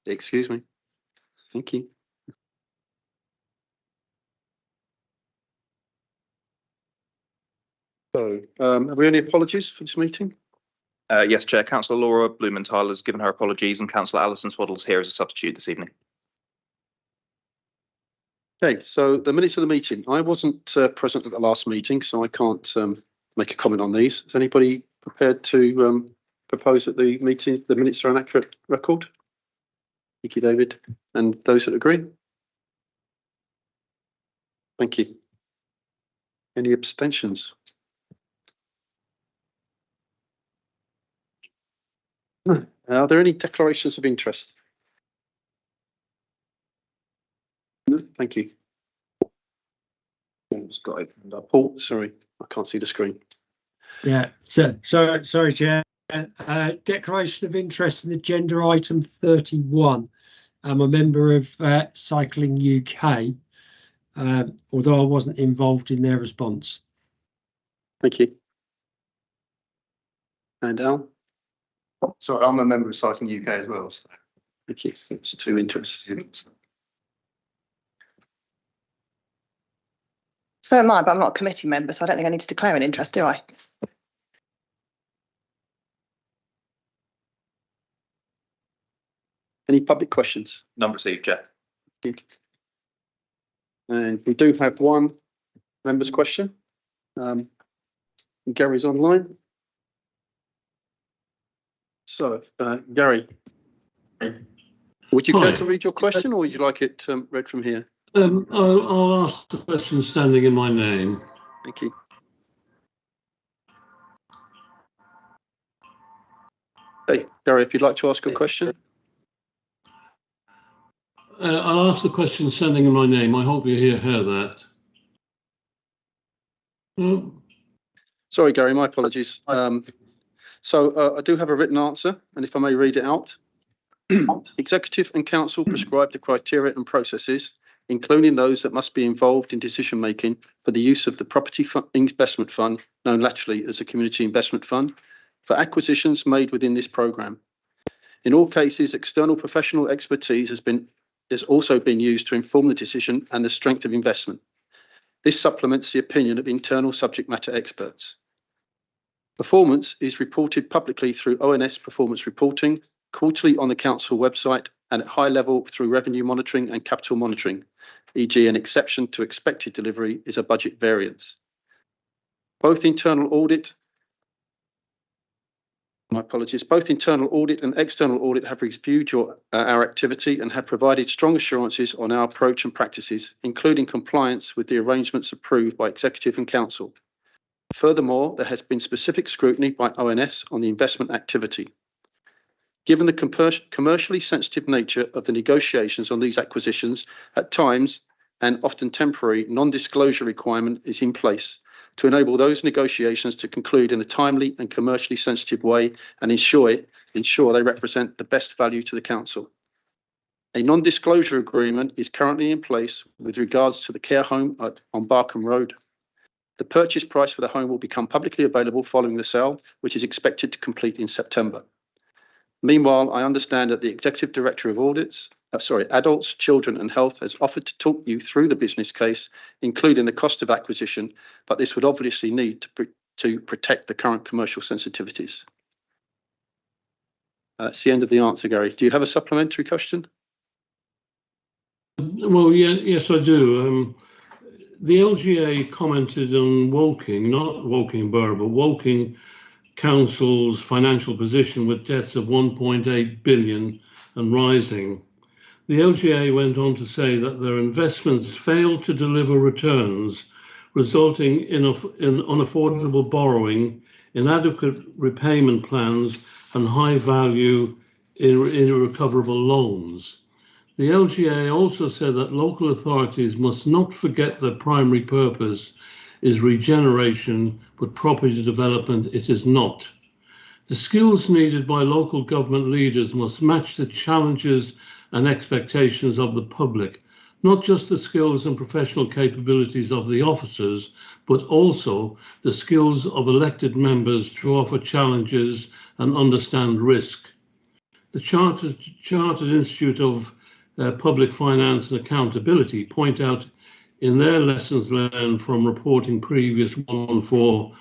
Excuse me. Thank you. So, have we any apologies for this meeting? Yes, Chair. Councillor Laura Blumenthal has given her apologies, and Councillor Alison Swaddle is here as a substitute this evening. Okay, so the minutes of the meeting. I wasn't present at the last meeting, so I can't make a comment on these. Is anybody prepared to propose that the minutes are an accurate record? Thank you, David. And those that agree? Thank you. Any abstentions? No. Are there any declarations of interest? No, thank you. Paul's got it. Paul, sorry, I can't see the screen. Yeah, so sorry, Chair. Declaration of interest in agenda item 31. I'm a member of Cycling UK, although I wasn't involved in their response. Thank you. And Al? Sorry, I'm a member of Cycling UK as well. So. Thank you. That's two interests. So am I, but I'm not a committee member, so I don't think I need to declare an interest, do I? Any public questions? None received, Chair. Thank you. And we do have one member's question. Gary's online. So, Gary, would you care to read your question, or would you like it read from here? I'll ask the question standing in my name. Thank you. Hey, Gary, if you'd like to ask a question. I'll ask the question standing in my name. I hope you heard that. Sorry, Gary, my apologies. So I do have a written answer, and if I may read it out. Executive and Council prescribe the criteria and processes, including those that must be involved in decision making for the use of the Property Investment Fund, known laterally as a Community Investment Fund, for acquisitions made within this programme. In all cases, external professional expertise has also been used to inform the decision and the strength of investment. This supplements the opinion of internal subject matter experts. Performance is reported publicly through ONS performance reporting, quarterly on the Council website, and at high level through revenue monitoring and capital monitoring, e.g. an exception to expected delivery is a budget variance. Both internal audit and external audit have reviewed our activity and have provided strong assurances on our approach and practices, including compliance with the arrangements approved by Executive and Council. Furthermore, there has been specific scrutiny by ONS on the investment activity. Given the commercially sensitive nature of the negotiations on these acquisitions, at times, and often temporary, non-disclosure requirement is in place to enable those negotiations to conclude in a timely and commercially sensitive way and ensure they represent the best value to the Council. A non-disclosure agreement is currently in place with regards to the care home on Barkham Road. The purchase price for the home will become publicly available following the sale, which is expected to complete in September. Meanwhile, I understand that the Executive Director of Adults, Children and Health has offered to talk you through the business case, including the cost of acquisition, but this would obviously need to protect the current commercial sensitivities. That's the end of the answer, Gary. Do you have a supplementary question? Well, yes, I do. The LGA commented on Woking, not Woking Borough, but Woking Council's financial position with debts of 1.8 billion and rising. The LGA went on to say that their investments failed to deliver returns, resulting in unaffordable borrowing, inadequate repayment plans, and high value irrecoverable loans. The LGA also said that local authorities must not forget their primary purpose is regeneration, but property development it is not. The skills needed by local government leaders must match the challenges and expectations of the public, not just the skills and professional capabilities of the officers, but also the skills of elected members to offer challenges and understand risk. The Chartered Institute of Public Finance and Accountability point out in their lessons learned from reporting previous 114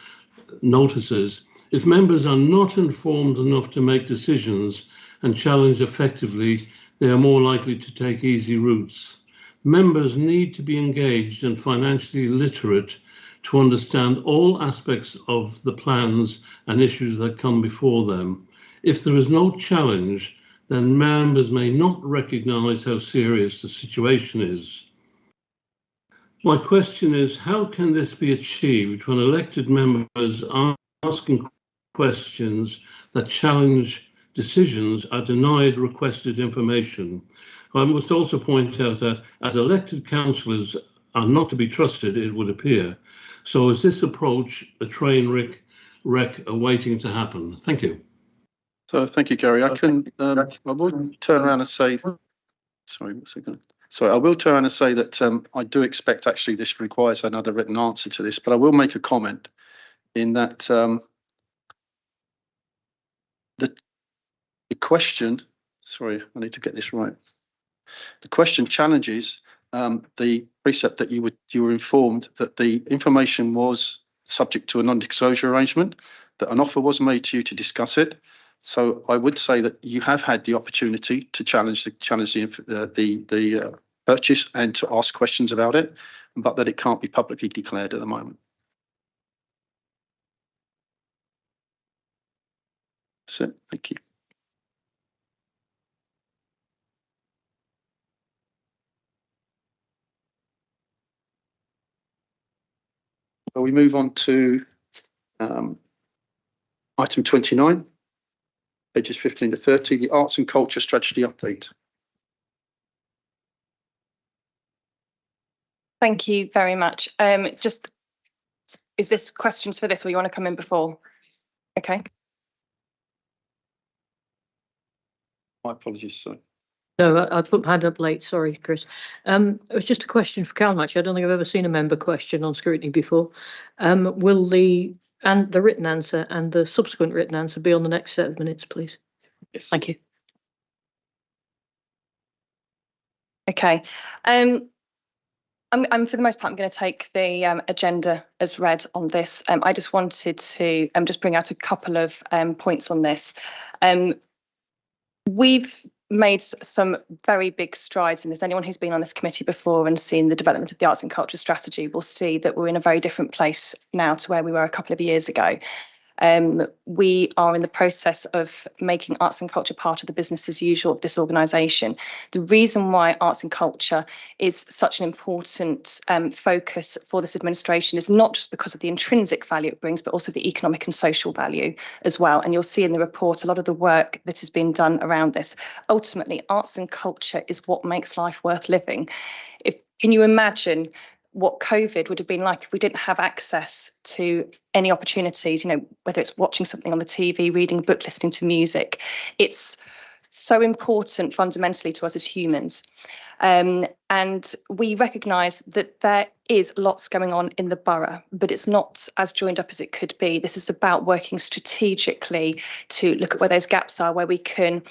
notices, if members are not informed enough to make decisions and challenge effectively, they are more likely to take easy routes. Members need to be engaged and financially literate to understand all aspects of the plans and issues that come before them. If there is no challenge, then members may not recognise how serious the situation is. My question is, how can this be achieved when elected members are asking questions that challenge decisions are denied requested information? I must also point out that as elected councillors are not to be trusted, it would appear. So is this approach a train wreck awaiting to happen? Thank you. So thank you, Gary. I will turn around and say, sorry, what's it going? So I will turn around and say that I do expect actually this requires another written answer to this, but I will make a comment in that the question, sorry, I need to get this right. The question challenges the precept that you were informed that the information was subject to a non-disclosure arrangement, that an offer was made to you to discuss it. So I would say that you have had the opportunity to challenge the purchase and to ask questions about it, but that it can't be publicly declared at the moment. That's it. Thank you. Well, we move on to item 29, pages 15 to 30, the Arts and Culture Strategy Update. Thank you very much. Just, is this questions for this or you want to come in before? Okay. My apologies, sir. No, I put my hand up late. Sorry, Chris. It was just a question for Callum, actually. I don't think I've ever seen a member question on scrutiny before. Will the written answer and the subsequent written answer be on the next set of minutes, please? Yes. Thank you. Okay. I'm for the most part, I'm going to take the agenda as read on this. I just wanted to just bring out a couple of points on this. We've made some very big strides in this. Anyone who's been on this committee before and seen the development of the arts and culture strategy will see that we're in a very different place now to where we were a couple of years ago. We are in the process of making arts and culture part of the business as usual of this organisation. The reason why arts and culture is such an important focus for this administration is not just because of the intrinsic value it brings, but also the economic and social value as well. And you'll see in the report a lot of the work that has been done around this. Ultimately, arts and culture is what makes life worth living. Can you imagine what COVID would have been like if we didn't have access to any opportunities, whether it's watching something on the TV, reading a book, listening to music? It's so important fundamentally to us as humans. And we recognise that there is lots going on in the borough, but it's not as joined up as it could be. This is about working strategically to look at where those gaps are, where we can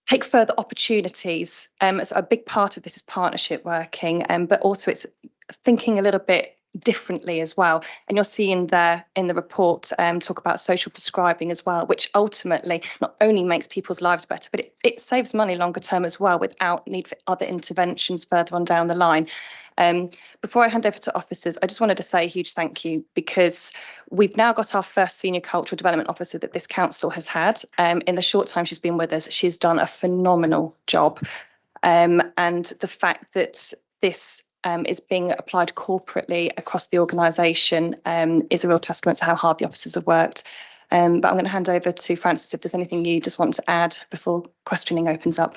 take further opportunities. So a big part of this is partnership working, but also it's thinking a little bit differently as well. And you'll see in there in the report talk about social prescribing as well, which ultimately not only makes people's lives better, but it saves money longer term as well without need for other interventions further on down the line. Before I hand over to officers, I just wanted to say a huge thank you because we've now got our first senior cultural development officer that this council has had. In the short time she's been with us, she's done a phenomenal job. And the fact that this is being applied corporately across the organisation is a real testament to how hard the officers have worked. But I'm going to hand over to Frances if there's anything you just want to add before questioning opens up.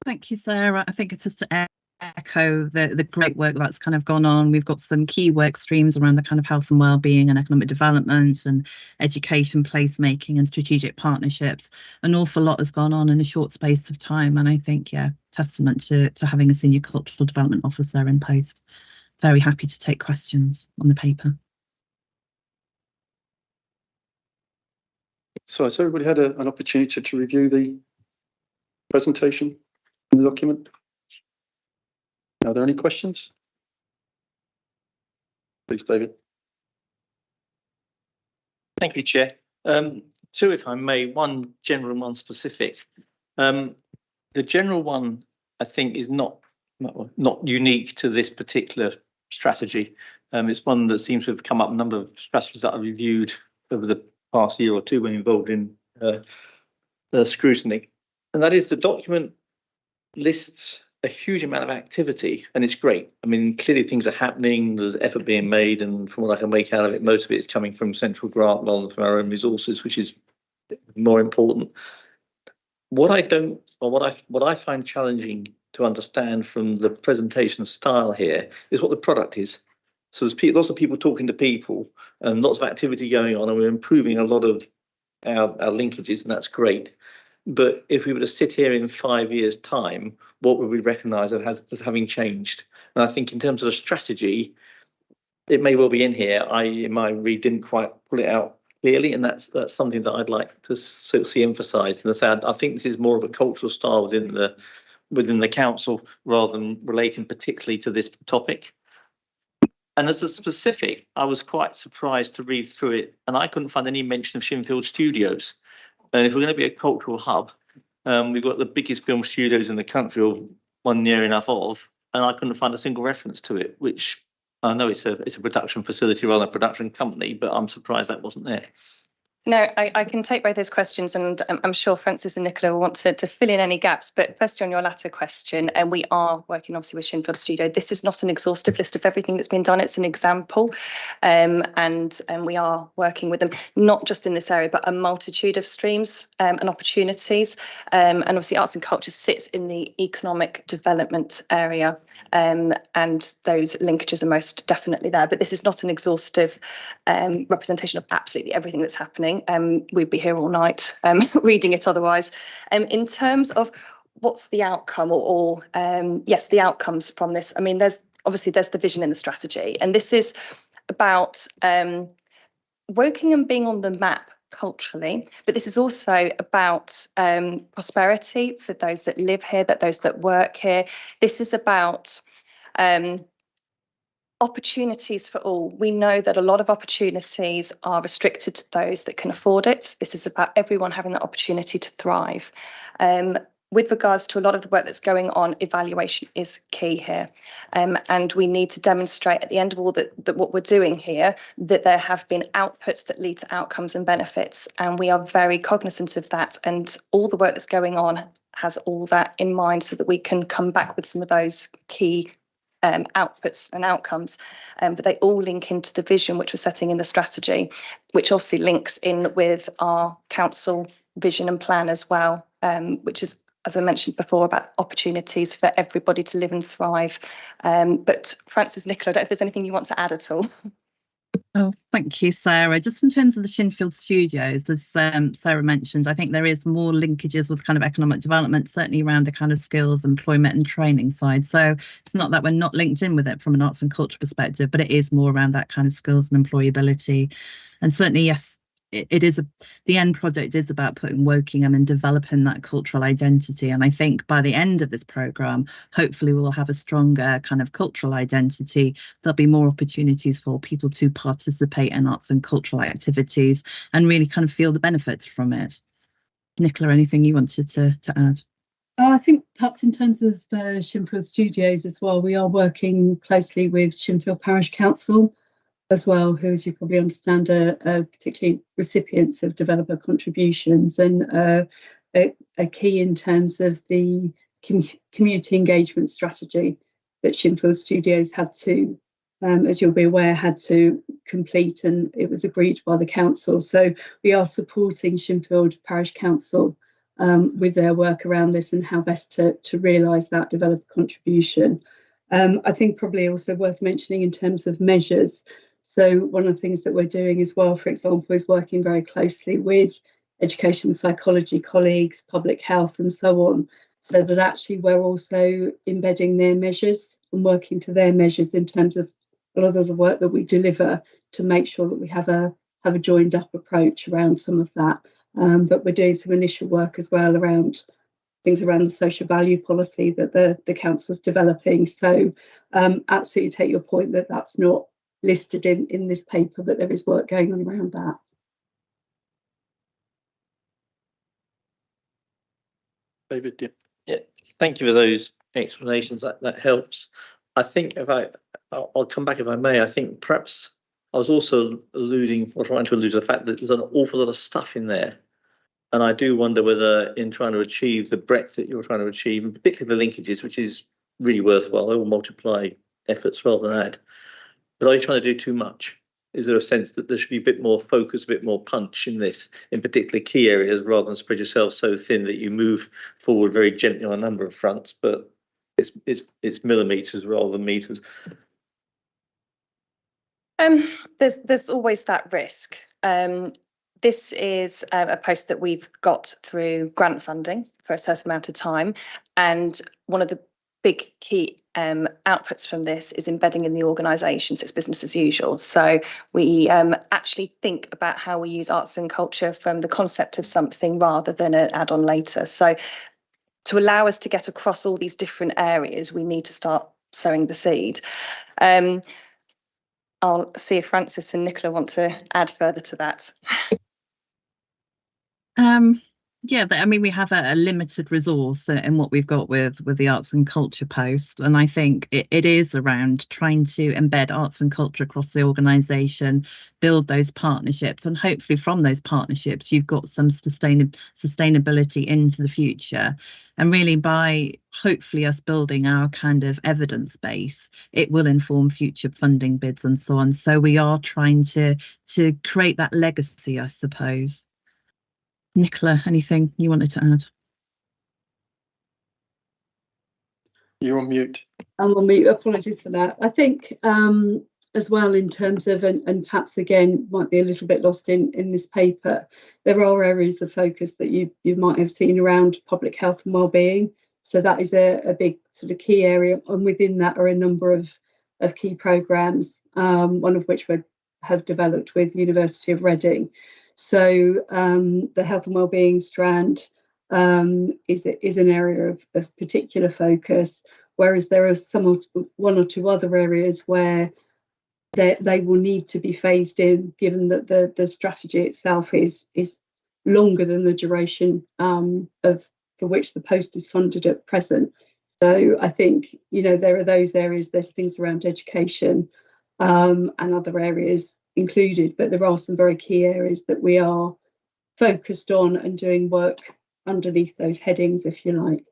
Thank you, Sarah. I think it's just to echo the great work that's kind of gone on. We've got some key work streams around the kind of health and wellbeing and economic development and education, placemaking and strategic partnerships. An awful lot has gone on in a short space of time, and I think, yeah, testament to having a senior cultural development officer in post. Very happy to take questions on the paper. So has everybody had an opportunity to review the presentation in the document? Are there any questions? Please, David. Thank you, Chair. Two, if I may, one general and one specific. The general one, I think, is not unique to this particular strategy. It's one that seems to have come up a number of strategies that I've reviewed over the past year or two when involved in scrutiny. And that is the document lists a huge amount of activity, and it's great. I mean, clearly things are happening, there's effort being made, and from what I can make out of it, most of it is coming from central grant rather than from our own resources, which is more important. What I find challenging to understand from the presentation style here is what the product is. So there's lots of people talking to people and lots of activity going on, and we're improving a lot of our linkages, and that's great. But if we were to sit here in 5 years' time, what would we recognise as having changed? And I think in terms of the strategy, it may well be in here. I, in my read, didn't quite pull it out clearly, and that's something that I'd like to sort of see emphasised. And I think this is more of a cultural style within the council rather than relating particularly to this topic. And as a specific, I was quite surprised to read through it, and I couldn't find any mention of Shinfield Studios. And if we're going to be a cultural hub, we've got the biggest film studios in the country, or one near enough of, and I couldn't find a single reference to it, which I know it's a production facility rather than a production company, but I'm surprised that wasn't there. No, I can take both those questions, and I'm sure Francis and Nicola will want to fill in any gaps. But firstly, on your latter question, and we are working obviously with Shinfield Studio. This is not an exhaustive list of everything that's been done. It's an example, and we are working with them, not just in this area, but a multitude of streams and opportunities. And obviously, arts and culture sits in the economic development area, and those linkages are most definitely there. But this is not an exhaustive representation of absolutely everything that's happening. We'd be here all night reading it otherwise. In terms of what's the outcome, or yes, the outcomes from this. I mean, there's the vision and the strategy, and this is about Woking being on the map culturally, but this is also about prosperity for those that live here, those that work here. This is about opportunities for all. We know that a lot of opportunities are restricted to those that can afford it. This is about everyone having the opportunity to thrive. With regards to a lot of the work that's going on, evaluation is key here. And we need to demonstrate at the end of all that what we're doing here, that there have been outputs that lead to outcomes and benefits. And we are very cognizant of that. And all the work that's going on has all that in mind so that we can come back with some of those key outputs and outcomes, but they all link into the vision which we're setting in the strategy, which obviously links in with our council vision and plan as well, which is, as I mentioned before, about opportunities for everybody to live and thrive. But Francis, Nicola, I don't know if there's anything you want to add at all. Oh, thank you, Sarah. Just in terms of the Shinfield Studios, as Sarah mentioned, I think there is more linkages with kind of economic development, certainly around the kind of skills, employment and training side. So it's not that we're not linked in with it from an arts and culture perspective, but it is more around that kind of skills and employability. And certainly, yes, it is the end product is about putting Woking and developing that cultural identity. And I think by the end of this programme, hopefully we'll have a stronger kind of cultural identity. There'll be more opportunities for people to participate in arts and cultural activities and really kind of feel the benefits from it. Nicola, anything you wanted to add? I think perhaps in terms of Shinfield Studios as well, we are working closely with Shinfield Parish Council as well, who, as you probably understand, are particularly recipients of developer contributions, and a key in terms of the community engagement strategy that Shinfield Studios had to, as you'll be aware, had to complete, and it was agreed by the council. So we are supporting Shinfield Parish Council with their work around this and how best to realise that developer contribution. I think probably also worth mentioning in terms of measures. So one of the things that we're doing as well, for example, is working very closely with education psychology colleagues, public health and so on, so that actually we're also embedding their measures and working to their measures in terms of a lot of the work that we deliver, to make sure that we have a joined up approach around some of that. but we're doing some initial work as well around things around the social value policy that the council's developing. So absolutely take your point that that's not listed in this paper, but there is work going on around that. David, Yeah, thank you for those explanations. That helps. I think I'll come back if I may. I think perhaps I was also trying to allude to the fact that there's an awful lot of stuff in there. And I do wonder whether in trying to achieve the breadth that you're trying to achieve, and particularly the linkages, which is really worthwhile, they will multiply efforts rather than add. But are you trying to do too much? Is there a sense that there should be a bit more focus, a bit more punch in this, in particular key areas, rather than spread yourself so thin that you move forward very gently on a number of fronts, but it's millimeters rather than meters? There's always that risk. This is a post that we've got through grant funding for a certain amount of time, and one of the big key outputs from this is embedding in the organisation, so it's business as usual. So we actually think about how we use arts and culture from the concept of something rather than an add-on later. So to allow us to get across all these different areas, we need to start sowing the seed. I'll see if Francis and Nicola want to add further to that. Yeah, I mean, we have a limited resource in what we've got with the arts and culture post, and I think it is around trying to embed arts and culture across the organisation, build those partnerships, and hopefully from those partnerships you've got some sustainability into the future. And really, by hopefully us building our kind of evidence base, it will inform future funding bids and so on. So we are trying to create that legacy, I suppose. Nicola, anything you wanted to add? you're on mute. I'm on mute, apologies for that. I think as well, in terms of, and perhaps again might be a little bit lost in this paper, there are areas of focus that you might have seen around public health and wellbeing. So that is a big sort of key area, and within that are a number of key programmes, one of which we have developed with University of Reading. So the health and wellbeing strand is an area of particular focus, whereas there are one or two other areas where they will need to be phased in, given that the strategy itself is longer than the duration for which the post is funded at present. So I think, there are those areas, there's things around education and other areas included, but there are some very key areas that we are focused on and doing work underneath those headings, if you like.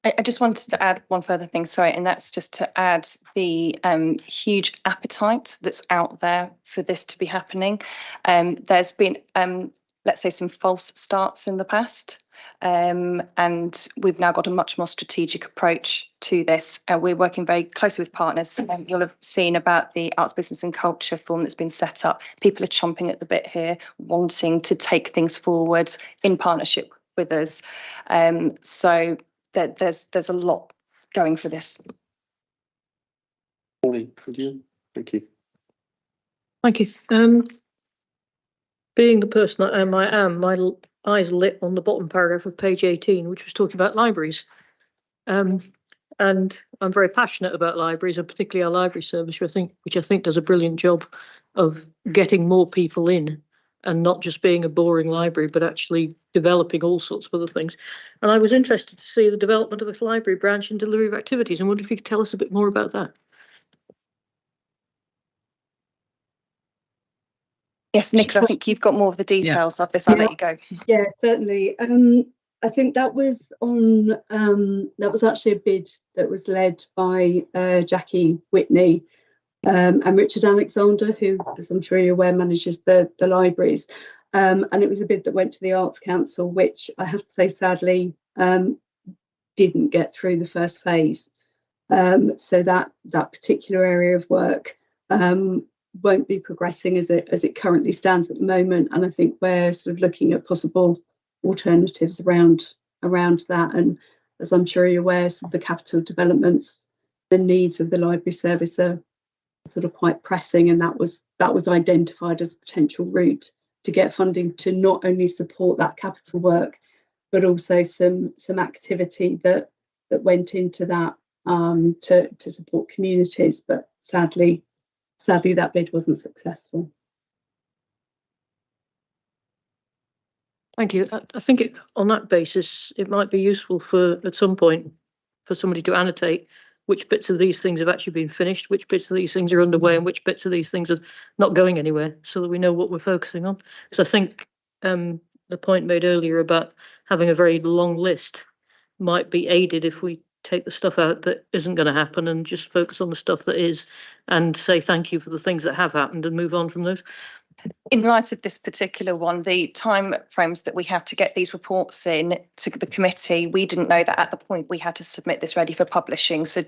I just wanted to add one further thing, sorry, and that's just to add the huge appetite that's out there for this to be happening. There's been, let's say, some false starts in the past, and we've now got a much more strategic approach to this. We're working very closely with partners. You'll have seen about the Arts, Business and Culture Forum that's been set up. People are chomping at the bit here, wanting to take things forward in partnership with us. So there's a lot going for this. Pauline, could you? Thank you. Thank you. Being the person I am, my eyes lit on the bottom paragraph of page 18, which was talking about libraries. And I'm very passionate about libraries, and particularly our library service, which I think does a brilliant job of getting more people in and not just being a boring library, but actually developing all sorts of other things. And I was interested to see the development of a library branch and delivery of activities, and wondered if you could tell us a bit more about that. Yes, Nicola, I think you've got more of the details of this. I'll let you go. Yeah, certainly. I think that was actually a bid that was led by Jackie Whitney and Richard Alexander, who, as I'm sure you're aware, manages the libraries. And it was a bid that went to the Arts Council, which I have to say, sadly, didn't get through the first phase. So that particular area of work won't be progressing as it currently stands at the moment. And I think we're sort of looking at possible alternatives around that. And as I'm sure you're aware, some of the capital developments, the needs of the library service are sort of quite pressing, and that was identified as a potential route get funding to not only support that capital work, but also some activity that went into that to support communities. But sadly that bid wasn't successful. Thank you. I think on that basis, it might be useful at some point for somebody to annotate which bits of these things have actually been finished, which bits of these things are underway, and which bits of these things are not going anywhere, so that we know what we're focusing on. So I think the point made earlier about having a very long list might be aided if we take the stuff out that isn't going to happen and just focus on the stuff that is, and say thank you for the things that have happened and move on from those. In light of this particular one, the time frames that we have to get these reports in to the committee, we didn't know that at the point we had to submit this ready for publishing. So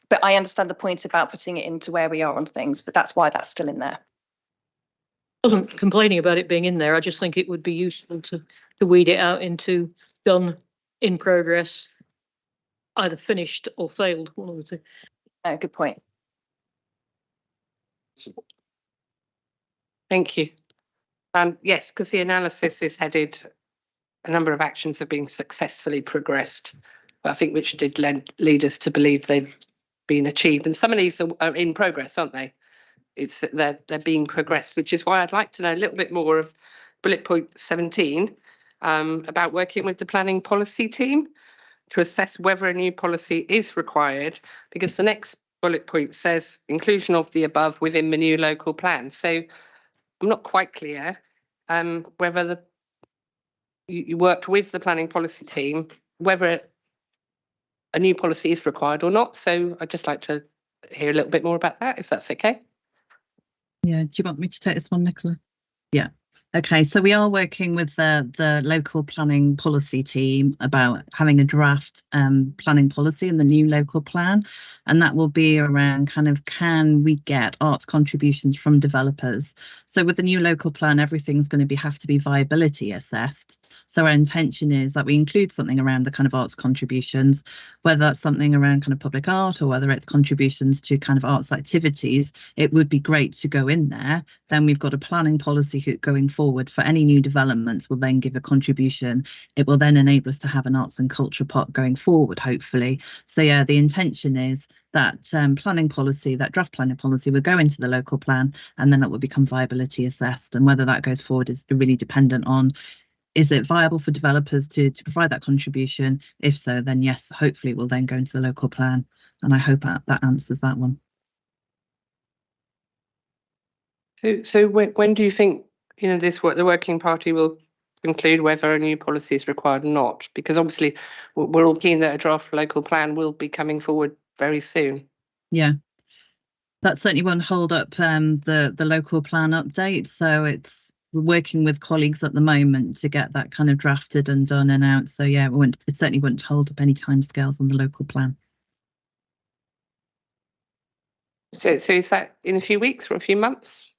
but I understand the point about putting it into where we are on things, but that's why that's still in there. I wasn't complaining about it being in there. I just think it would be useful to weed it out into done, in progress, either finished or failed, one of the two. Good point. Thank you. Yes, because the analysis is headed, a number of actions have been successfully progressed, but I think which did lead us to believe they've been achieved. And some of these are in progress, aren't they? They're being progressed, which is why I'd like to know a little bit more of bullet point 17 about working with the planning policy team to assess whether a new policy is required, because the next bullet point says inclusion of the above within the new local plan. So I'm not quite clear whether you worked with the planning policy team, whether a new policy is required or not. So I'd just like to hear a little bit more about that, if that's okay. Yeah, do you want me to take this one, Nicola? Yeah. Okay, so we are working with the local planning policy team about having a draft planning policy in the new local plan, and that will be around kind of, can we get arts contributions from developers? So with the new local plan, everything's going to have to be viability assessed. So our intention is that we include something around the kind of arts contributions, whether that's something around kind of public art or whether it's contributions to kind of arts activities. It would be great to go in there. Then we've got a planning policy going forward for any new developments will then give a contribution. It will then enable us to have an arts and culture pot going forward, hopefully. So yeah, the intention is that planning policy, that draft planning policy, will go into the local plan, and then it will become viability assessed. And whether that goes forward is really dependent on, is it viable for developers to provide that contribution? If so, then yes, hopefully it will then go into the local plan. And I hope that answers that one. So when do you think the working party will conclude whether a new policy is required or not? Because obviously we're all keen that a draft local plan will be coming forward very soon. Yeah, that certainly won't hold up the local plan update. So we're working with colleagues at the moment to get that kind of drafted and done and out. So yeah, it certainly wouldn't hold up any timescales on the local plan. So is that in a few weeks or a few months?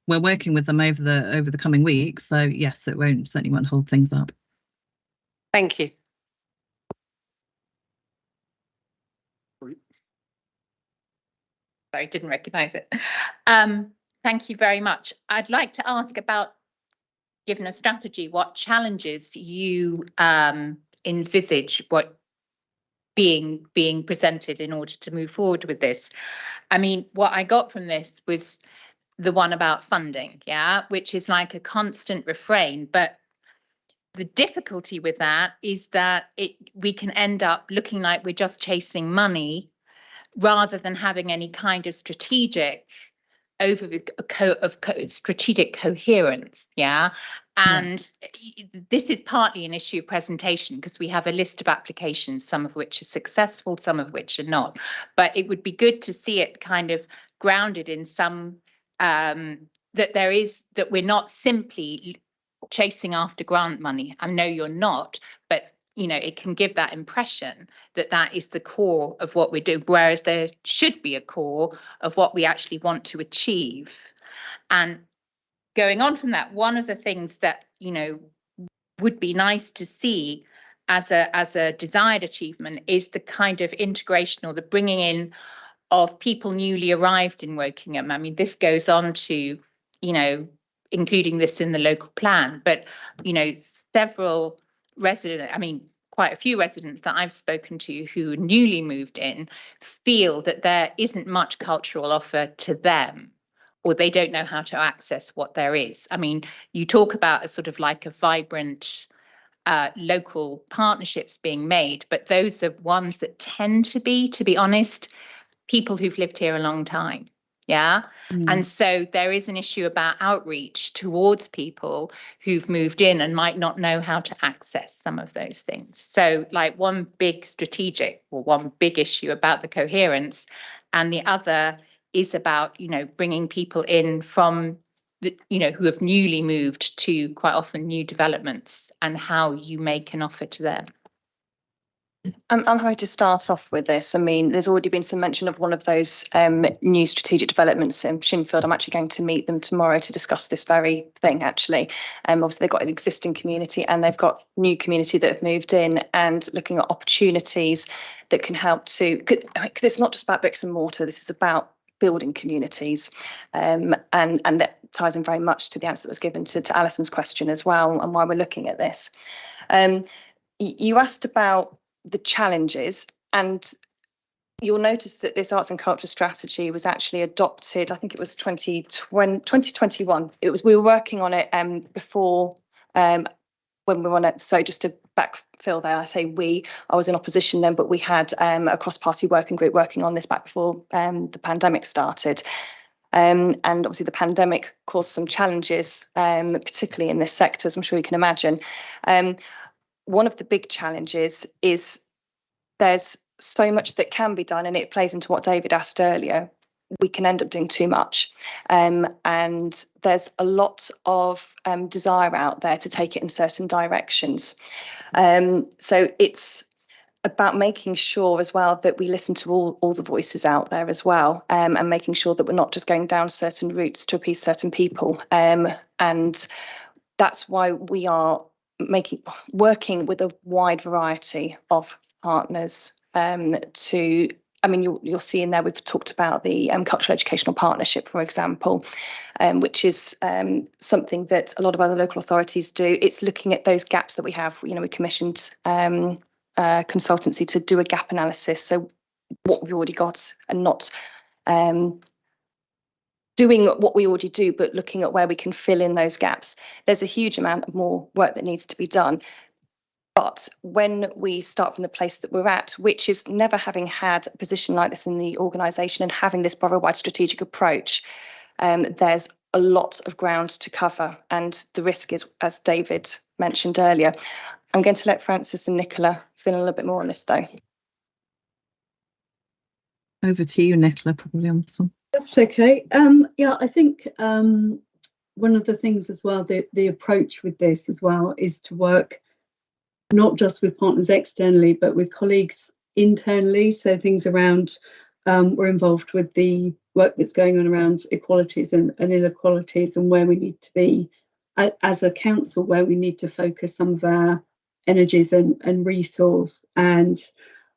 We're working with them over the coming weeks, so yes, it certainly won't hold things up. Thank you. Sorry, didn't recognise it. Thank you very much. I'd like to ask about, given a strategy, what challenges you envisage being presented in order to move forward with this. I mean, what I got from this was the one about funding, yeah, which is like a constant refrain. But the difficulty with that is that we can end up looking like we're just chasing money rather than having any kind of strategic strategic coherence, yeah. And this is partly an issue of presentation, because we have a list of applications, some of which are successful, some of which are not. But it would be good to see it kind of grounded in some that we're not simply chasing after grant money. I know you're not, but it can give that impression that is the core of what we do, whereas there should be a core of what we actually want to achieve. And going on from that, one of the things that would be nice to see as a desired achievement is the kind of integration or the bringing in of people newly arrived in Wokingham. I mean, this goes on to including this in the local plan. But, you know, several residents, I mean, quite a few residents that I've spoken to who newly moved in feel that there isn't much cultural offer to them, or they don't know how to access what there is. I mean, you talk about a sort of like a vibrant local partnerships being made, but those are ones that tend to be honest, people who've lived here a long time. Yeah. And so there is an issue about outreach towards people who've moved in and might not know how to access some of those things. So like one big issue about the coherence, and the other is about, you know, bringing people in from the, you know, who have newly moved to quite often new developments, and how you make an offer to them. I'm happy to start off with this. I mean, there's already been some mention of one of those new strategic developments in Shinfield. I'm actually going to meet them tomorrow to discuss this very thing, actually. Obviously, they've got an existing community and they've got new community that have moved in, and looking at opportunities that can help to, because it's not just about bricks and mortar, this is about building communities. And that ties in very much to the answer that was given to Alison's question as well, and why we're looking at this. You asked about the challenges, and you'll notice that this arts and culture strategy was actually adopted, I think it was 2021. We were working on it before when we were on it. So just to backfill there, I say I was in opposition then, but we had a cross-party working group working on this back before the pandemic started. And obviously the pandemic caused some challenges, particularly in this sector, as I'm sure you can imagine. One of the big challenges is there's so much that can be done, and it plays into what David asked earlier. We can end up doing too much. And there's a lot of desire out there to take it in certain directions. So it's about making sure as well that we listen to all the voices out there as well, and making sure that we're not just going down certain routes to appease certain people. And that's why we are working with a wide variety of partners you'll see in there we've talked about the cultural educational partnership, for example, which is something that a lot of other local authorities do. It's looking at those gaps that we have. You know, we commissioned consultancy to do a gap analysis, so what we've already got, and not doing what we already do, but looking at where we can fill in those gaps. There's a huge amount of more work that needs to be done. But when we start from the place that we're at, which is never having had a position like this in the organisation and having this borough-wide strategic approach, there's a lot of ground to cover. And the risk is, as David mentioned earlier. I'm going to let Francis and Nicola fill in a little bit more on this, though. Over to you, Nicola, probably on this one. That's okay. Yeah, I think one of the things as well, the approach with this as well, is to work not just with partners externally, but with colleagues internally. So things around, we're involved with the work that's going on around equalities and inequalities, and where we need to be as a council, where we need to focus some of our energies and resource. And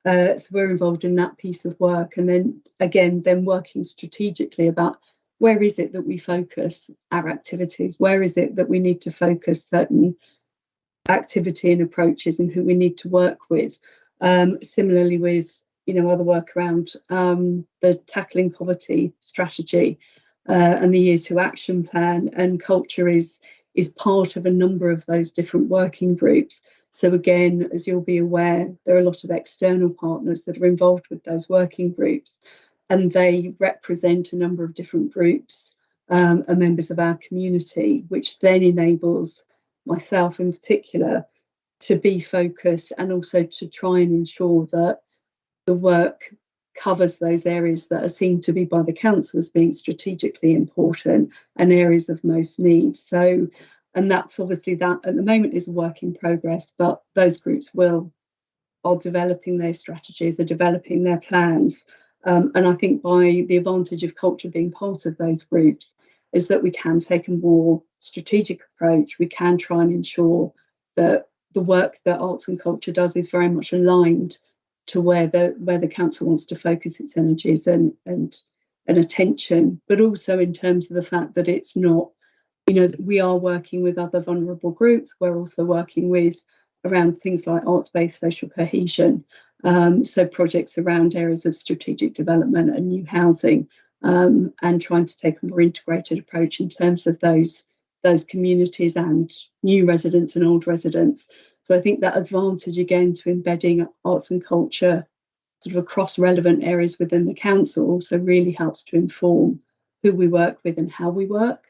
so we're involved in that piece of work. And then again, working strategically about where is it that we focus our activities? Where is it that we need to focus certain activity and approaches, and who we need to work with? Similarly with, you know, other work around the tackling poverty strategy and the Year 2 action plan, and culture is part of a number of those different working groups. So again, as you'll be aware, there are a lot of external partners that are involved with those working groups, and they represent a number of different groups and members of our community, which then enables myself in particular to be focused, and also to try and ensure that the work covers those areas that are seen to be by the council as being strategically important and areas of most need. So, and that's obviously, that at the moment is a work in progress, but those groups are developing their strategies, are developing their plans. And I think by the advantage of culture being part of those groups is that we can take a more strategic approach. We can try and ensure that the work that arts and culture does is very much aligned to where the council wants to focus its energies and attention, but also in terms of the fact that it's not we are working with other vulnerable groups. We're also working with around things like arts-based social cohesion. So projects around areas of strategic development and new housing, and trying to take a more integrated approach in terms of those communities and new residents and old residents. So I think that advantage again to embedding arts and culture sort of across relevant areas within the council also really helps to inform who we work with and how we work.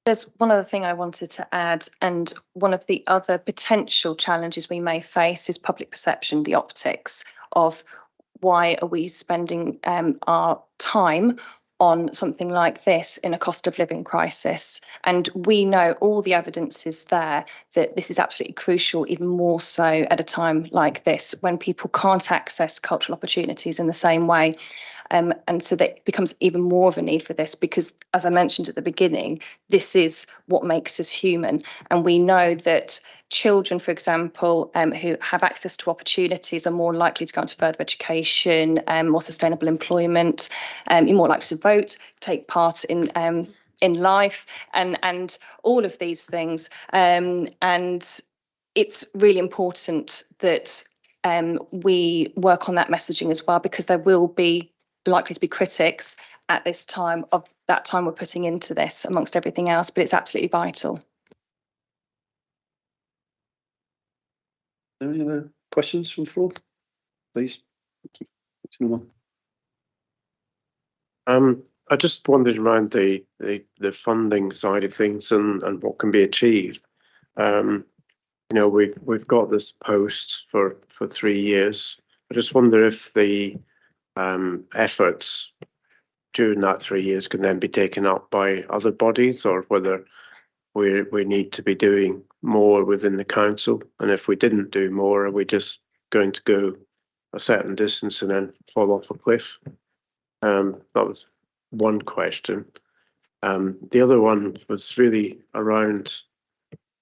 There's one other thing I wanted to add, and one of the other potential challenges we may face is public perception, the optics of why are we spending our time on something like this in a cost of living crisis. And we know all the evidence is there that this is absolutely crucial, even more so at a time like this when people can't access cultural opportunities in the same way. And so that becomes even more of a need for this because, as I mentioned at the beginning, this is what makes us human. And we know that children, for example, who have access to opportunities are more likely to go into further education, more sustainable employment, you're more likely to vote, take part in life, and all of these things. And it's really important that we work on that messaging as well, because there will be likely to be critics at this time of that time we're putting into this amongst everything else, but it's absolutely vital. Are there any other questions from the floor? Please. I just wondered around the funding side of things and what can be achieved. We've got this post for 3 years. I just wonder if the efforts during that 3 years can then be taken up by other bodies, or whether we need to be doing more within the council. And if we didn't do more, are we just going to go a certain distance and then fall off a cliff? That was one question. The other one was really around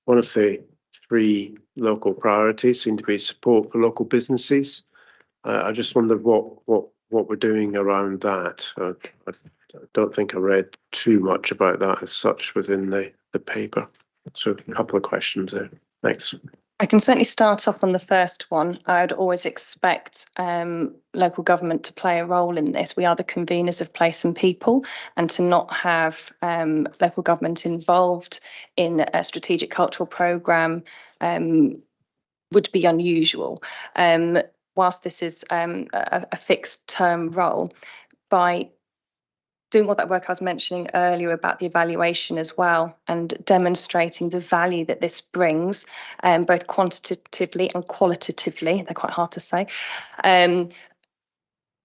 one of the 3 local priorities seemed to be support for local businesses. I just wondered what we're doing around that. I don't think I read too much about that as such within the paper. So a couple of questions there. Thanks. I can certainly start off on the first one. I would always expect local government to play a role in this. We are the conveners of place and people, and to not have local government involved in a strategic cultural programme would be unusual. Whilst this is a fixed term role, by doing all that work I was mentioning earlier about the evaluation as well, and demonstrating the value that this brings, both quantitatively and qualitatively, they're quite hard to say,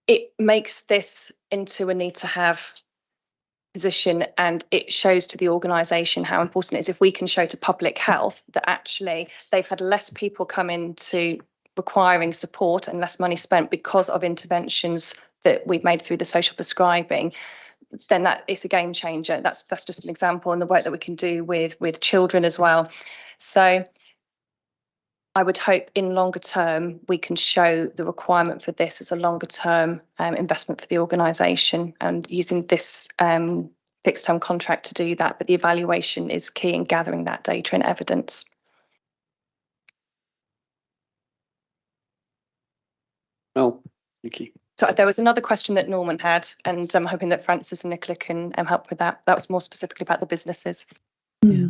it makes this into a need to have position, and it shows to the organisation how important it is if we can show to public health that actually they've had less people come into requiring support and less money spent because of interventions that we've made through the social prescribing, then that is a game changer. That's just an example, and the work that we can do with children as well. So I would hope in longer term we can show the requirement for this as a longer term investment for the organisation, and using this fixed term contract to do that. But the evaluation is key in gathering that data and evidence. Well, thank you. So there was another question that Norman had, and I'm hoping that Francis and Nicola can help with that. That was more specifically about the businesses. Yeah,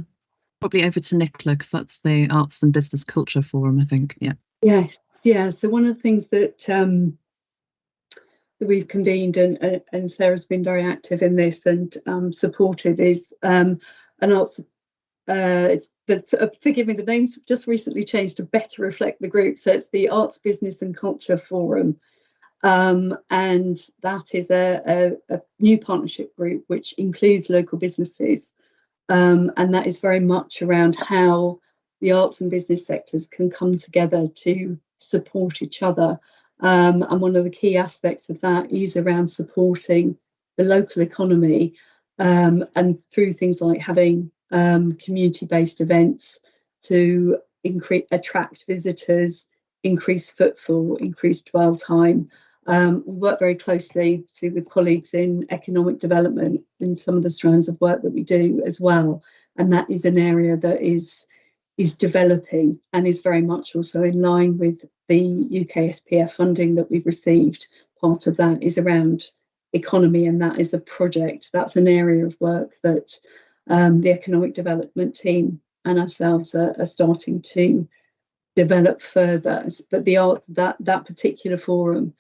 probably over to Nicola, because that's the Arts and Business Culture Forum, I think. Yeah. Yes, yeah. So one of the things that that we've convened, and Sarah's been very active in this and supported, is an arts. Forgive me, the name's just recently changed to better reflect the group. So it's the Arts, Business and Culture Forum. And that is a new partnership group which includes local businesses, and that is very much around how the arts and business sectors can come together to support each other. And one of the key aspects of that is around supporting the local economy, and through things like having community-based events to attract visitors, increase footfall, increase dwell time, We work very closely with colleagues in economic development in some of the strands of work that we do as well. And that is an area that is developing and is very much also in line with the UK SPF funding that we've received. Part of that is around economy, and that is a project. That's an area of work that the economic development team and ourselves are starting to develop further. But that particular forum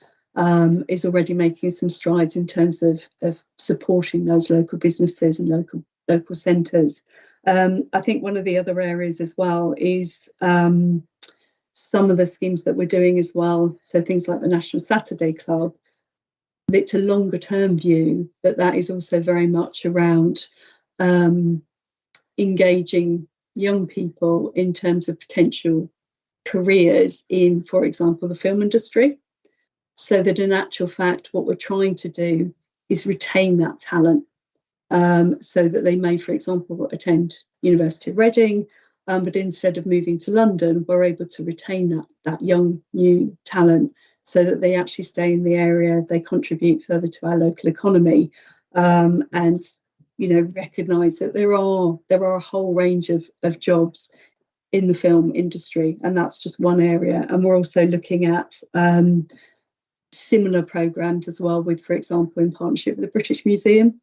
is already making some strides in terms of supporting those local businesses and local centres. I think one of the other areas as well is some of the schemes that we're doing as well. So things like the National Saturday Club, it's a longer term view, but that is also very much around engaging young people in terms of potential careers in, for example, the film industry. So that in actual fact, what we're trying to do is retain that talent, so that they may, for example, attend University of Reading, but instead of moving to London, we're able to retain that young new talent, so that they actually stay in the area, they contribute further to our local economy, and recognise that there are a whole range of jobs in the film industry, and that's just one area. And we're also looking at similar programmes as well, with, for example, in partnership with the British Museum.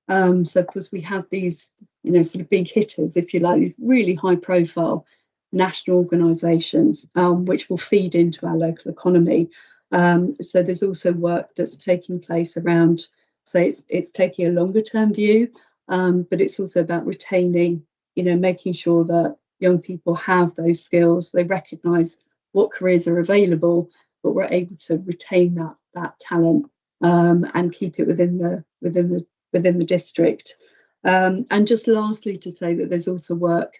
So of course we have these, sort of big hitters, if you like, these really high profile national organisations, which will feed into our local economy. So there's also work that's taking place around, so it's taking a longer term view, but it's also about retaining, making sure that young people have those skills, they recognise what careers are available, but we're able to retain that talent and keep it within the district. And just lastly, to say that there's also work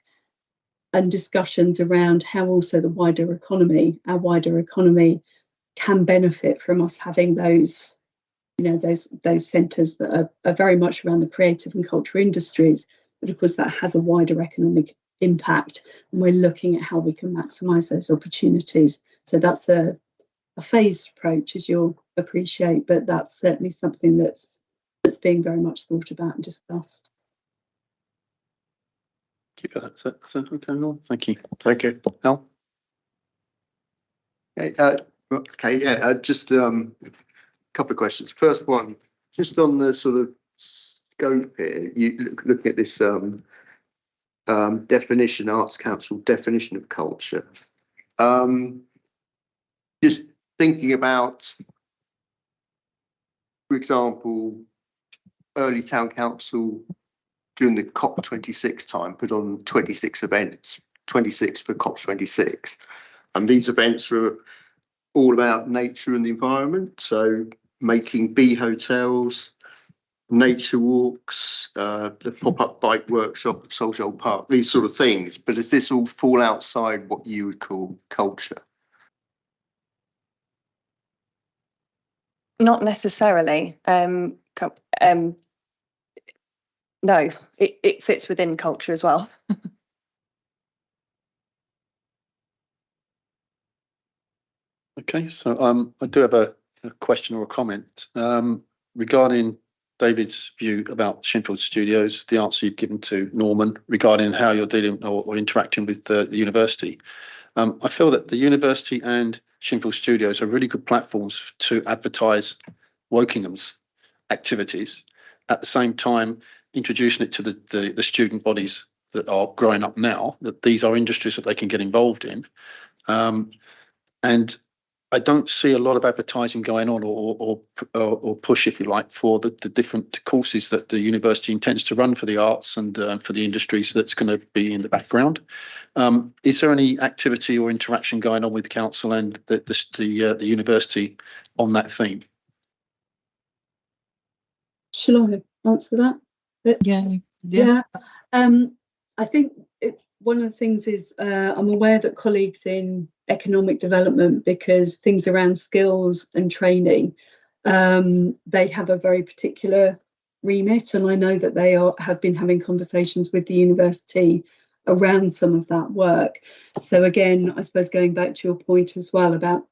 and discussions around how also our wider economy can benefit from us having those centres that are very much around the creative and cultural industries, but of course that has a wider economic impact, and we're looking at how we can maximise those opportunities. So that's a phased approach, as you'll appreciate, but that's certainly something that's being very much thought about and discussed. Thank you for that. So, okay, Lord, thank you. Thank you. Al? Just a couple of questions. First one, just on the sort of scope here, you looking at this definition, Arts Council definition of culture. Just thinking about, for example, early town council during the COP26 time put on 26 events, 26 for COP26, and these events were all about nature and the environment. So making bee hotels, nature walks, the pop-up bike workshop at Solihull Park, these sort of things. But does this all fall outside what you would call culture? Not necessarily. No, it fits within culture as well. Okay, so I do have a question or a comment regarding David's view about Shinfield Studios, the answer you've given to Norman regarding how you're dealing or interacting with the university. I feel that the university and Shinfield Studios are really good platforms to advertise Wokingham's activities, at the same time introducing it to the student bodies that are growing up now, that these are industries that they can get involved in. And I don't see a lot of advertising going on or push, if you like, for the different courses that the university intends to run for the arts and for the industries that's going to be in the background. Is there any activity or interaction going on with the council and the university on that theme? Shall I answer that? Yeah. I think one of the things is I'm aware that colleagues in economic development, because things around skills and training, they have a very particular remit, and I know that they have been having conversations with the university around some of that work. So again, I suppose going back to your point as well about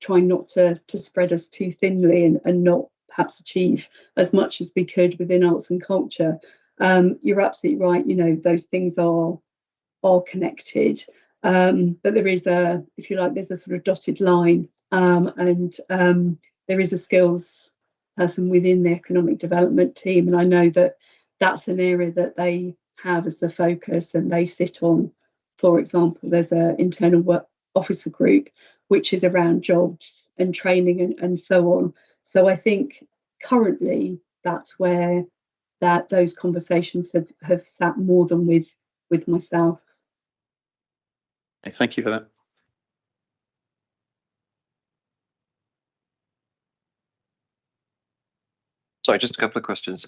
trying not to spread us too thinly and not perhaps achieve as much as we could within arts and culture. You're absolutely right, you know, those things are connected, but there is a, if you like, there's a sort of dotted line, and there is a skills person within the economic development team, and I know that that's an area that they have as the focus, and they sit on, for example, there's an internal work officer group which is around jobs and training and so on. So I think currently that's where those conversations have sat more than with myself. Okay, thank you for that. Sorry, just a couple of questions.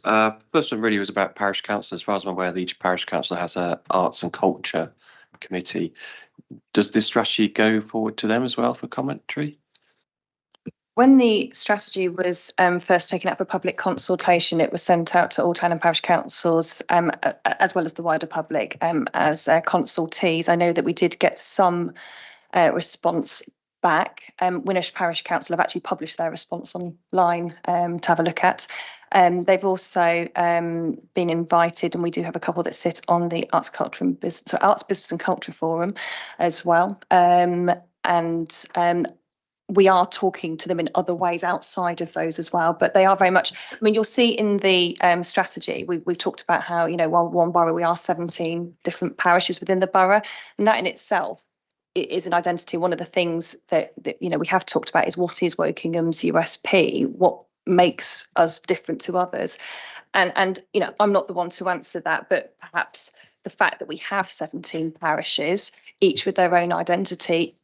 First one really was about parish council. As far as I'm aware, each parish council has a arts and culture committee. Does this strategy go forward to them as well for commentary? When the strategy was first taken up for public consultation, it was sent out to all town and parish councils, as well as the wider public, as consultees. I know that we did get some response back. Winnersh Parish Council have actually published their response online to have a look at. They've also been invited, and we do have a couple that sit on the Arts, Culture and Business, so Arts, Business and Culture Forum as well. We are talking to them in other ways outside of those as well, but they are very much, I mean, you'll see in the strategy, we've talked about how, you know, while one borough, we are 17 different parishes within the borough, and that in itself is an identity. One of the things that you know we have talked about is what is Wokingham's USP, what makes us different to others, and you know, I'm not the one to answer that, but perhaps the fact that we have 17 parishes, each with their own identity,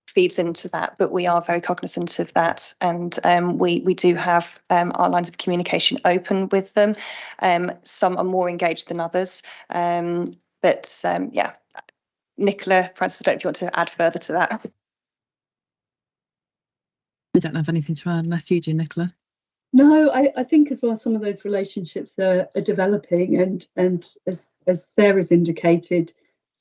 feeds into that. But we are very cognizant of that, and we do have our lines of communication open with them. Some are more engaged than others, but yeah. Nicola, Francis, I don't know if you want to add further to that. I don't have anything to add unless you do, Nicola. No, I think as well some of those relationships are developing, and as Sarah's indicated,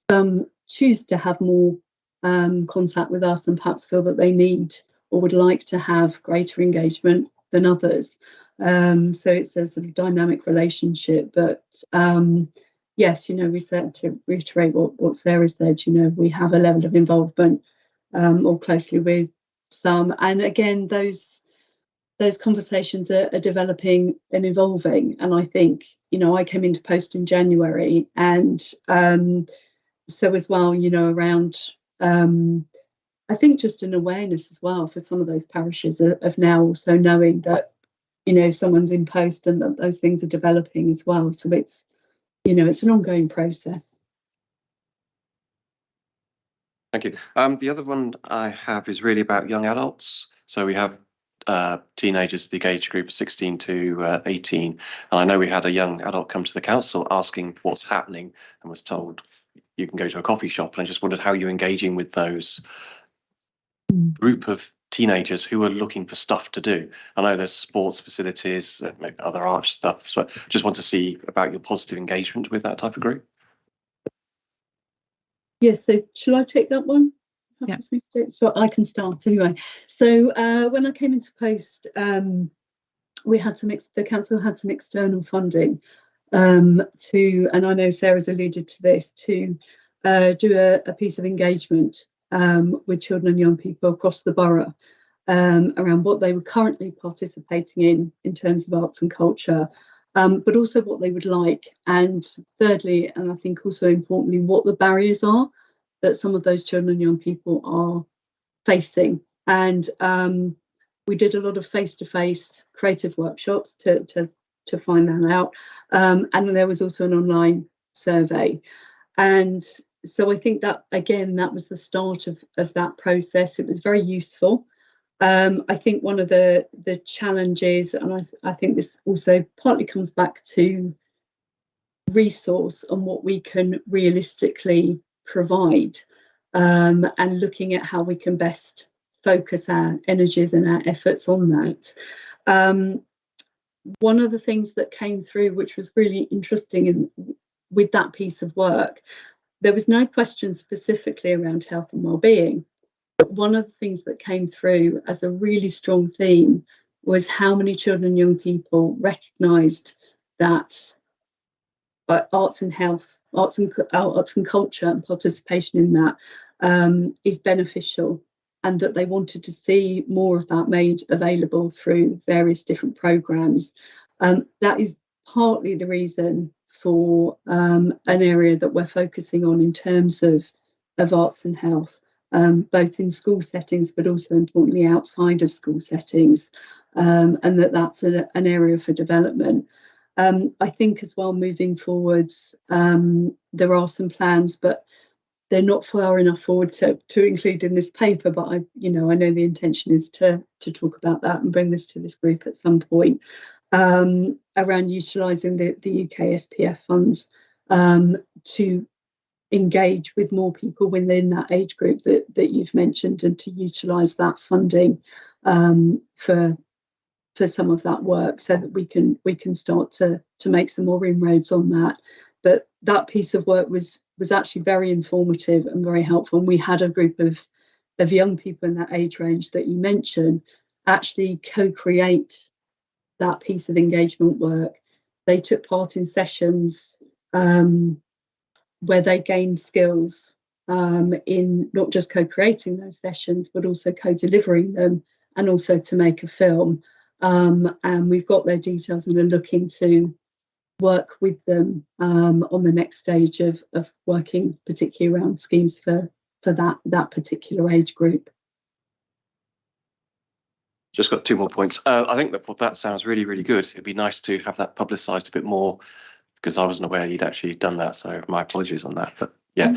some choose to have more contact with us and perhaps feel that they need or would like to have greater engagement than others. So it's a sort of dynamic relationship, but yes, you know, we said, to reiterate what Sarah said, you know, we have a level of involvement more closely with some, and again, those conversations are developing and evolving. And I think, you know, I came into post in January, and so as well, you know, around I think just an awareness as well for some of those parishes of now also knowing that, you know, someone's in post and that those things are developing as well. So it's, you know, it's an ongoing process. Thank you. The other one I have is really about young adults. So we have teenagers, the age group 16 to 18. And I know we had a young adult come to the council asking what's happening, and was told you can go to a coffee shop. And I just wondered how you're engaging with those group of teenagers who are looking for stuff to do. I know there's sports facilities, maybe other arch stuff. So just want to see about your positive engagement with that type of group. Yes, so shall I take that one? Yeah. So I can start anyway. So when I came into post, we had the council had some external funding to, and I know Sarah's alluded to this, to do a piece of engagement with children and young people across the borough around what they were currently participating in terms of arts and culture, but also what they would like. And thirdly, and I think also importantly, what the barriers are that some of those children and young people are facing. And we did a lot of face-to-face creative workshops to find that out. And there was also an online survey. And so I think that, again, that was the start of that process. It was very useful. I think one of the challenges, and I think this also partly comes back to resource and what we can realistically provide, and looking at how we can best focus our energies and our efforts on that. One of the things that came through, which was really interesting with that piece of work, there was no question specifically around health and well-being, But one of the things that came through as a really strong theme was how many children and young people recognised that arts and health, arts and culture and participation in that is beneficial, and that they wanted to see more of that made available through various different programmes. That is partly the reason for an area that we're focusing on in terms of arts and health, both in school settings but also importantly outside of school settings, and that's an area for development. I think as well, moving forwards, there are some plans, but they're not far enough forward to include in this paper. But I know the intention is to talk about that and bring this to this group at some point, around utilising the UK SPF funds to engage with more people within that age group that you've mentioned, and to utilise that funding for some of that work, so that we can start to make some more inroads on that. But that piece of work was actually very informative and very helpful. And we had a group of young people in that age range that you mentioned actually co-create that piece of engagement work. They took part in sessions where they gained skills in not just co-creating those sessions, but also co-delivering them, and also to make a film. And we've got their details and are looking to work with them on the next stage of working particularly around schemes for that particular age group. Just got 2 more points. I think that sounds really, really good. It'd be nice to have that publicised a bit more, because I wasn't aware you'd actually done that. So my apologies on that. But yeah,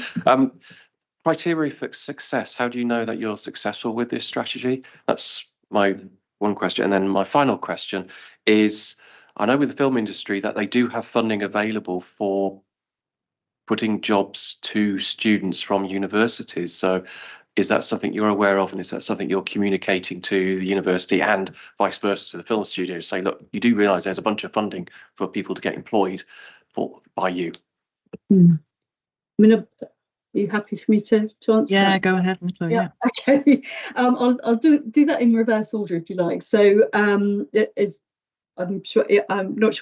criteria for success. How do you know that you're successful with this strategy? That's my one question. And then my final question is, I know with the film industry that they do have funding available for putting jobs to students from universities. So is that something you're aware of, and is that something you're communicating to the university and vice versa to the film studios? Say, look, you do realise there's a bunch of funding for people to get employed by you. I mean, are you happy for me to answer? Yeah, that? go ahead. Yeah. Okay. I'll do that in reverse order if you like. So I'm not sure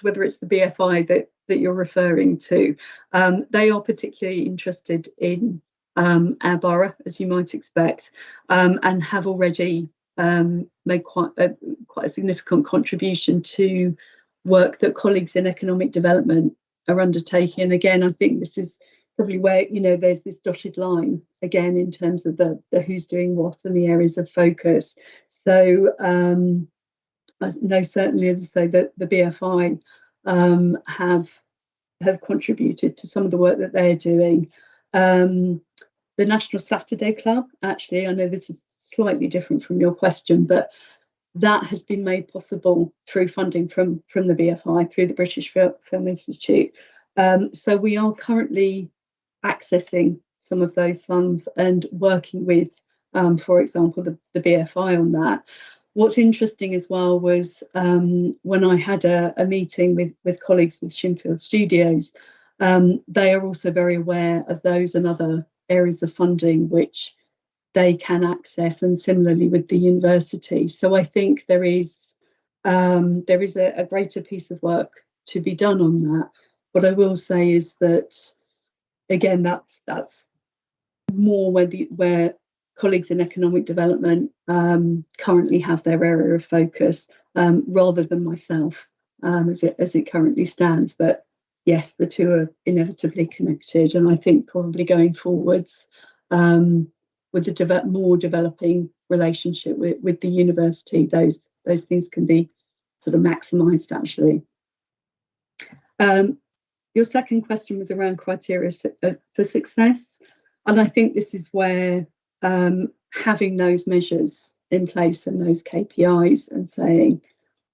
whether it's the BFI that you're referring to. They are particularly interested in our borough, as you might expect, and have already made quite a significant contribution to work that colleagues in economic development are undertaking. And again, I think this is probably where there's this dotted line again in terms of the who's doing what and the areas of focus. So I know certainly, as I say, that the BFI have contributed to some of the work that they're doing. The National Saturday Club, actually, I know this is slightly different from your question, but that has been made possible through funding from the BFI, through the British Film Institute. So we are currently accessing some of those funds and working with, for example, the BFI on that. What's interesting as well was when I had a meeting with colleagues with Shinfield Studios, they are also very aware of those and other areas of funding which they can access, and similarly with the university. So I think there is a greater piece of work to be done on that. What I will say is that, again, that's more where colleagues in economic development currently have their area of focus, rather than myself as it currently stands. But yes, the two are inevitably connected, and I think probably going forwards with the more developing relationship with the university, those things can be sort of maximised actually. Your second question was around criteria for success, and I think this is where having those measures in place and those KPIs and saying,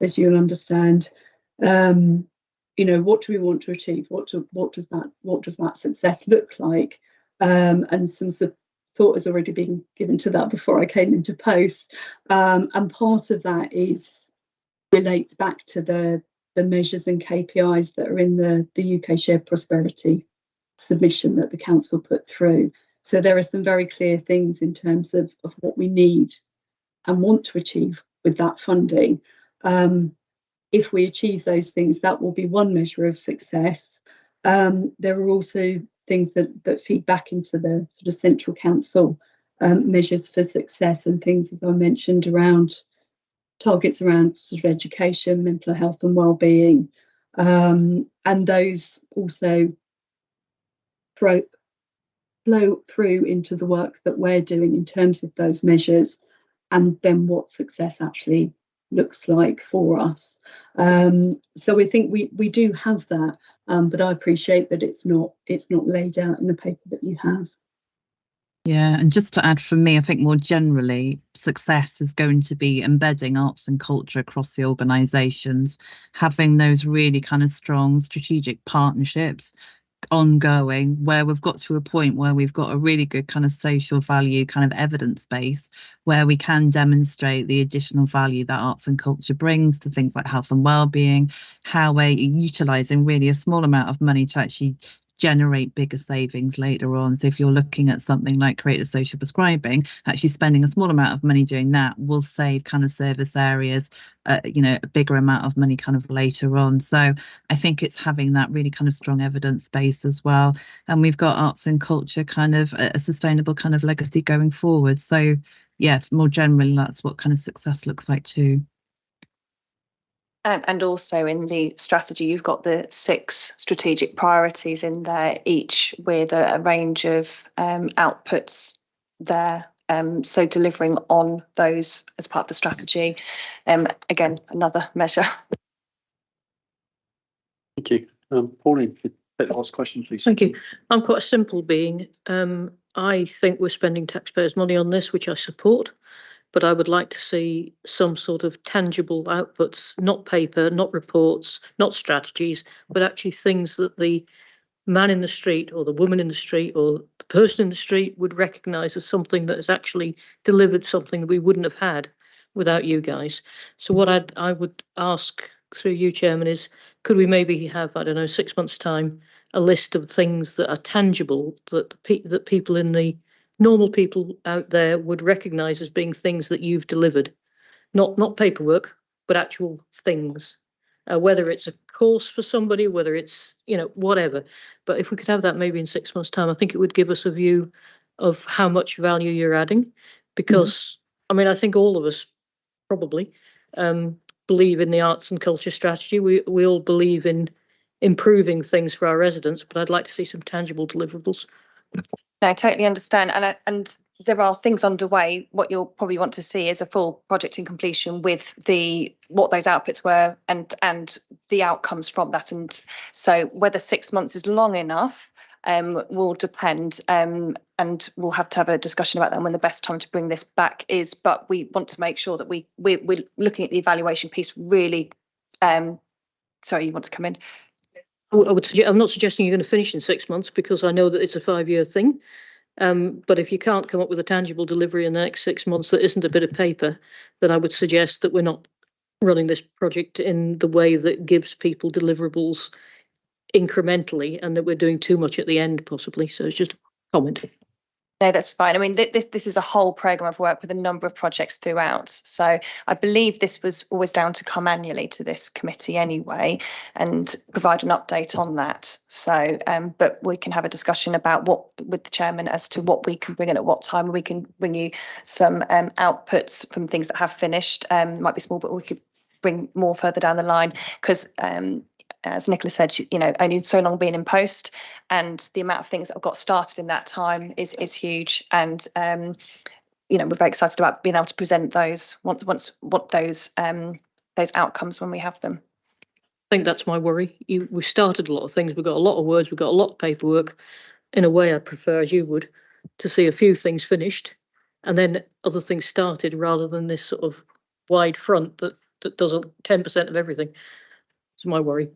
as you'll understand, what do we want to achieve? What does that success look like? And some thought has already been given to that before I came into post. And part of that relates back to the measures and KPIs that are in the UK Shared Prosperity submission that the council put through. So there are some very clear things in terms of what we need and want to achieve with that funding. If we achieve those things, that will be one measure of success. There are also things that feed back into the sort of central council measures for success, and things, as I mentioned, around targets around sort of education, mental health and well-being, and those also flow through into the work that we're doing in terms of those measures, and then what success actually looks like for us. So we think we do have that, but I appreciate that it's not laid out in the paper that you have. Yeah, and just to add from me, I think more generally, success is going to be embedding arts and culture across the organisations, having those really kind of strong strategic partnerships ongoing, where we've got to a point where we've got a really good kind of social value kind of evidence base, where we can demonstrate the additional value that arts and culture brings to things like health and well-being, how we're utilising really a small amount of money to actually generate bigger savings later on. So if you're looking at something like creative social prescribing, actually spending a small amount of money doing that will save kind of service areas, you know, a bigger amount of money kind of later on. So I think it's having that really kind of strong evidence base as well. And we've got arts and culture kind of a sustainable kind of legacy going forward. So yes, more generally, that's what kind of success looks like too. And also in the strategy, you've got the 6 strategic priorities in there, each with a range of outputs there. So delivering on those as part of the strategy. Again, another measure. Thank you. Pauline, take the last question, please. Thank you. I'm quite a simple being. I think we're spending taxpayers' money on this, which I support. But I would like to see some sort of tangible outputs, not paper, not reports, not strategies, but actually things that the man in the street or the woman in the street or the person in the street would recognise as something that has actually delivered something that we wouldn't have had without you guys. So what I would ask through you, Chairman, is could we maybe have, I don't know, 6 months' time, a list of things that are tangible that that people in the normal people out there would recognise as being things that you've delivered, not paperwork, but actual things, whether it's a course for somebody, whether it's, you know, whatever. But if we could have that maybe in 6 months' time, I think it would give us a view of how much value you're adding, because I mean, I think all of us probably believe in the arts and culture strategy. We all believe in improving things for our residents, but I'd like to see some tangible deliverables. No, I totally understand, and there are things underway. What you'll probably want to see is a full project in completion with what those outputs were and the outcomes from that. And so whether 6 months is long enough will depend, and we'll have to have a discussion about that when the best time to bring this back is. But we want to make sure that we're looking at the evaluation piece really. Sorry, you want to come in? I'm not suggesting you're going to finish in 6 months, because I know that it's a 5-year thing. But if you can't come up with a tangible delivery in the next 6 months that isn't a bit of paper, then I would suggest that we're not running this project in the way that gives people deliverables incrementally, and that we're doing too much at the end possibly. So it's just a comment. No, that's fine. I mean, this is a whole programme of work with a number of projects throughout. So I believe this was always down to come annually to this committee anyway and provide an update on that. So, but we can have a discussion about with the chairman as to what we can bring in at what time. We can bring you some outputs from things that have finished. Might be small, but we could bring more further down the line, because as Nicola said, you know, only so long being in post, and the amount of things that have got started in that time is huge. And you know, we're very excited about being able to present those those outcomes when we have them. I think that's my worry. We've started a lot of things. We've got a lot of words. We've got a lot of paperwork. In a way, I'd prefer, as you would, to see a few things finished and then other things started, rather than this sort of wide front that does 10% of everything. It's my worry.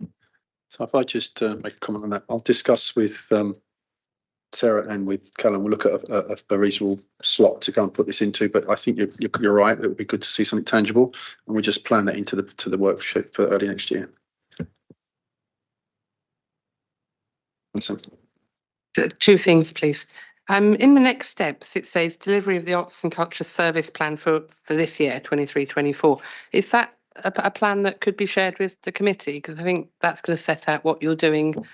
So if I just make a comment on that, I'll discuss with Sarah and with Callum. We'll look at a reasonable slot to go and put this into. But I think you're right. It would be good to see something tangible, and we'll just plan that into the worksheet for early next year. Two things, please. In the next steps, it says delivery of the Arts and Culture Service Plan for this year, 23-24. Is that a plan that could be shared with the committee? Because I think that's going to set out what you're doing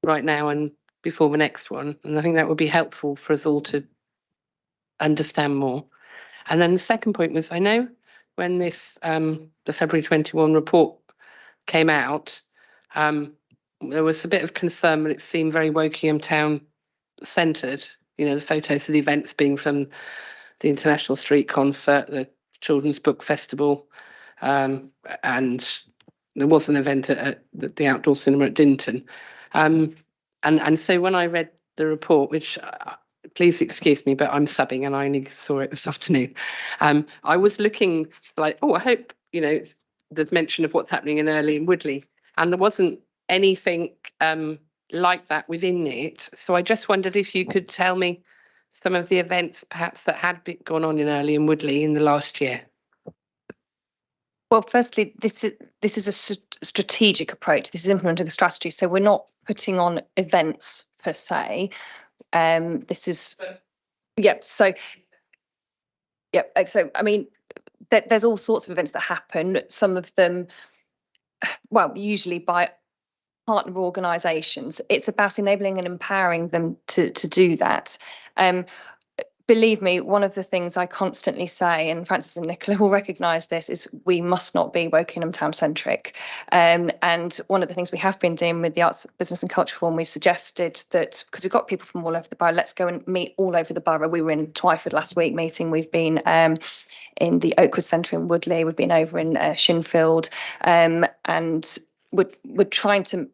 right now and before the next one. And I think that would be helpful for us all to understand more. And then the second point was, I know when this, the February 21 report came out, there was a bit of concern that it seemed very Wokingham Town centred, you know, the photos of the events being from the International Street Concert, the Children's Book Festival, and there was an event at the Outdoor Cinema at Dinton. And so when I read the report, which please excuse me, but I'm subbing and I only saw it this afternoon, I was looking like, oh, I hope, you know, there's mention of what's happening in Early and Woodley, and there wasn't anything like that within it. So I just wondered if you could tell me some of the events perhaps that had gone on in Early and Woodley in the last year. Well, firstly, this is a strategic approach. This is implementing a strategy. So we're not putting on events per se. This is, yep. So, yep. So, I mean, there's all sorts of events that happen. Some of them, well, usually by partner organisations. It's about enabling and empowering them to do that. Believe me, one of the things I constantly say, and Francis and Nicola will recognise this, is we must not be Wokingham Town centric. And one of the things we have been doing with the Arts, Business and Culture Forum, we've suggested that, because we've got people from all over the borough, let's go and meet all over the borough. We were in Twyford last week meeting. We've been in the Oakwood Centre in Woodley. We've been over in Shinfield. And we're trying to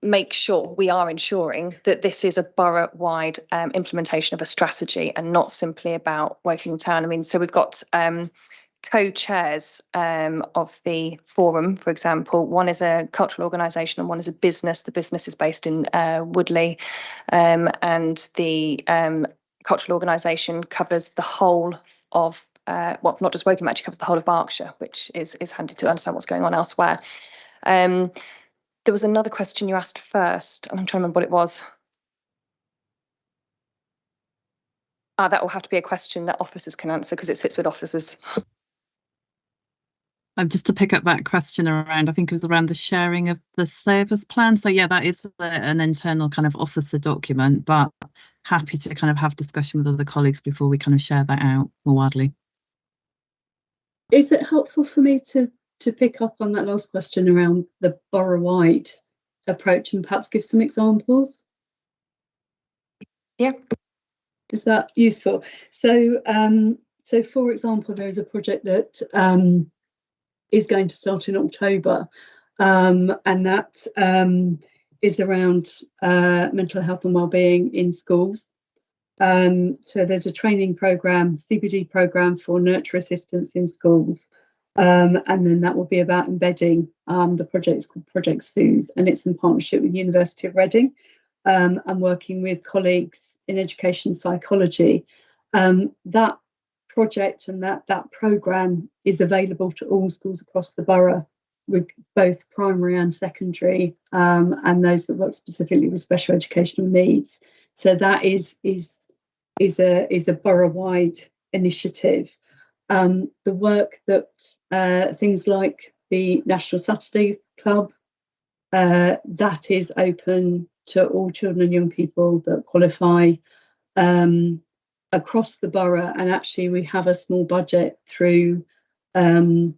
make sure we are ensuring that this is a borough-wide implementation of a strategy and not simply about Wokingham Town. I mean, so we've got co-chairs of the forum, for example. One is a cultural organisation and one is a business. The business is based in Woodley, and the cultural organisation covers the whole of, well, not just Wokingham, actually covers the whole of Berkshire, which is handy to understand what's going on elsewhere. There was another question you asked first, and I'm trying to remember what it was. That will have to be a question that officers can answer because it sits with officers. Just to pick up that question around, I think it was around the sharing of the service plan. So yeah, that is an internal kind of officer document, but happy to kind of have discussion with other colleagues before we kind of share that out more widely. Is it helpful for me to pick up on that last question around the borough-wide approach and perhaps give some examples? Yeah. Is that useful? So, so for example, there is a project that is going to start in October, and that is around mental health and wellbeing in schools. So there's a training programme, CPD programme for nurture assistance in schools. And then that will be about embedding the project. It's called Project Soothe, and it's in partnership with the University of Reading and working with colleagues in education psychology. That project and that programme is available to all schools across the borough, with both primary and secondary, and those that work specifically with special educational needs. So that is a borough-wide initiative. The work that things like the National Saturday Club, that is open to all children and young people that qualify across the borough. And actually we have a small budget through the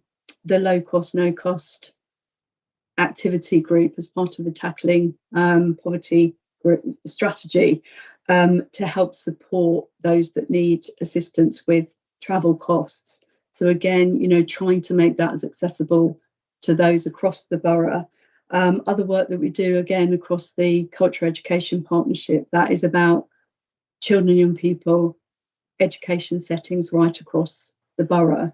low cost, no cost activity group as part of the Tackling Poverty group strategy to help support those that need assistance with travel costs. So again, you know, trying to make that as accessible to those across the borough. Other work that we do again across the Culture Education Partnership, that is about children and young people education settings right across the borough.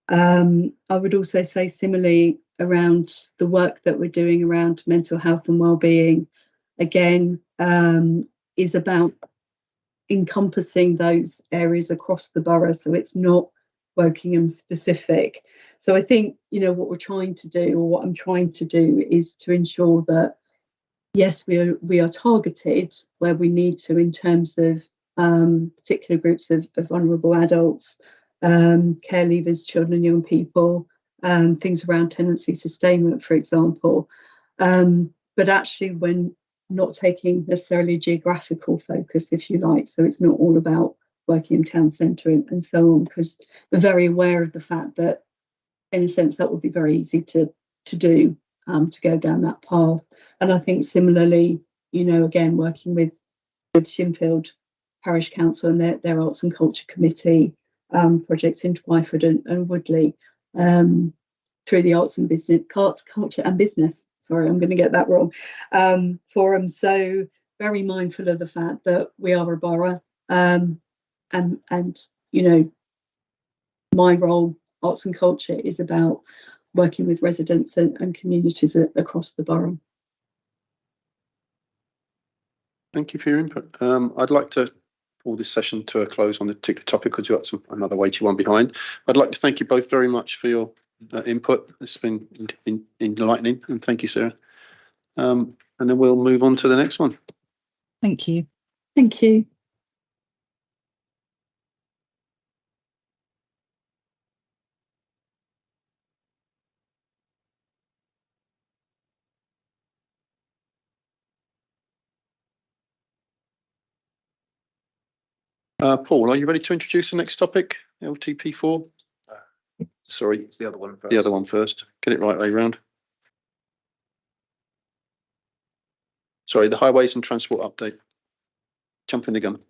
I would also say similarly around the work that we're doing around mental health and wellbeing, again, is about encompassing those areas across the borough, so it's not Wokingham specific. So I think, you know, what we're trying to do, or what I'm trying to do, is to ensure that yes, we are targeted where we need to in terms of particular groups of vulnerable adults, care leavers, children and young people, things around tenancy sustainment, for example. But actually, when not taking necessarily a geographical focus, if you like, so it's not all about working in town centre and so on, because we're very aware of the fact that, in a sense, that would be very easy to do, to go down that path. And I think similarly, you know, again, working with Shinfield Parish Council and their Arts and Culture Committee, projects in Twyford and Woodley, through the Arts and Business, Culture and Business, sorry, I'm going to get that wrong, forum. So very mindful of the fact that we are a borough, and you know, my role, arts and culture, is about working with residents and communities across the borough. Thank you for your input. I'd like to pull this session to a close on the particular topic because we've got another weighty one behind. I'd like to thank you both very much for your input. It's been enlightening, and thank you, Sarah. And then we'll move on to the next one. Thank you. Thank you. Paul, are you ready to introduce the next topic, LTP4? Sorry, It's the other one first. the other one first. Get it right way round. Sorry, the highways and transport update. Jumping the gun.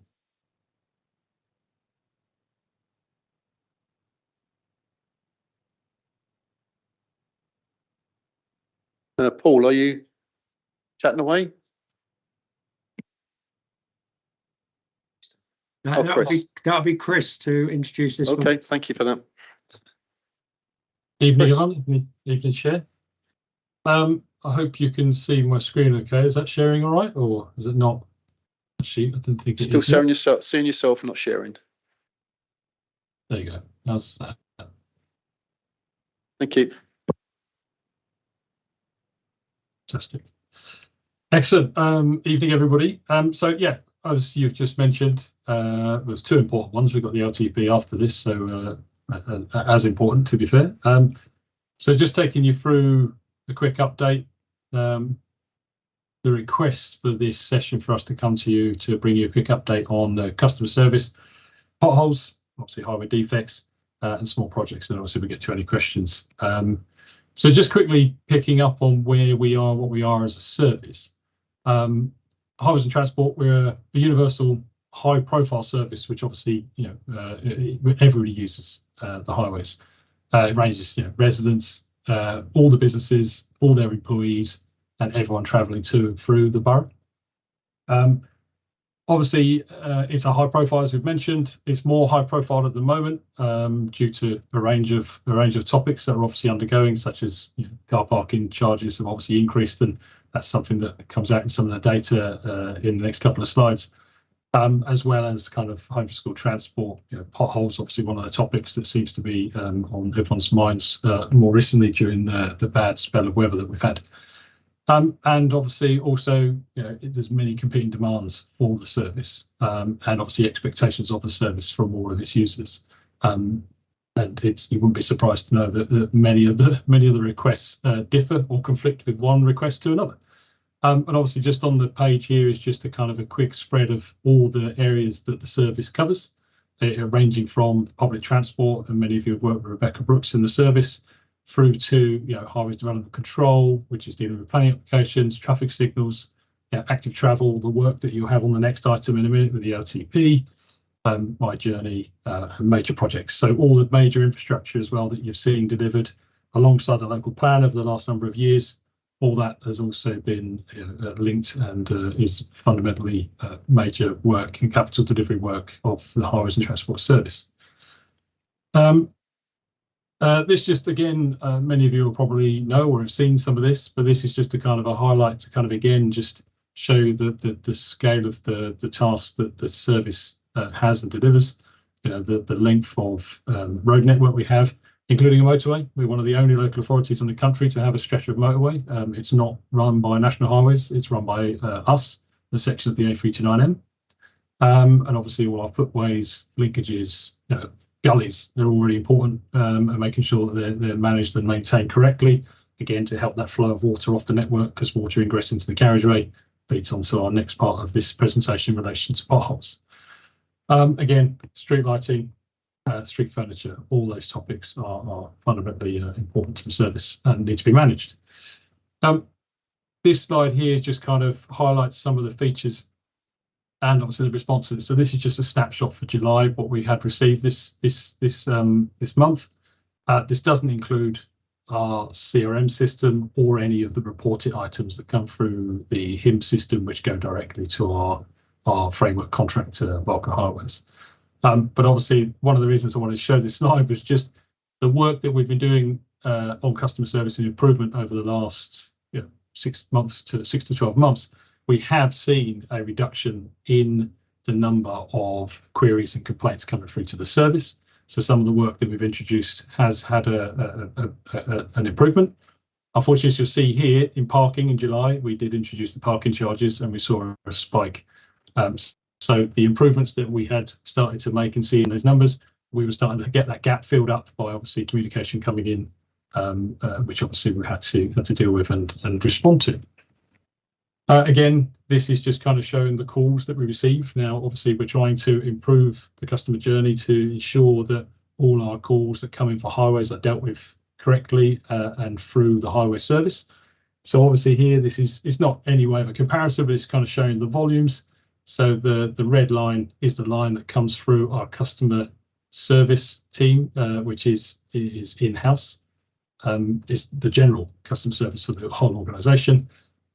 Paul, are you chatting away? That'll be Chris to introduce this one. Okay, thank you for that. Evening, Chris. everyone. Evening, Chair. I hope you can see my screen okay. Is that sharing all right, or is it not? Actually, I didn't think it Still is sharing yet. yourself, seeing yourself, not sharing. There you go. How's that? Thank you. Fantastic. Excellent. Evening, everybody. So yeah, as you've just mentioned, there's two important ones. We've got the LTP after this, so as important, to be fair. So just taking you through a quick update. The request for this session for us to come to you to bring you a quick update on the customer service, potholes, obviously highway defects, and small projects. And obviously we get to any questions. So just quickly picking up on where we are, what we are as a service. Highways and Transport, we're a universal high-profile service, which obviously, you know, everybody uses the highways. It ranges, you know, residents, all the businesses, all their employees, and everyone travelling to and through the borough. Obviously, it's a high profile, as we've mentioned. It's more high profile at the moment due to a range of topics that are obviously undergoing, such as, you know, car parking charges have obviously increased, and that's something that comes out in some of the data in the next couple of slides, as well as kind of home to school transport. You know, potholes, obviously one of the topics that seems to be on everyone's minds more recently during the bad spell of weather that we've had. And obviously also, you know, there's many competing demands for the service, and obviously expectations of the service from all of its users. And you wouldn't be surprised to know that many of the requests differ or conflict with one request to another. And obviously just on the page here is just a kind of a quick spread of all the areas that the service covers, ranging from public transport, and many of you have worked with Rebecca Brooks in the service, through to, you know, highways development control, which is dealing with planning applications, traffic signals, you know, active travel, the work that you'll have on the next item in a minute with the LTP, My Journey, and major projects. So all the major infrastructure as well that you've seen delivered alongside the local plan over the last number of years, all that has also been linked and is fundamentally major work and capital delivery work of the Highways and Transport Service. This just, again, many of you will probably know or have seen some of this, but this is just a kind of a highlight to kind of, again, just show the scale of the task that the service has and delivers, you know, the length of road network we have, including a motorway. We're one of the only local authorities in the country to have a stretch of motorway. It's not run by National Highways, it's run by us, the section of the A329M. And obviously all our footways, linkages, gullies, they're all really important, and making sure that they're managed and maintained correctly, again, to help that flow of water off the network, because water ingress into the carriageway leads on to our next part of this presentation in relation to potholes. Again, street lighting, street furniture, all those topics are fundamentally important to the service and need to be managed. This slide here just kind of highlights some of the features and obviously the responses. So this is just a snapshot for July, what we had received this month. This doesn't include our CRM system or any of the reported items that come through the HIM system, which go directly to our framework contractor, Volker Highways. But obviously, one of the reasons I wanted to show this slide was just the work that we've been doing on customer service and improvement over the last 6 to 12 months. We have seen a reduction in the number of queries and complaints coming through to the service. So some of the work that we've introduced has had an improvement. Unfortunately, as you'll see here in parking in July, we did introduce the parking charges and we saw a spike. So the improvements that we had started to make and see in those numbers, we were starting to get that gap filled up by obviously communication coming in, which obviously we had to deal with and respond to. Again, this is just kind of showing the calls that we receive. Now, obviously, we're trying to improve the customer journey to ensure that all our calls that come in for highways are dealt with correctly and through the highway service. So obviously here, it's not any way of a comparison, but it's kind of showing the volumes. So the red line is the line that comes through our customer service team, which is in-house. It's the general customer service for the whole organisation.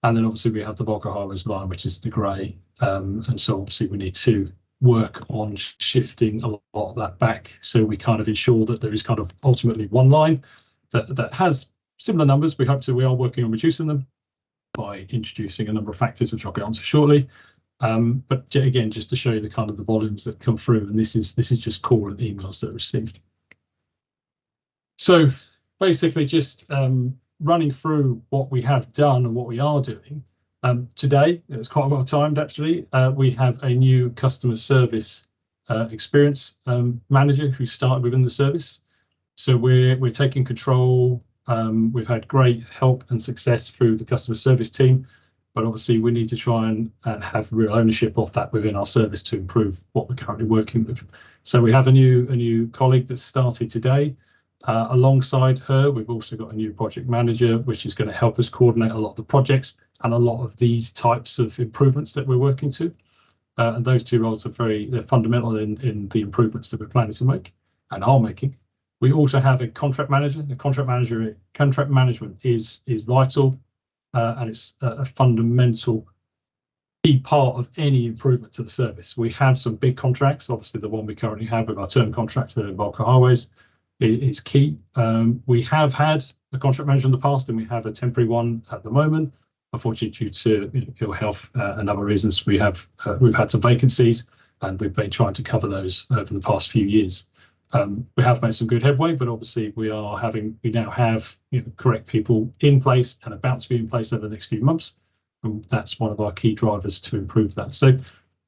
And then obviously we have the Volker Highways line, which is the grey. And so obviously we need to work on shifting a lot of that back. So we kind of ensure that there is kind of ultimately one line that has similar numbers. We are working on reducing them by introducing a number of factors, which I'll get onto shortly. But again, just to show you the kind of the volumes that come through, and this is just call and emails that are received. So basically just running through what we have done and what we are doing. Today, it's quite well timed actually, we have a new customer service experience manager who started within the service. So we're taking control. We've had great help and success through the customer service team, but obviously we need to try and have real ownership of that within our service to improve what we're currently working with. So we have a new colleague that started today. Alongside her, we've also got a new project manager, which is going to help us coordinate a lot of the projects and a lot of these types of improvements that we're working to. And those two roles are they're fundamental in the improvements that we're planning to make and are making. We also have a contract manager. The contract management is vital, and it's a fundamental key part of any improvement to the service. We have some big contracts, obviously the one we currently have with our term contractor, Volker Highways, is key. We have had a contract manager in the past, and we have a temporary one at the moment. Unfortunately, due to ill health and other reasons, we've had some vacancies, and we've been trying to cover those over the past few years. We have made some good headway, but obviously we now have correct people in place and about to be in place over the next few months, and that's one of our key drivers to improve that. So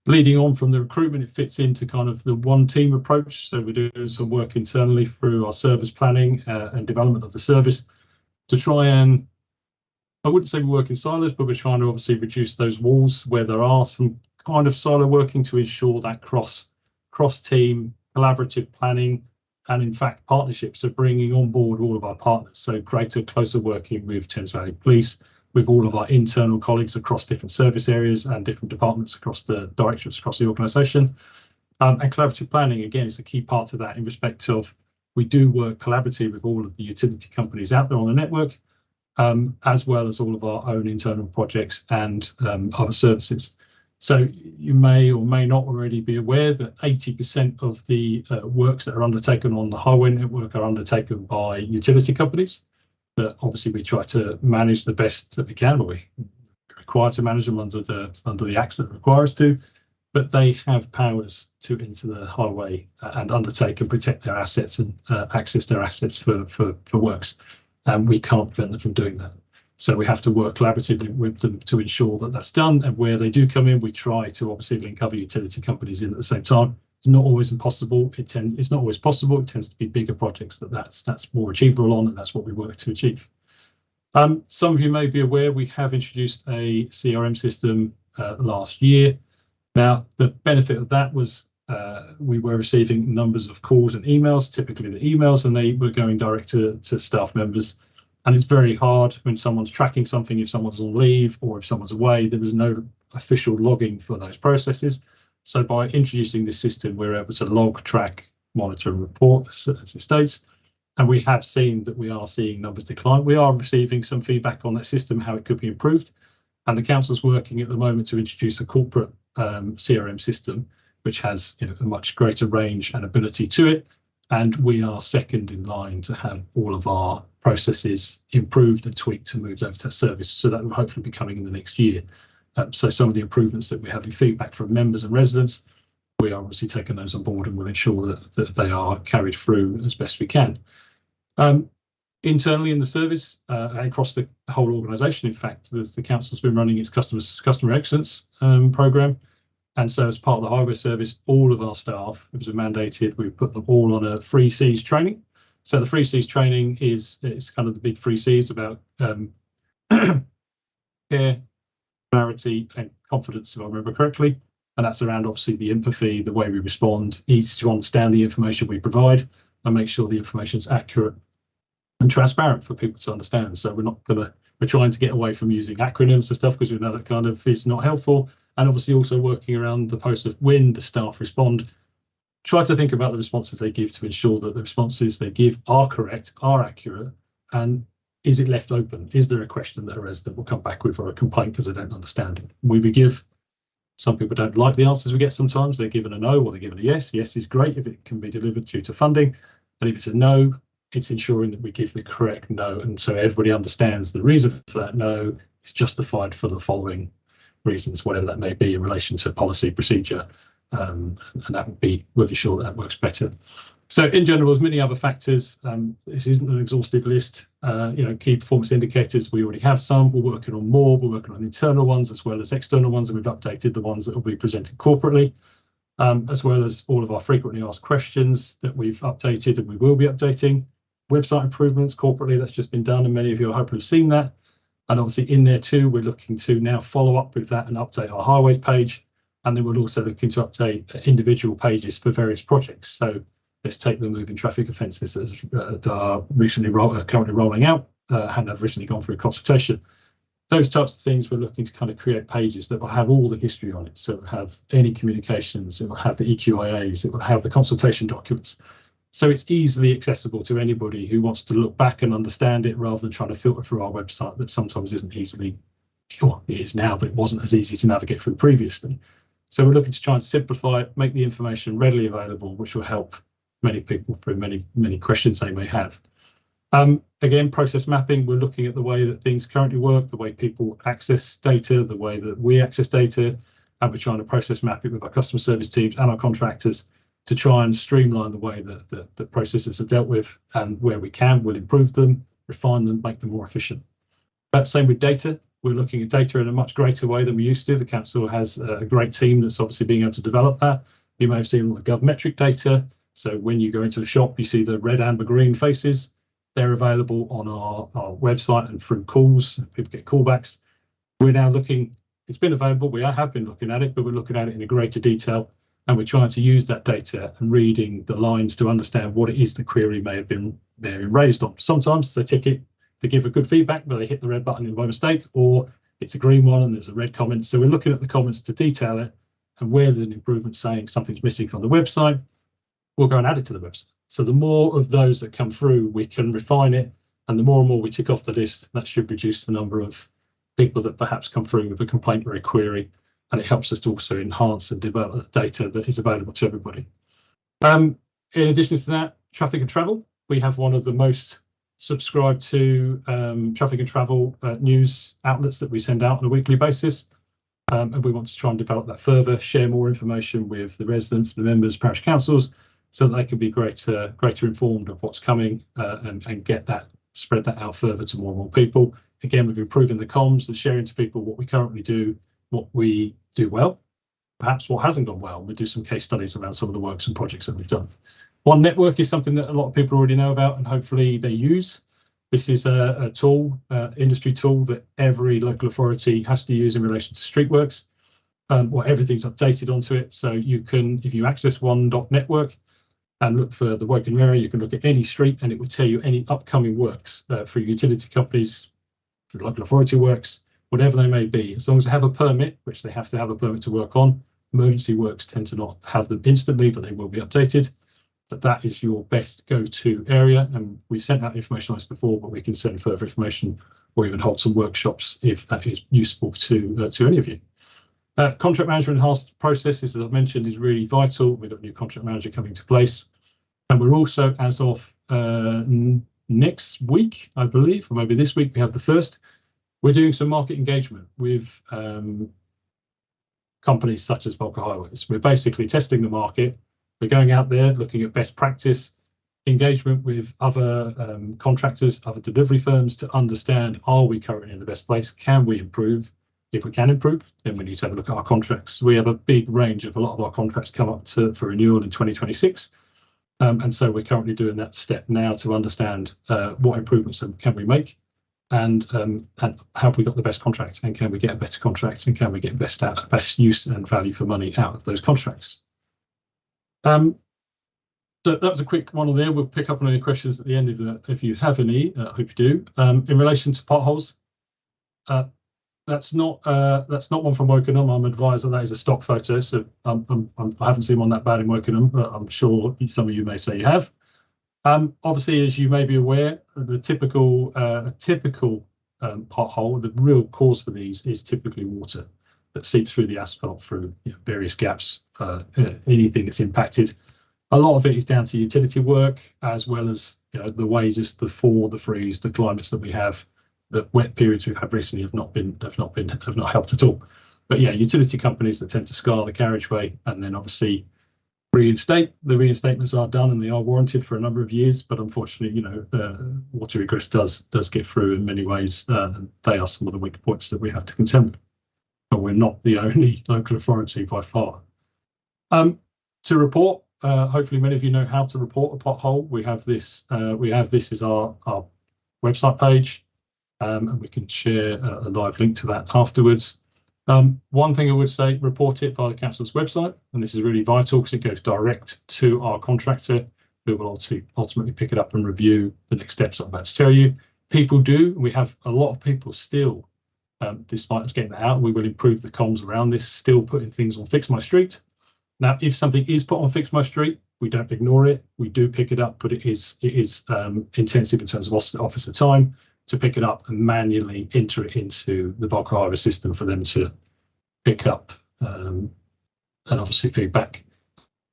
leading on from the recruitment, it fits into kind of the one team approach. So we're doing some work internally through our service planning and development of the service to try and, I wouldn't say we work in silos, but we're trying to obviously reduce those walls where there are some kind of silo working to ensure that cross team collaborative planning and in fact partnerships are bringing on board all of our partners. So greater, closer working with Thames Valley Police, with all of our internal colleagues across different service areas and different departments across the directorates across the organisation. And collaborative planning, again, is a key part of that in respect of we do work collaboratively with all of the utility companies out there on the network, as well as all of our own internal projects and other services. So you may or may not already be aware that 80% of the works that are undertaken on the highway network are undertaken by utility companies. That obviously we try to manage the best that we can, but we're required to manage them under the acts that require us to. but they have powers to enter the highway and undertake and protect their assets and access their assets for works. And we can't prevent them from doing that. So we have to work collaboratively with them to ensure that that's done. And where they do come in, we try to obviously link other utility companies in at the same time. It's not always impossible. It's not always possible. It tends to be bigger projects that's more achievable on, and that's what we work to achieve. Some of you may be aware we have introduced a CRM system last year. Now, the benefit of that was we were receiving numbers of calls and emails, typically the emails, and they were going direct to staff members. And it's very hard when someone's tracking something, if someone's on leave or if someone's away, there was no official logging for those processes. So by introducing this system, we're able to log, track, monitor and report, as it states. And we have seen that we are seeing numbers decline. We are receiving some feedback on that system, how it could be improved. And the council's working at the moment to introduce a corporate CRM system, which has a much greater range and ability to it. And we are second in line to have all of our processes improved and tweaked to move over to that service. So that will hopefully be coming in the next year. So some of the improvements that we're having feedback from members and residents, we are obviously taking those on board and will ensure that they are carried through as best we can. Internally in the service, across the whole organisation, in fact, the council's been running its customer excellence programme. And so as part of the highway service, all of our staff, it was mandated, we put them all on a 3 C's training. So the 3 C's training it's kind of the big 3 C's about care, clarity and confidence, if I remember correctly. And that's around obviously the empathy, the way we respond, easy to understand the information we provide and make sure the information is accurate and transparent for people to understand. So we're trying to get away from using acronyms and stuff because we know that kind of is not helpful. And obviously also working around the post of when the staff respond, try to think about the responses they give to ensure that the responses they give are correct, are accurate, and is it left open? Is there a question that a resident will come back with or a complaint because they don't understand it? We give, some people don't like the answers we get sometimes. They're given a no or they're given a yes. Yes is great if it can be delivered due to funding. And if it's a no, it's ensuring that we give the correct no. And so everybody understands the reason for that no is justified for the following reasons, whatever that may be in relation to policy procedure. And that will ensure that works better. So in general, there's many other factors. This isn't an exhaustive list. Key performance indicators, we already have some. We're working on more. We're working on internal ones as well as external ones, and we've updated the ones that will be presented corporately, as well as all of our frequently asked questions that we've updated and we will be updating. Website improvements corporately, that's just been done, and many of you I hope have seen that. And obviously in there too, we're looking to now follow up with that and update our highways page. And then we're also looking to update individual pages for various projects. So let's take the moving traffic offences that are currently rolling out and have recently gone through consultation. Those types of things, we're looking to kind of create pages that will have all the history on it. So it will have any communications, it will have the EQIAs, it will have the consultation documents. So it's easily accessible to anybody who wants to look back and understand it rather than trying to filter through our website that sometimes isn't easily, well, it is now, but it wasn't as easy to navigate through previously. So we're looking to try and simplify it, make the information readily available, which will help many people through many questions they may have. Again, process mapping, we're looking at the way that things currently work, the way people access data, the way that we access data, and we're trying to process map it with our customer service teams and our contractors to try and streamline the way that the processes are dealt with, and where we can, we'll improve them, refine them, make them more efficient. But same with data. We're looking at data in a much greater way than we used to. The council has a great team that's obviously being able to develop that. You may have seen all the govmetric data. So when you go into the shop, you see the red, amber, green faces. They're available on our website and through calls. People get callbacks. We're now looking, it's been available. We have been looking at it, but we're looking at it in a greater detail. And we're trying to use that data and reading the lines to understand what it is the query may have been raised on. Sometimes they tick it, they give a good feedback, but they hit the red button by mistake, or it's a green one and there's a red comment. So we're looking at the comments to detail it, and where there's an improvement saying something's missing from the website, we'll go and add it to the website. So the more of those that come through, we can refine it, and the more and more we tick off the list, that should reduce the number of people that perhaps come through with a complaint or a query. And it helps us to also enhance and develop data that is available to everybody. In addition to that, traffic and travel. We have one of the most subscribed to traffic and travel news outlets that we send out on a weekly basis. And we want to try and develop that further, share more information with the residents, the members, parish councils, so that they can be greater informed of what's coming, and spread that out further to more and more people. Again, we've improving the comms and sharing to people what we currently do, what we do well, perhaps what hasn't gone well. We do some case studies around some of the works and projects that we've done. One Network is something that a lot of people already know about and hopefully they use. This is a tool, industry tool that every local authority has to use in relation to streetworks. Everything's updated onto it. So you can, if you access One.Network and look for the Woking area, you can look at any street and it will tell you any upcoming works for utility companies, for local authority works, whatever they may be. As long as they have a permit, which they have to have a permit to work on. Emergency works tend to not have them instantly, but they will be updated. But that is your best go-to area, and we've sent out information on this before, but we can send further information or even hold some workshops if that is useful to any of you. Contract management enhanced processes, as I've mentioned, is really vital. We've got a new contract manager coming into place, and we're also, as of next week, I believe, or maybe this week, we have the first. We're doing some market engagement with companies such as Volker Highways. We're basically testing the market. We're going out there looking at best practice, engagement with other contractors, other delivery firms to understand, are we currently in the best place? Can we improve? If we can improve, then we need to have a look at our contracts. We have a big range of a lot of our contracts come up for renewal in 2026. And so we're currently doing that step now to understand what improvements can we make, and have we got the best contract, and can we get a better contract, and can we get best use and value for money out of those contracts. So that was a quick one on there. We'll pick up on any questions at the end if you have any. I hope you do. In relation to potholes, that's not one from Wokingham. I'm advised that is a stock photo, so I haven't seen one that bad in Wokingham, but I'm sure some of you may say you have. Obviously, as you may be aware, the typical pothole, the real cause for these is typically water that seeps through the asphalt through various gaps, anything that's impacted. A lot of it is down to utility work, as well as the way just the thaw, the freeze, the climates that we have. The wet periods we've had recently have not helped at all. But yeah, utility companies that tend to scar the carriageway and then obviously reinstate. The reinstatements are done and they are warranted for a number of years, but unfortunately, water egress does get through in many ways, and they are some of the weak points that we have to contend with. But we're not the only local authority by far. To report, hopefully many of you know how to report a pothole. We have this as our website page, and we can share a live link to that afterwards. One thing I would say, report it via the council's website, and this is really vital because it goes direct to our contractor, who will ultimately pick it up and review the next steps I'm about to tell you. People do. We have a lot of people still, despite us getting that out, we will improve the comms around this, still putting things on Fix My Street. Now, if something is put on Fix My Street, we don't ignore it. We do pick it up, but it is intensive in terms of officer time to pick it up and manually enter it into the Volker Highway system for them to pick up and obviously feedback.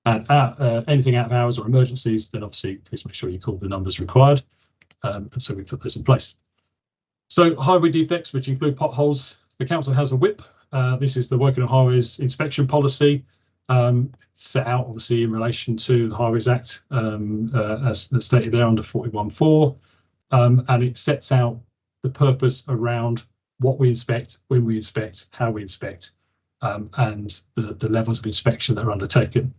And anything out of hours or emergencies, then obviously please make sure you call the numbers required. And so we put those in place. So highway defects, which include potholes, the council has a whip. This is the Wokingham Highways inspection policy, set out obviously in relation to the Highways Act, as stated there under 41.4. And it sets out the purpose around what we inspect, when we inspect, how we inspect, and the levels of inspection that are undertaken.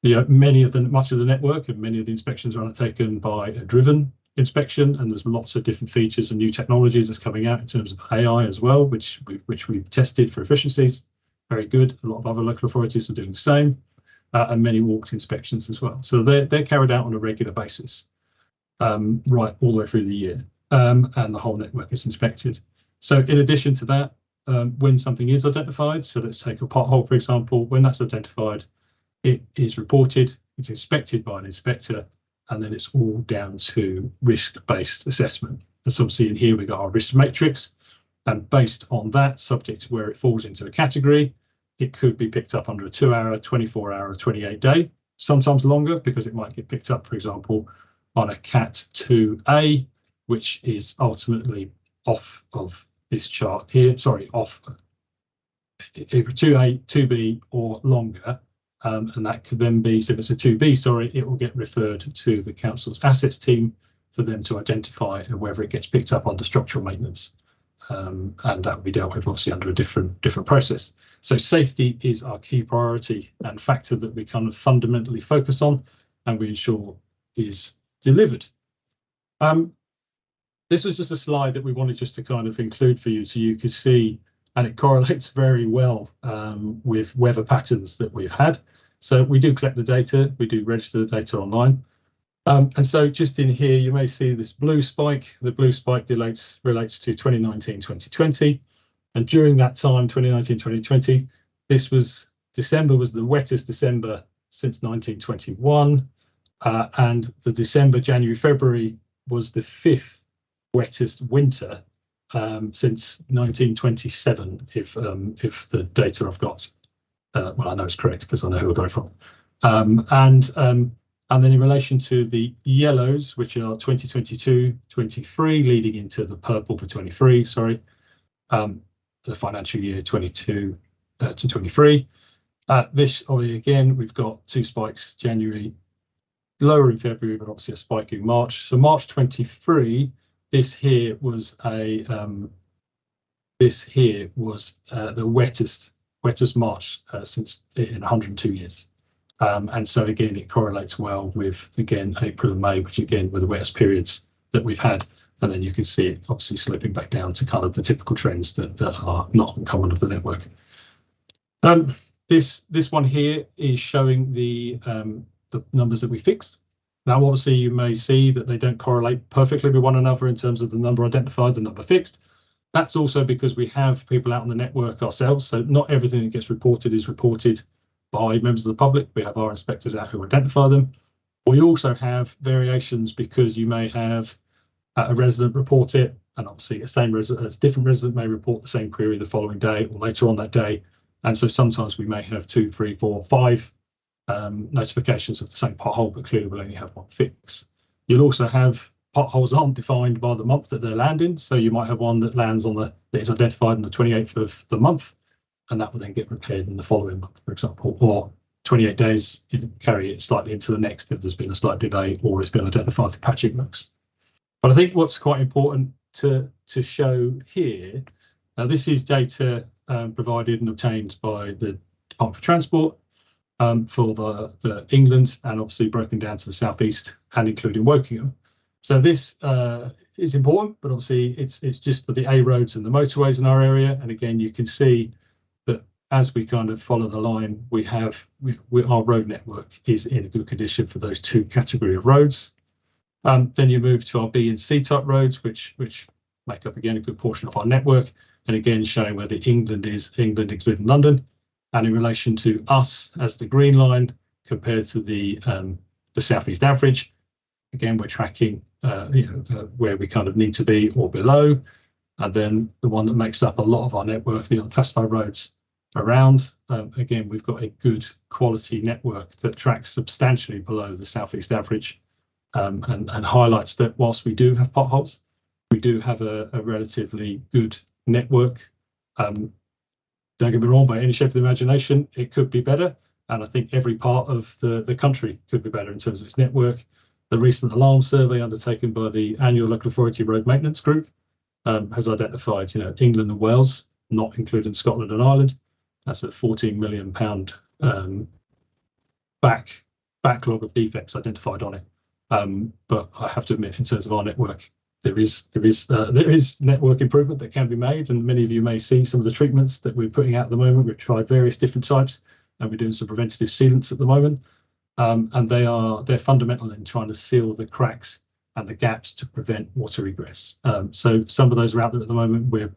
Much of the network and many of the inspections are undertaken by a driven inspection, and there's lots of different features and new technologies that's coming out in terms of AI as well, which we've tested for efficiencies. Very good. A lot of other local authorities are doing the same, and many walked inspections as well. So they're carried out on a regular basis, right all the way through the year, and the whole network is inspected. So in addition to that, when something is identified, so let's take a pothole for example, when that's identified, it is reported, it's inspected by an inspector, and then it's all down to risk-based assessment. And so obviously in here we've got our risk matrix, and based on that, subject to where it falls into a category, it could be picked up under a 2-hour, 24-hour, 28-day, sometimes longer, because it might get picked up, for example, on a Cat 2A, which is ultimately off of this chart here, sorry, off either 2A, 2B or longer. And that could then be, so if it's a 2B, sorry, it will get referred to the council's assets team for them to identify whether it gets picked up under structural maintenance. And that will be dealt with obviously under a different process. So safety is our key priority and factor that we kind of fundamentally focus on and we ensure is delivered. This was just a slide that we wanted just to kind of include for you so you could see, and it correlates very well with weather patterns that we've had. So we do collect the data, we do register the data online. And so just in here, you may see this blue spike. The blue spike relates to 2019-2020. And during that time, 2019-2020, December was the wettest December since 1921. And the December, January, February was the 5th wettest winter since 1927, if the data I've got, well, I know it's correct because I know who I got it from. And then in relation to the yellows, which are 2022, 23, leading into the purple for 23, sorry, the financial year 22 to 23. This, obviously, again, we've got two spikes, January, lower in February, but obviously a spike in March. So March 23, this here was the wettest March since in 102 years. And so again, it correlates well with, again, April and May, which again were the wettest periods that we've had. And then you can see it obviously slipping back down to kind of the typical trends that are not uncommon of the network. This one here is showing the numbers that we fixed. Now, obviously, you may see that they don't correlate perfectly with one another in terms of the number identified, the number fixed. That's also because we have people out on the network ourselves. So not everything that gets reported is reported by members of the public. We have our inspectors out who identify them. We also have variations because you may have a resident report it, and obviously a different resident may report the same query the following day or later on that day. And so sometimes we may have 2, 3, 4, 5 notifications of the same pothole, but clearly we'll only have one fix. You'll also have potholes aren't defined by the month that they land in. So you might have one that lands on that is identified on the 28th of the month, and that will then get repaired in the following month, for example, or 28 days, carry it slightly into the next if there's been a slight delay or it's been identified for patching works. But I think what's quite important to show here, this is data provided and obtained by the Department for Transport for the England, and obviously broken down to the southeast and including Wokingham. So this is important, but obviously it's just for the A roads and the motorways in our area. And again, you can see that as we kind of follow the line, our road network is in a good condition for those two category of roads. Then you move to our B and C type roads, which make up again a good portion of our network, and again showing where the England is, England including London, and in relation to us as the green line compared to the southeast average. Again, we're tracking where we kind of need to be or below, and then the one that makes up a lot of our network, the unclassified roads around. Again, we've got a good quality network that tracks substantially below the southeast average, and highlights that whilst we do have potholes, we do have a relatively good network. Don't get me wrong, by any shape of the imagination, it could be better, and I think every part of the country could be better in terms of its network. The recent alarm survey undertaken by the annual local authority road maintenance group has identified, England and Wales, not including Scotland and Ireland. That's a £14 million backlog of defects identified on it. But I have to admit, in terms of our network, there is network improvement that can be made, and many of you may see some of the treatments that we're putting out at the moment. We've tried various different types, and we're doing some preventative sealants at the moment. And they're fundamental in trying to seal the cracks and the gaps to prevent water egress. So some of those are out there at the moment. We're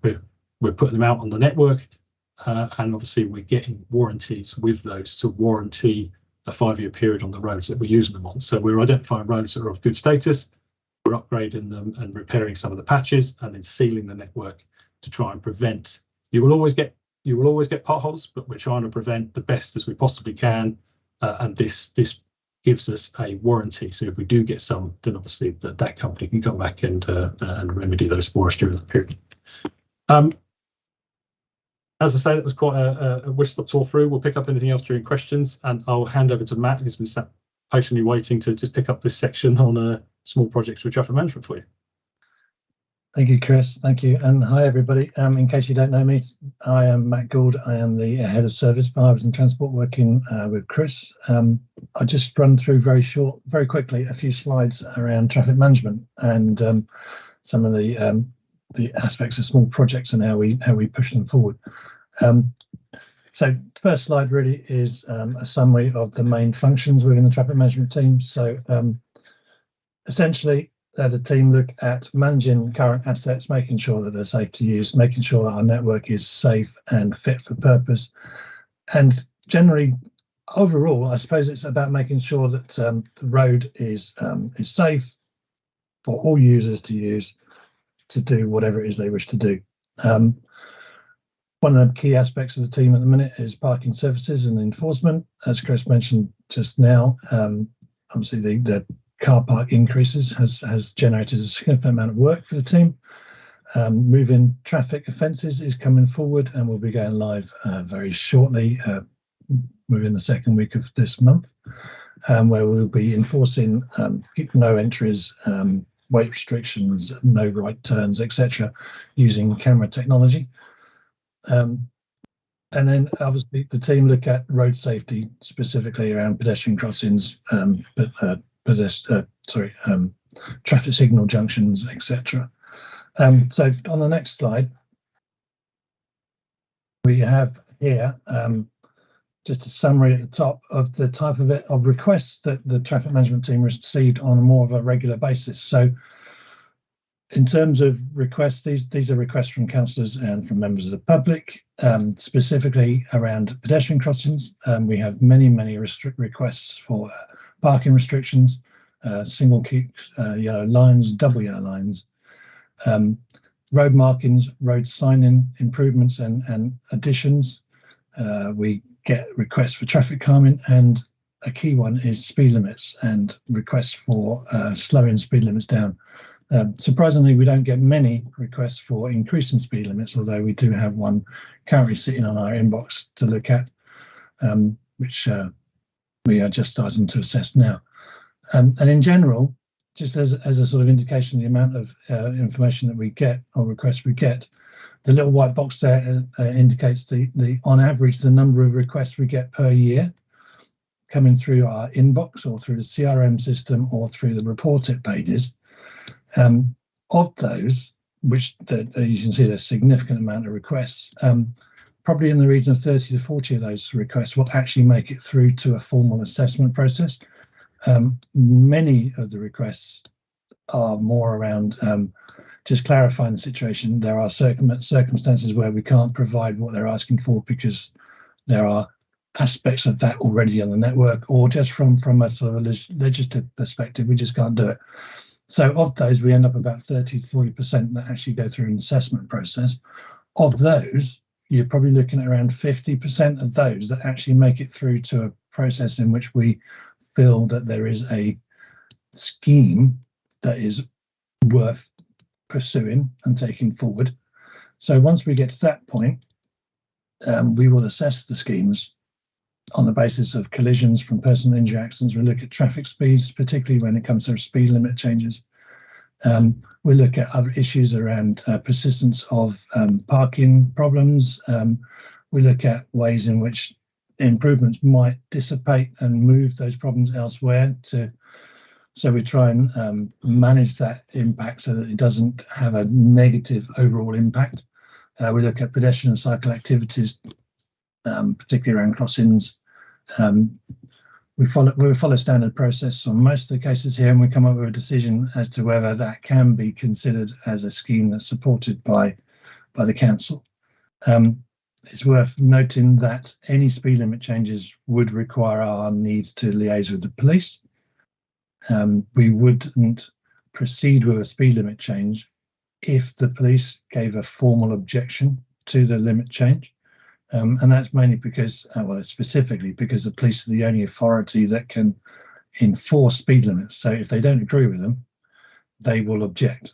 putting them out on the network, and obviously we're getting warranties with those to warranty a 5-year period on the roads that we're using them on. So we're identifying roads that are of good status, we're upgrading them and repairing some of the patches, and then sealing the network to try and prevent. You will always get potholes, but we're trying to prevent the best as we possibly can. And this gives us a warranty. So if we do get some, then obviously that company can come back and remedy those for us during that period. As I say, it was quite a whistle tour through. We'll pick up anything else during questions, and I'll hand over to Matt, who's been sat patiently waiting to just pick up this section on small projects with traffic management for you. Thank you, Chris. Thank you. And hi, everybody. In case you don't know me, I am Matt Gould. I am the Head of Service for Highways and Transport, working with Chris. I just run through very quickly, a few slides around traffic management and some of the aspects of small projects and how we push them forward. So the first slide really is a summary of the main functions within the traffic management team. So essentially, the team look at managing current assets, making sure that they're safe to use, making sure that our network is safe and fit for purpose. And generally, overall, I suppose it's about making sure that the road is safe for all users to use, to do whatever it is they wish to do. One of the key aspects of the team at the minute is parking services and enforcement. As Chris mentioned just now, obviously the car park increases has generated a significant amount of work for the team. Moving traffic offences is coming forward and will be going live very shortly, within the second week of this month, where we'll be enforcing no entries, weight restrictions, no right turns, etc., using camera technology. And then obviously the team look at road safety, specifically around pedestrian crossings, traffic signal junctions, etc. So on the next slide, we have here just a summary at the top of the type of requests that the traffic management team received on more of a regular basis. So in terms of requests, these are requests from councillors and from members of the public, specifically around pedestrian crossings. We have many requests for parking restrictions, single keeps, yellow lines, double yellow lines, road markings, road signing improvements and additions. We get requests for traffic calming, and a key one is speed limits and requests for slowing speed limits down. Surprisingly, we don't get many requests for increasing speed limits, although we do have one currently sitting on our inbox to look at, which we are just starting to assess now. And in general, just as a sort of indication of the amount of information that we get or requests we get, the little white box there indicates the on average the number of requests we get per year coming through our inbox or through the CRM system or through the report it pages. Of those, which you can see there's a significant amount of requests, probably in the region of 30 to 40 of those requests will actually make it through to a formal assessment process. Many of the requests are more around just clarifying the situation. There are circumstances where we can't provide what they're asking for because there are aspects of that already on the network, or just from a sort of legislative perspective, we just can't do it. So of those, we end up about 30 to 40% that actually go through an assessment process. Of those, you're probably looking at around 50% of those that actually make it through to a process in which we feel that there is a scheme that is worth pursuing and taking forward. So once we get to that point, we will assess the schemes on the basis of collisions from personal injury accidents. We look at traffic speeds, particularly when it comes to speed limit changes. We look at other issues around persistence of parking problems. We look at ways in which improvements might dissipate and move those problems elsewhere. So we try and manage that impact so that it doesn't have a negative overall impact. We look at pedestrian and cycle activities, particularly around crossings. We follow standard process on most of the cases here, and we come up with a decision as to whether that can be considered as a scheme that's supported by the council. It's worth noting that any speed limit changes would require our need to liaise with the police. We wouldn't proceed with a speed limit change if the police gave a formal objection to the limit change. And that's mainly because, well, specifically because the police are the only authority that can enforce speed limits. So if they don't agree with them, they will object.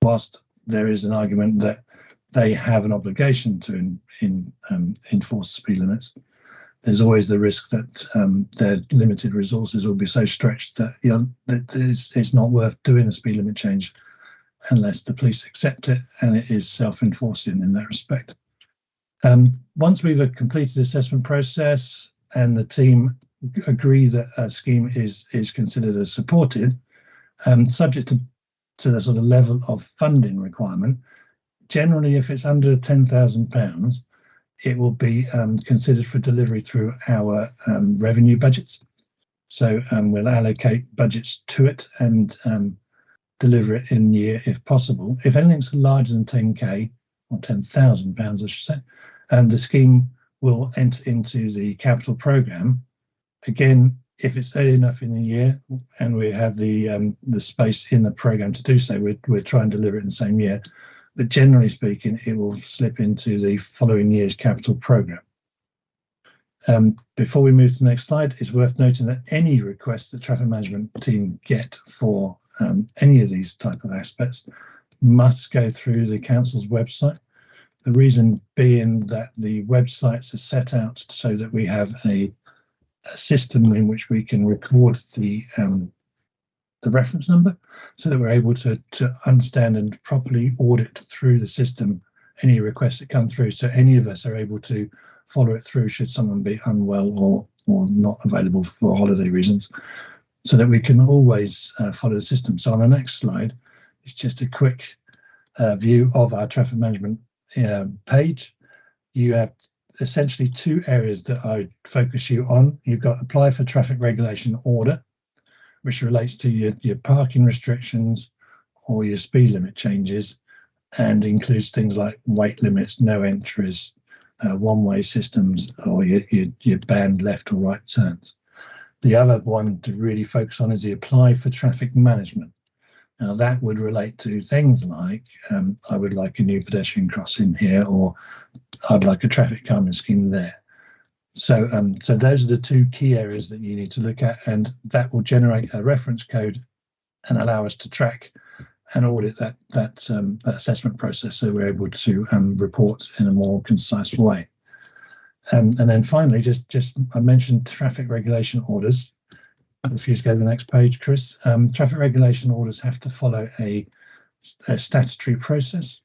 Whilst there is an argument that they have an obligation to enforce speed limits, there's always the risk that their limited resources will be so stretched that that it's not worth doing a speed limit change unless the police accept it and it is self-enforcing in that respect. Once we've completed the assessment process and the team agree that a scheme is considered as supported, subject to the sort of level of funding requirement, generally if it's under £10,000, it will be considered for delivery through our revenue budgets. So we'll allocate budgets to it and deliver it in year if possible. If anything's larger than 10k or £10,000, I should say, the scheme will enter into the capital programme. Again, if it's early enough in the year and we have the space in the programme to do so, we'll try and deliver it in the same year. But generally speaking, it will slip into the following year's capital programme. Before we move to the next slide, it's worth noting that any request the traffic management team get for any of these type of aspects must go through the council's website. The reason being that the websites are set out so that we have a system in which we can record the reference number, so that we're able to understand and properly audit through the system any requests that come through, so any of us are able to follow it through should someone be unwell or not available for holiday reasons, so that we can always follow the system. So on the next slide, it's just a quick view of our traffic management page. You have essentially two areas that I focus you on. You've got apply for traffic regulation order, which relates to your parking restrictions or your speed limit changes, and includes things like weight limits, no entries, one-way systems, or your banned left or right turns. The other one to really focus on is the apply for traffic management. Now that would relate to things like I would like a new pedestrian crossing here, or I'd like a traffic calming scheme there. So those are the two key areas that you need to look at, and that will generate a reference code and allow us to track and audit that assessment process, so we're able to report in a more concise way. And then finally, just I mentioned traffic regulation orders. If you just go to the next page, Chris. Traffic regulation orders have to follow a statutory process.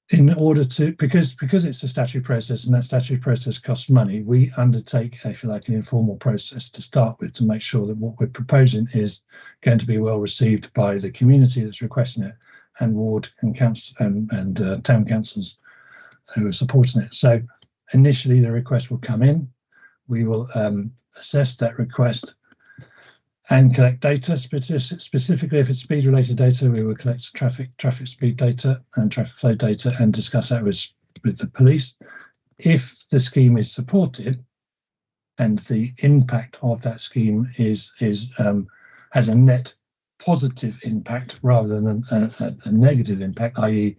In order to, because it's a statutory process and that statutory process costs money, we undertake, if you like, an informal process to start with to make sure that what we're proposing is going to be well received by the community that's requesting it, and ward and council and town councils who are supporting it. So initially the request will come in, we will assess that request and collect data. Specifically, if it's speed related data, we will collect traffic speed data and traffic flow data and discuss that with the police. If the scheme is supported and the impact of that scheme has a net positive impact rather than a negative impact, i.e.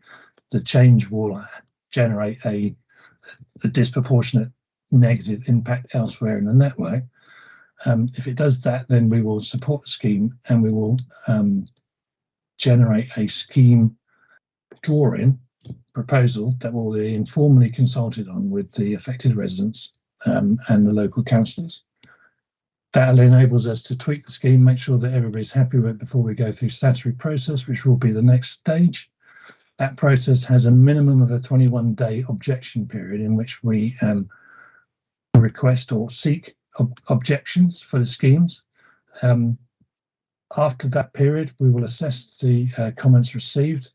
the change will generate a disproportionate negative impact elsewhere in the network. If it does that, then we will support the scheme and we will generate a scheme drawing proposal that will be informally consulted on with the affected residents and the local councillors. That enables us to tweak the scheme, make sure that everybody's happy with it before we go through statutory process, which will be the next stage. That process has a minimum of a 21-day objection period in which we request or seek objections for the schemes. After that period, we will assess the comments received,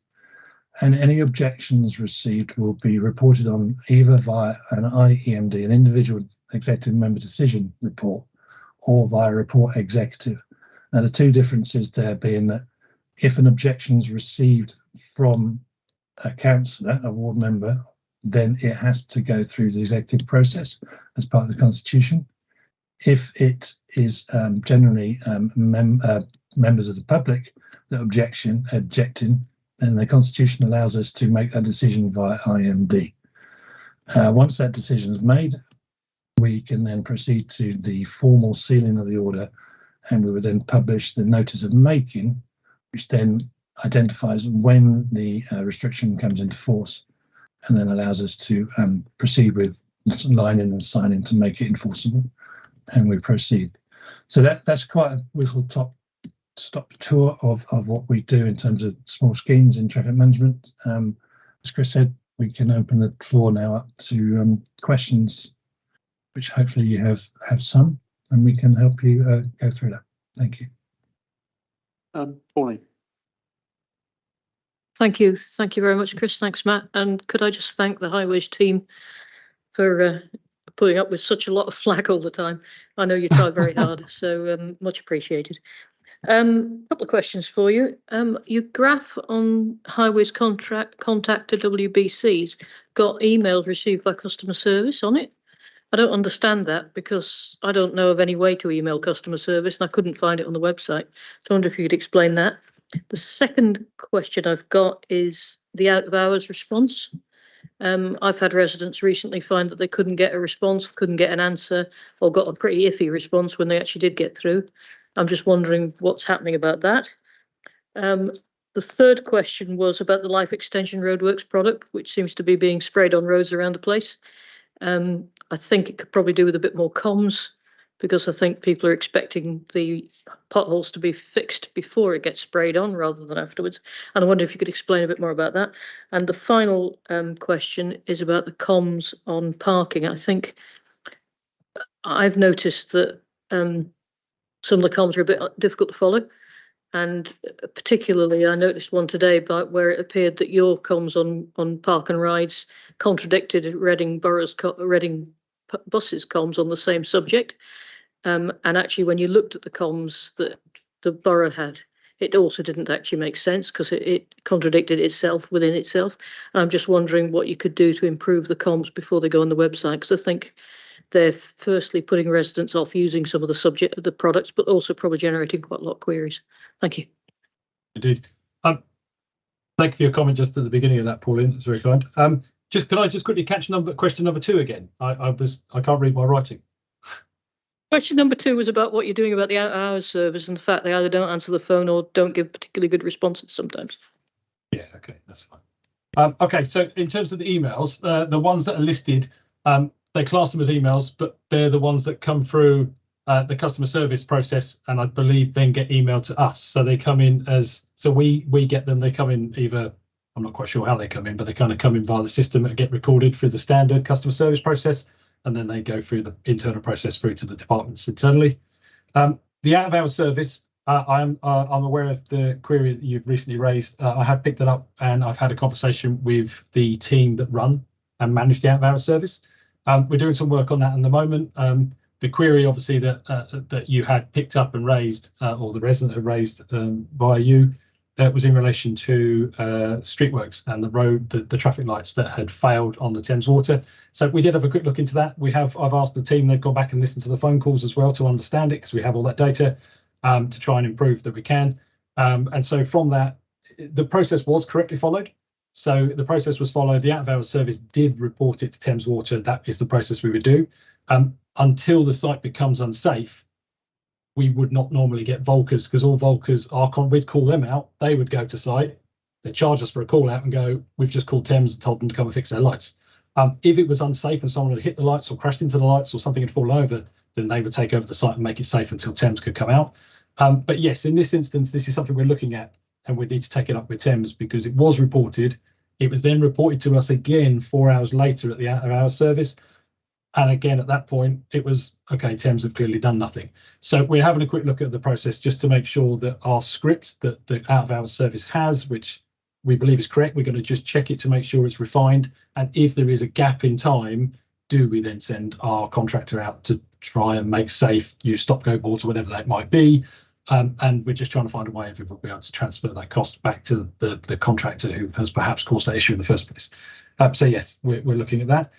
and any objections received will be reported on either via an IEMD, an individual executive member decision report, or via report executive. Now the two differences there being that if an objection is received from a councillor, a ward member, then it has to go through the executive process as part of the constitution. If it is generally members of the public that objecting, then the constitution allows us to make that decision via IMD. Once that decision is made, we can then proceed to the formal sealing of the order, and we would then publish the notice of making, which then identifies when the restriction comes into force, and then allows us to proceed with lining and signing to make it enforceable, and we proceed. So that's quite a whistle-stop tour of what we do in terms of small schemes in traffic management. As Chris said, we can open the floor now up to questions, which hopefully you have some, and we can help you go through that. Thank you. Pauline. Thank you very much, Chris. Thanks, Matt. And could I just thank the Highways team for putting up with such a lot of flack all the time. I know you try very hard, so much appreciated. Couple of questions for you. Your graph on Highways contact to WBCs got emails received by customer service on it. I don't understand that because I don't know of any way to email customer service and I couldn't find it on the website. So I wonder if you could explain that. The second question I've got is the out of hours response. I've had residents recently find that they couldn't get a response, couldn't get an answer, or got a pretty iffy response when they actually did get through. I'm just wondering what's happening about that. The third question was about the Life Extension Roadworks product, which seems to be being sprayed on roads around the place. I think it could probably do with a bit more comms, because I think people are expecting the potholes to be fixed before it gets sprayed on rather than afterwards. And I wonder if you could explain a bit more about that. And the final question is about the comms on parking. I think I've noticed that some of the comms are a bit difficult to follow. And particularly, I noticed one today about where it appeared that your comms on Park and Rides contradicted Reading Borough's Reading buses comms on the same subject. And actually, when you looked at the comms that the borough had, it also didn't actually make sense because it contradicted itself within itself. And I'm just wondering what you could do to improve the comms before they go on the website, because I think they're firstly putting residents off using some of the products, but also probably generating quite a lot of queries. Thank you. Indeed. Thank you for your comment just at the beginning of that, Pauline. That's very kind. Can I just quickly catch question number 2 again? I can't read my writing. Question number 2 was about what you're doing about the out of hours service and the fact they either don't answer the phone or don't give particularly good responses sometimes. Yeah, okay, that's fine. Okay, so in terms of the emails, the ones that are listed, they class them as emails, but they're the ones that come through the customer service process, and I believe then get emailed to us. So they come in we get them. They come in either, I'm not quite sure how they come in, but they kind of come in via the system and get recorded through the standard customer service process, and then they go through the internal process through to the departments internally. The out of hours service, I'm aware of the query that you've recently raised. I have picked it up and I've had a conversation with the team that run and manage the out of hours service. We're doing some work on that at the moment. The query, obviously, that you had picked up and raised, or the resident had raised via you, was in relation to streetworks and the traffic lights that had failed on the Thames Water. So we did have a quick look into that. I've asked the team, they've gone back and listened to the phone calls as well to understand it, because we have all that data to try and improve that we can. And so from that, the process was correctly followed. So the process was followed. The out of hours service did report it to Thames Water. That is the process we would do. Until the site becomes unsafe, we would not normally get Volkers, because all Volkers we'd call them out. They would go to site, they'd charge us for a call out and go, we've just called Thames and told them to come and fix their lights. If it was unsafe and someone had hit the lights or crashed into the lights or something had fallen over, then they would take over the site and make it safe until Thames could come out. But yes, in this instance, this is something we're looking at, and we need to take it up with Thames, because it was reported. It was then reported to us again 4 hours later at the out of hours service. And again, at that point, it was, okay, Thames have clearly done nothing. So we're having a quick look at the process just to make sure that our script that the out of hours service has, which we believe is correct, we're going to just check it to make sure it's refined. And if there is a gap in time, do we then send our contractor out to try and make safe, use stop-go boards or whatever that might be. And we're just trying to find a way of if we'll be able to transfer that cost back to the contractor who has perhaps caused that issue in the first place. So yes, we're looking at that.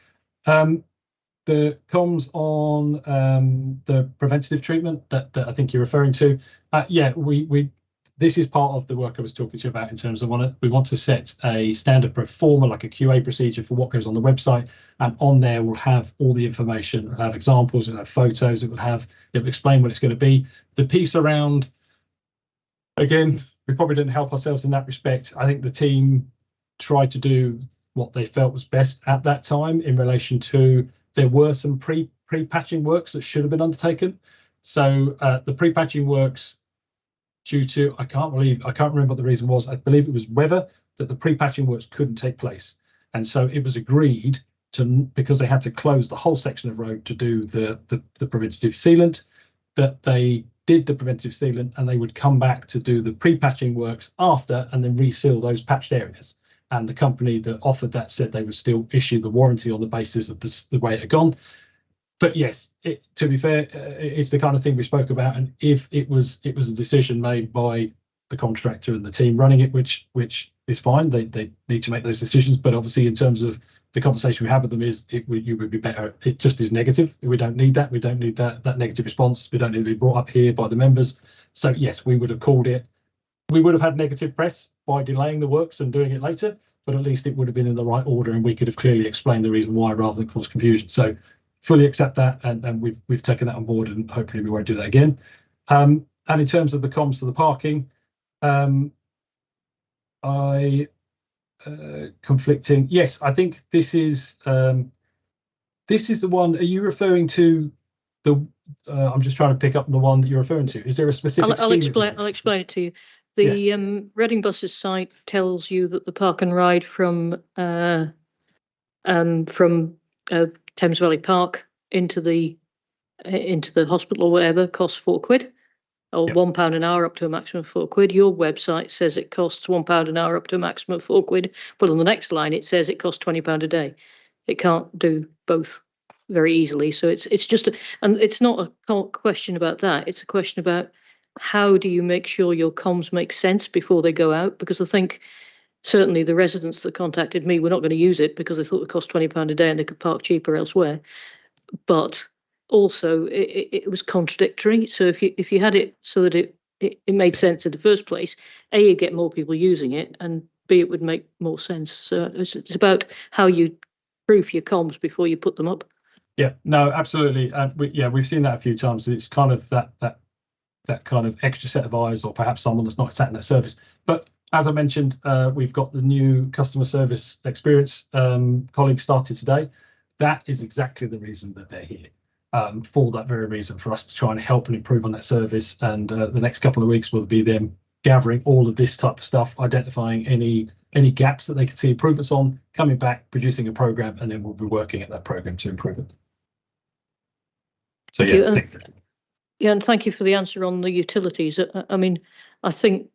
The comms on the preventative treatment that I think you're referring to, this is part of the work I was talking to you about in terms of we want to set a standard pro forma, like a QA procedure for what goes on the website, and on there we'll have all the information. It'll have examples, it'll have photos, it will explain what it's going to be. The piece around, again, we probably didn't help ourselves in that respect. I think the team tried to do what they felt was best at that time in relation to there were some pre-patching works that should have been undertaken. So the pre-patching works, due to I can't remember what the reason was. I believe it was weather that the pre-patching works couldn't take place, and so it was agreed to, because they had to close the whole section of road to do the preventative sealant, that they did the preventative sealant and they would come back to do the pre-patching works after and then reseal those patched areas. And the company that offered that said they would still issue the warranty on the basis of the way it had gone. But yes, to be fair, it's the kind of thing we spoke about. And if it was a decision made by the contractor and the team running it, which is fine, they need to make those decisions. But obviously, in terms of the conversation we have with them, you would be better. It just is negative. We don't need that. We don't need that negative response. We don't need to be brought up here by the members. So yes, we would have called it. We would have had negative press by delaying the works and doing it later, but at least it would have been in the right order, and we could have clearly explained the reason why rather than cause confusion. So fully accept that, and we've taken that on board, and hopefully we won't do that again. And in terms of the comms to the parking, conflicting. Yes, I think this is the one. Are you referring to the? I'm just trying to pick up the one that you're referring to. Is there a specific? I'll explain it to you. The yes. Reading Buses site tells you that the park and ride from Thames Valley Park into the hospital or whatever costs £4 or yep. £1 an hour up to a maximum of £4. Your website says it costs £1 an hour up to a maximum of £4, but on the next line it says it costs £20 a day. It can't do both very easily. So it's just and it's not a question about that. It's a question about how do you make sure your comms make sense before they go out? Because I think certainly the residents that contacted me were not going to use it because they thought it cost £20 a day and they could park cheaper elsewhere. But also it was contradictory. So if you had it so that it made sense in the first place, A, you get more people using it, and B, it would make more sense. So it's about how you proof your comms before you put them up. Yeah, no, absolutely. We've seen that a few times. It's kind of that kind of extra set of eyes, or perhaps someone that's not sat in that service. But as I mentioned, we've got the new customer service experience colleagues started today. That is exactly the reason that they're here, for that very reason, for us to try and help and improve on that service. And the next couple of weeks will be them gathering all of this type of stuff, identifying any gaps that they can see improvements on, coming back, producing a program, and then we'll be working at that program to improve it. So yeah, and thank you for the answer on the utilities. I mean, I think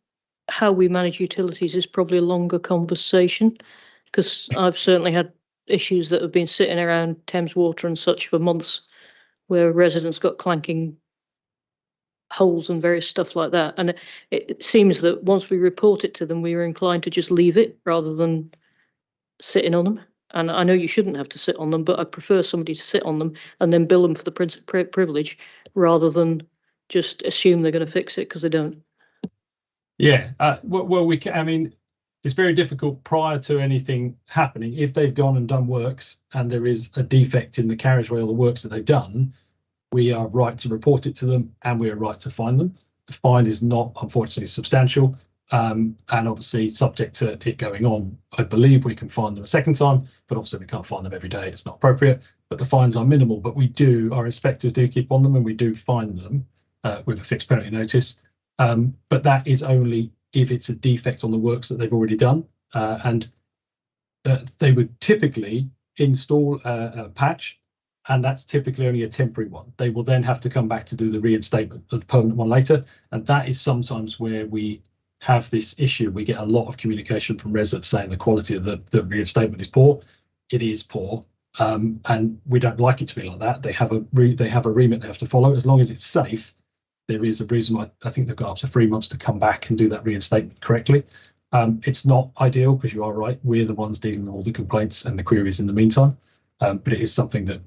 how we manage utilities is probably a longer conversation, because I've certainly had issues that have been sitting around Thames Water and such for months, where residents got clanking holes and various stuff like that. And it seems that once we report it to them, we are inclined to just leave it rather than sitting on them. And I know you shouldn't have to sit on them, but I prefer somebody to sit on them and then bill them for the privilege rather than just assume they're going to fix it, because they don't. Yeah, well, we can. I mean, it's very difficult prior to anything happening. If they've gone and done works and there is a defect in the carriageway or the works that they've done, we are right to report it to them, and we are right to fine them. The fine is not, unfortunately, substantial, and obviously subject to it going on. I believe we can fine them a second time, but obviously we can't fine them every day. It's not appropriate, but the fines are minimal. But our inspectors do keep on them, and we do fine them with a fixed penalty notice. But that is only if it's a defect on the works that they've already done, and they would typically install a patch, and that's typically only a temporary one. They will then have to come back to do the reinstatement of the permanent one later, and that is sometimes where we have this issue. We get a lot of communication from residents saying the quality of the reinstatement is poor. It is poor, and we don't like it to be like that. They have a remit they have to follow. As long as it's safe, there is a reason why I think they've got up to 3 months to come back and do that reinstatement correctly. It's not ideal, because you are right, we're the ones dealing with all the complaints and the queries in the meantime, but it is something that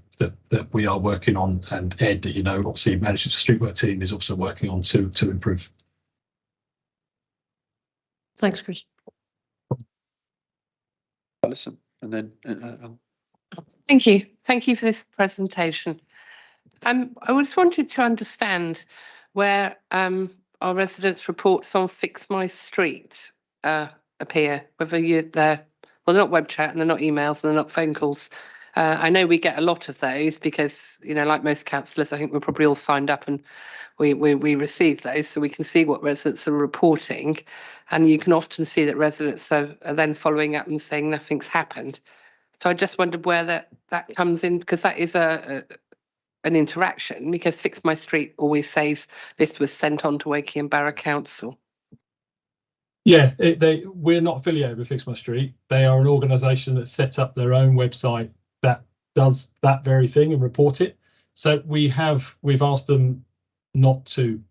we are working on, and Ed, that obviously manages the street work team, is also working on to improve. Thanks, Chris. Alison, and then thank you for this presentation. I just wanted to understand where our residents' reports on Fix My Street appear, whether they're not web chat and they're not emails and they're not phone calls. I know we get a lot of those because, like most councillors, I think we're probably all signed up and we receive those, so we can see what residents are reporting, and you can often see that residents are then following up and saying nothing's happened. So I just wondered where that comes in, because that is an interaction, because Fix My Street always says this was sent on to Woking Borough Council. Yeah, we're not affiliated with Fix My Street. They are an organisation that set up their own website that does that very thing and report it. So we've asked them not to,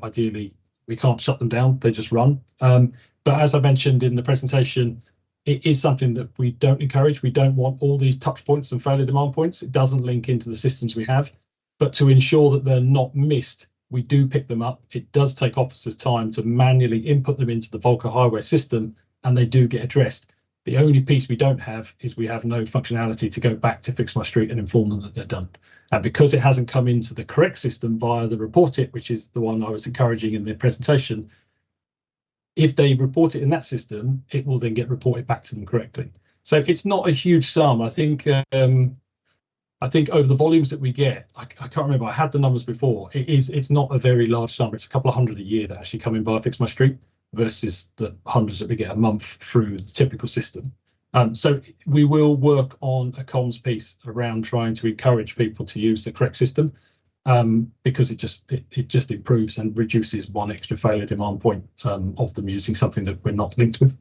ideally we can't shut them down, they just run. But as I mentioned in the presentation, it is something that we don't encourage. We don't want all these touch points and failure demand points. It doesn't link into the systems we have. But to ensure that they're not missed, we do pick them up. It does take officers time to manually input them into the Volker Highway system, and they do get addressed. The only piece we don't have is we have no functionality to go back to Fix My Street and inform them that they're done. And because it hasn't come into the correct system via the report it, which is the one I was encouraging in the presentation, if they report it in that system, it will then get reported back to them correctly. So it's not a huge sum. I think over the volumes that we get, I can't remember, I had the numbers before. It's not a very large sum. It's a couple of hundred a year that actually come in via Fix My Street versus the hundreds that we get a month through the typical system. So we will work on a comms piece around trying to encourage people to use the correct system, because it just improves and reduces one extra failure demand point of them using something that we're not linked with.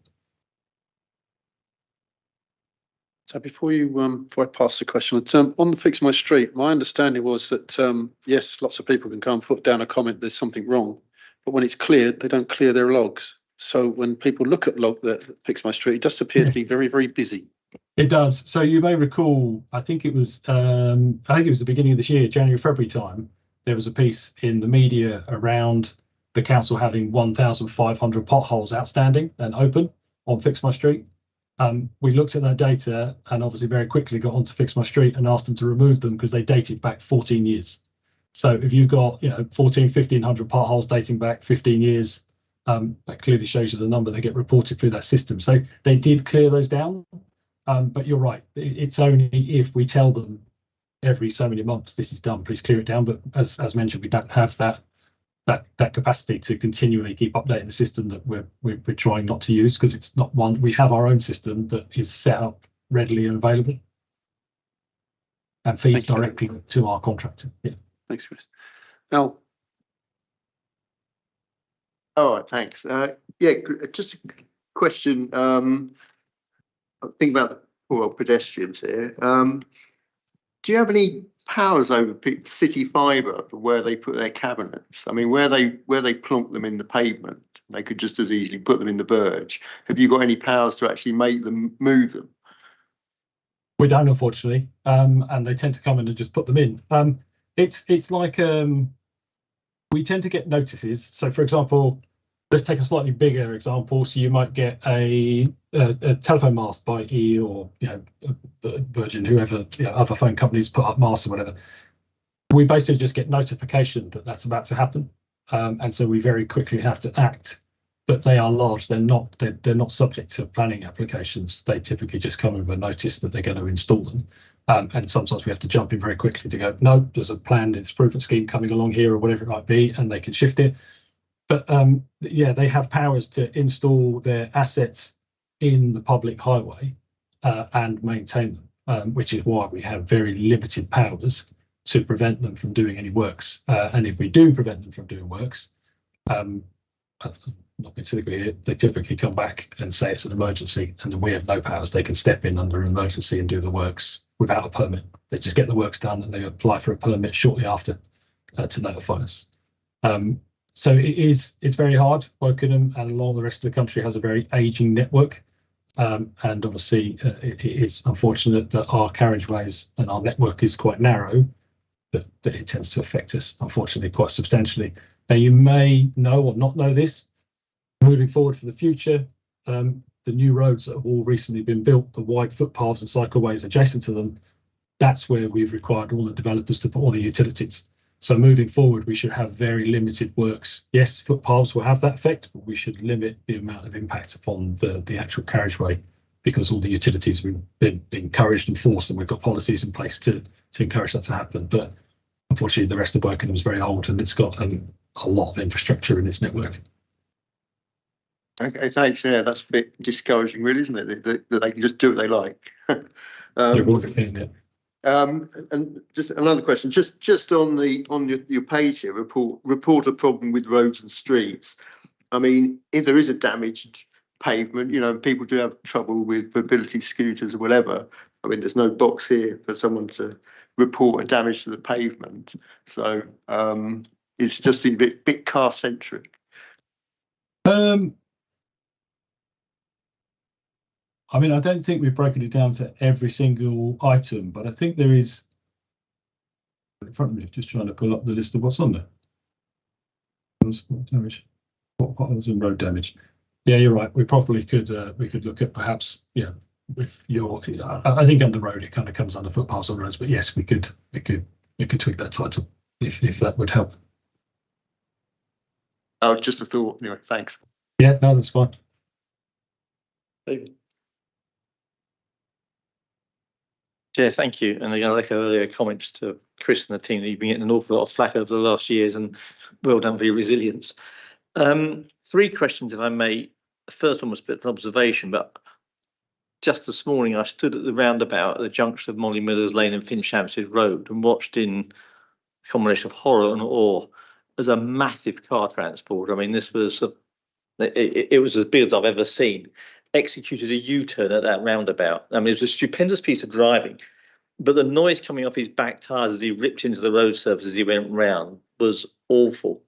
So before I pass the question on the Fix My Street, my understanding was that yes, lots of people can come and put down a comment there's something wrong, but when it's cleared, they don't clear their logs. So when people look at the Fix My Street, it does appear to be very, very busy. It does. So you may recall, I think it was the beginning of this year, January, February time, there was a piece in the media around the council having 1,500 potholes outstanding and open on Fix My Street. We looked at that data and obviously very quickly got onto Fix My Street and asked them to remove them because they dated back 14 years. So if you've got 1,500 potholes dating back 15 years, that clearly shows you the number that get reported through that system. So they did clear those down. But you're right, it's only if we tell them every so many months this is done, please clear it down. But as mentioned, we don't have that capacity to continually keep updating the system that we're trying not to use, because it's not one. We have our own system that is set up readily and available and feeds directly to our contractor. Yeah. Thanks, Chris. Al. All right, thanks. Yeah, just a question. I'm thinking about the poor old pedestrians here. Do you have any powers over city fibre for where they put their cabinets? I mean, where they plonk them in the pavement, they could just as easily put them in the verge. Have you got any powers to actually make them move them? We don't, unfortunately, and they tend to come in and just put them in. It's like we tend to get notices. So, for example, let's take a slightly bigger example. So you might get a telephone mast by E or Virgin, whoever, other phone companies put up masts or whatever. We basically just get notification that that's about to happen, and so we very quickly have to act. But they are large; they're not subject to planning applications. They typically just come with a notice that they're going to install them, and sometimes we have to jump in very quickly to go, no, there's a planned improvement scheme coming along here or whatever it might be, and they can shift it. But yeah, they have powers to install their assets in the public highway and maintain them, which is why we have very limited powers to prevent them from doing any works. And if we do prevent them from doing works, not particularly here, they typically come back and say it's an emergency, and we have no powers. They can step in under an emergency and do the works without a permit. They just get the works done and they apply for a permit shortly after to notify us. So it's very hard. Wokingham and along the rest of the country has a very ageing network, and obviously it is unfortunate that our carriageways and our network is quite narrow, that it tends to affect us, unfortunately, quite substantially. Now, you may know or not know this. Moving forward for the future, the new roads that have all recently been built, the wide footpaths and cycleways adjacent to them, that's where we've required all the developers to put all the utilities. So moving forward, we should have very limited works. Yes, footpaths will have that effect, but we should limit the amount of impact upon the actual carriageway, because all the utilities have been encouraged and forced, and we've got policies in place to encourage that to happen. But unfortunately, the rest of Wokingham is very old, and it's got a lot of infrastructure in its network. Okay, thanks. Yeah, that's a bit discouraging, really, isn't it? That they can just do what they like. And just another question, just on your page here, report a problem with roads and streets. I mean, if there is a damaged pavement, you know, people do have trouble with mobility scooters or whatever. I mean, there's no box here for someone to report a damage to the pavement. So it's just a bit car centric. I mean, I don't think we've broken it down to every single item, but I think there is, in front of me, just trying to pull up the list of what's on there. What damage? What potholes and road damage? Yeah, you're right. We probably could look at perhaps, yeah, with your, I think under road it kind of comes under footpaths on roads, but yes, we could tweak that title if that would help. Oh, just a thought. Anyway, thanks. Yeah, no, that's fine. David. Yeah, thank you. And again, I'll echo earlier comments to Chris and the team that you've been getting an awful lot of flack over the last years, and well done for your resilience. 3 questions, if I may. The first one was a bit of an observation, but just this morning I stood at the roundabout at the junction of Molly Miller's Lane and Finchampstead Road and watched in a combination of horror and awe as a massive car transport. I mean, this was it was as big as I've ever seen. Executed a U-turn at that roundabout. I mean, it was a stupendous piece of driving, but the noise coming off his back tyres as he ripped into the road surface as he went round was awful.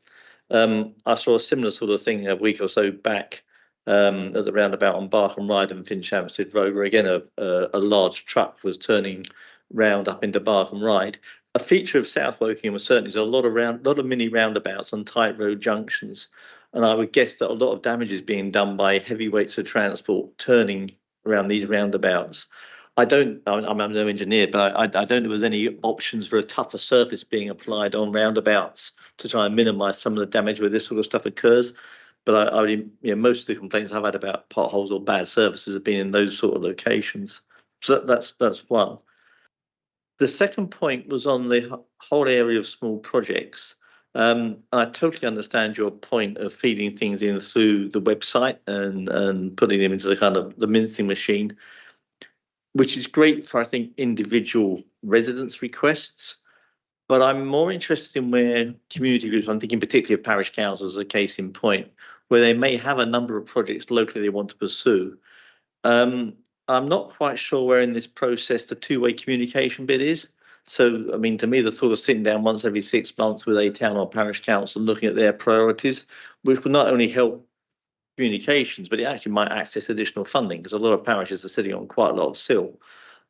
I saw a similar sort of thing a week or so back at the roundabout on Barkham Ride and Finchampstead Road, where again a large truck was turning round up into Barkham Ride. A feature of South Wokingham was certainly a lot of mini roundabouts on tight road junctions. And I would guess that a lot of damage is being done by heavy weights of transport turning around these roundabouts. I'm no engineer, but I don't know if there's any options for a tougher surface being applied on roundabouts to try and minimise some of the damage where this sort of stuff occurs. But most of the complaints I've had about potholes or bad surfaces have been in those sort of locations. So that's one. The second point was on the whole area of small projects. I totally understand your point of feeding things in through the website and putting them into the kind of the mincing machine, which is great for, I think, individual residents' requests. But I'm more interested in where community groups, I'm thinking particularly of parish councils as a case in point, where they may have a number of projects locally they want to pursue. I'm not quite sure where in this process the two-way communication bit is. So, I mean, to me, the thought of sitting down once every 6 months with a town or parish council and looking at their priorities, which would not only help communications, but it actually might access additional funding, because a lot of parishes are sitting on quite a lot of SIL.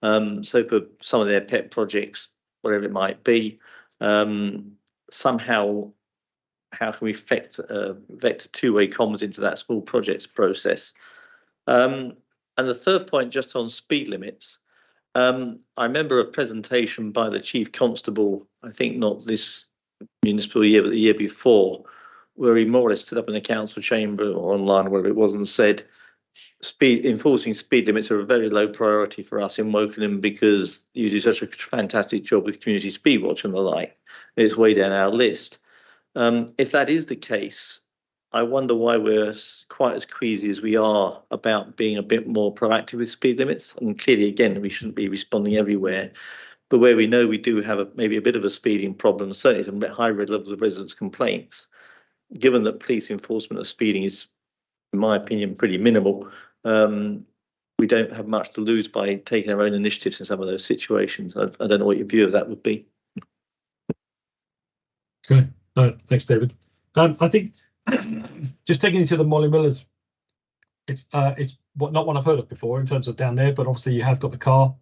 So for some of their pet projects, whatever it might be, somehow, how can we vector two-way comms into that small projects process? And the third point, just on speed limits, I remember a presentation by the Chief Constable, I think not this municipal year, but the year before, where he more or less stood up in the council chamber or online, wherever it was, and said, enforcing speed limits are a very low priority for us in Wokingham because you do such a fantastic job with community speed watch and the like. It's way down our list. If that is the case, I wonder why we're quite as queasy as we are about being a bit more proactive with speed limits. And clearly, again, we shouldn't be responding everywhere. But where we know we do have maybe a bit of a speeding problem, certainly some high levels of residents' complaints, given that police enforcement of speeding is, in my opinion, pretty minimal, we don't have much to lose by taking our own initiatives in some of those situations. I don't know what your view of that would be. Okay, thanks, David. I think just taking you to the Molly Millers, it's not one I've heard of before in terms of down there, but obviously you have got the car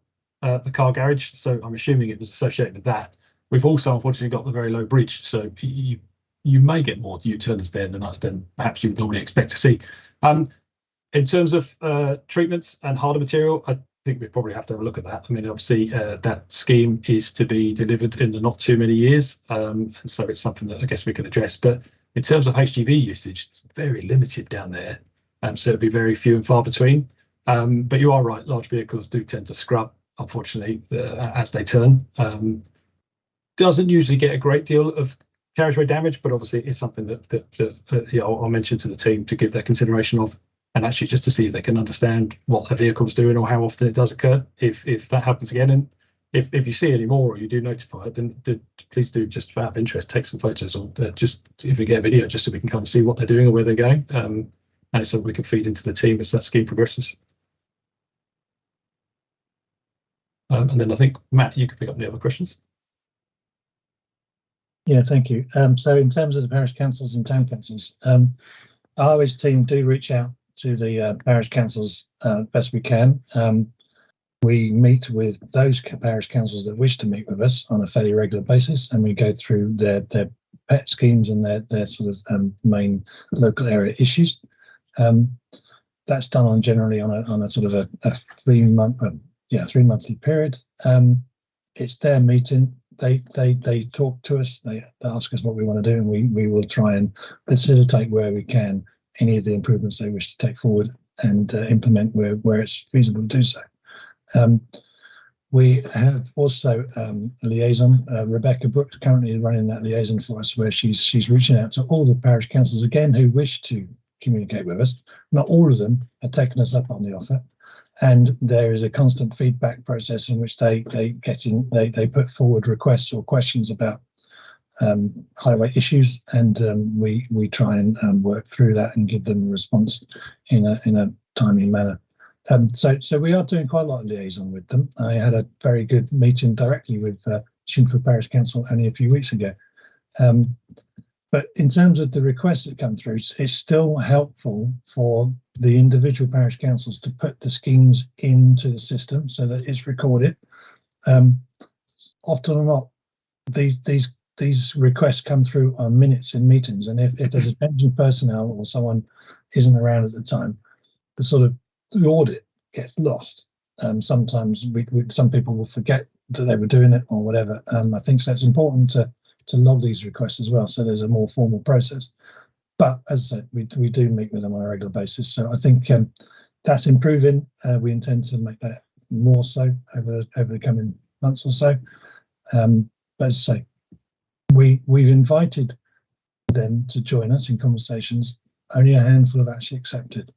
garage, so I'm assuming it was associated with that. We've also unfortunately got the very low bridge, so you may get more U-turners there than perhaps you would normally expect to see. In terms of treatments and harder material, I think we probably have to have a look at that. I mean, obviously, that scheme is to be delivered in the not too many years, and so it's something that I guess we can address. But in terms of HGV usage, it's very limited down there, so it'll be very few and far between. But you are right, large vehicles do tend to scrub, unfortunately, as they turn. Doesn't usually get a great deal of carriageway damage, but obviously it's something that I'll mention to the team to give their consideration of, and actually just to see if they can understand what a vehicle's doing or how often it does occur. If that happens again, and if you see any more or you do notify it, then please do, just out of interest, take some photos, or just if we get a video, just so we can kind of see what they're doing or where they're going, and it's something we can feed into the team as that scheme progresses. And then I think, Matt, you can pick up the other questions. Yeah, thank you. So in terms of the parish councils and town councils, our always team do reach out to the parish councils best we can. We meet with those parish councils that wish to meet with us on a fairly regular basis, and we go through their pet schemes and their sort of main local area issues. That's done generally on a sort of a 3-monthly period. It's their meeting. They talk to us, they ask us what we want to do, and we will try and facilitate where we can any of the improvements they wish to take forward and implement where it's feasible to do so. We have also a liaison. Rebecca Brooks currently is running that liaison for us, where she's reaching out to all the parish councils again who wish to communicate with us. Not all of them have taken us up on the offer, and there is a constant feedback process in which they put forward requests or questions about highway issues, and we try and work through that and give them a response in a timely manner. So we are doing quite a lot of liaison with them. I had a very good meeting directly with Shinford Parish Council only a few weeks ago. But in terms of the requests that come through, it's still helpful for the individual parish councils to put the schemes into the system so that it's recorded. Often or not, these requests come through on minutes in meetings, and if there's a change in personnel or someone isn't around at the time, the audit gets lost. Sometimes some people will forget that they were doing it or whatever. I think so. It's important to log these requests as well, so there's a more formal process. But as I said, we do meet with them on a regular basis, so I think that's improving. We intend to make that more so over the coming months or so. But as I say, we've invited them to join us in conversations. Only a handful have actually accepted.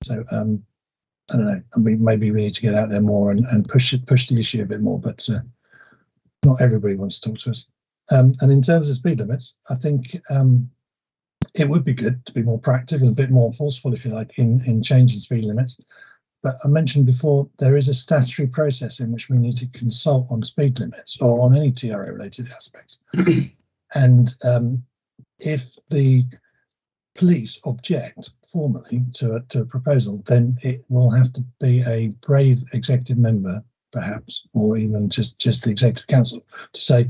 So I don't know. Maybe we need to get out there more and push the issue a bit more. But not everybody wants to talk to us. And in terms of speed limits, I think it would be good to be more proactive and a bit more forceful, if you like, in changing speed limits. But I mentioned before, there is a statutory process in which we need to consult on speed limits or on any TRA related aspects. And if the police object formally to a proposal, then it will have to be a brave executive member, perhaps, or even just the executive council, to say,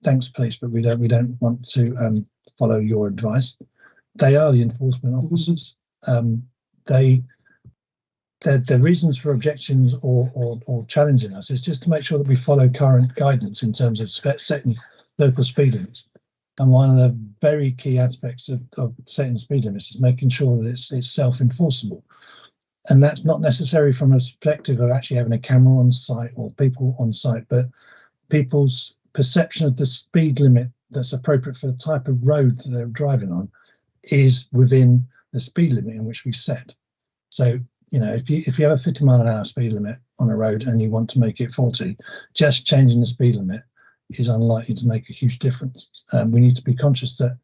thanks, police, but we don't want to follow your advice. They are the enforcement officers. The reasons for objections or challenging us is just to make sure that we follow current guidance in terms of setting local speed limits. And one of the very key aspects of setting speed limits is making sure that it's self-enforceable. And that's not necessary from a perspective of actually having a camera on site or people on site, but people's perception of the speed limit that's appropriate for the type of road that they're driving on is within the speed limit in which we set. So, you know, if you have a 50 mile an hour speed limit on a road and you want to make it 40, just changing the speed limit is unlikely to make a huge difference. We need to be conscious that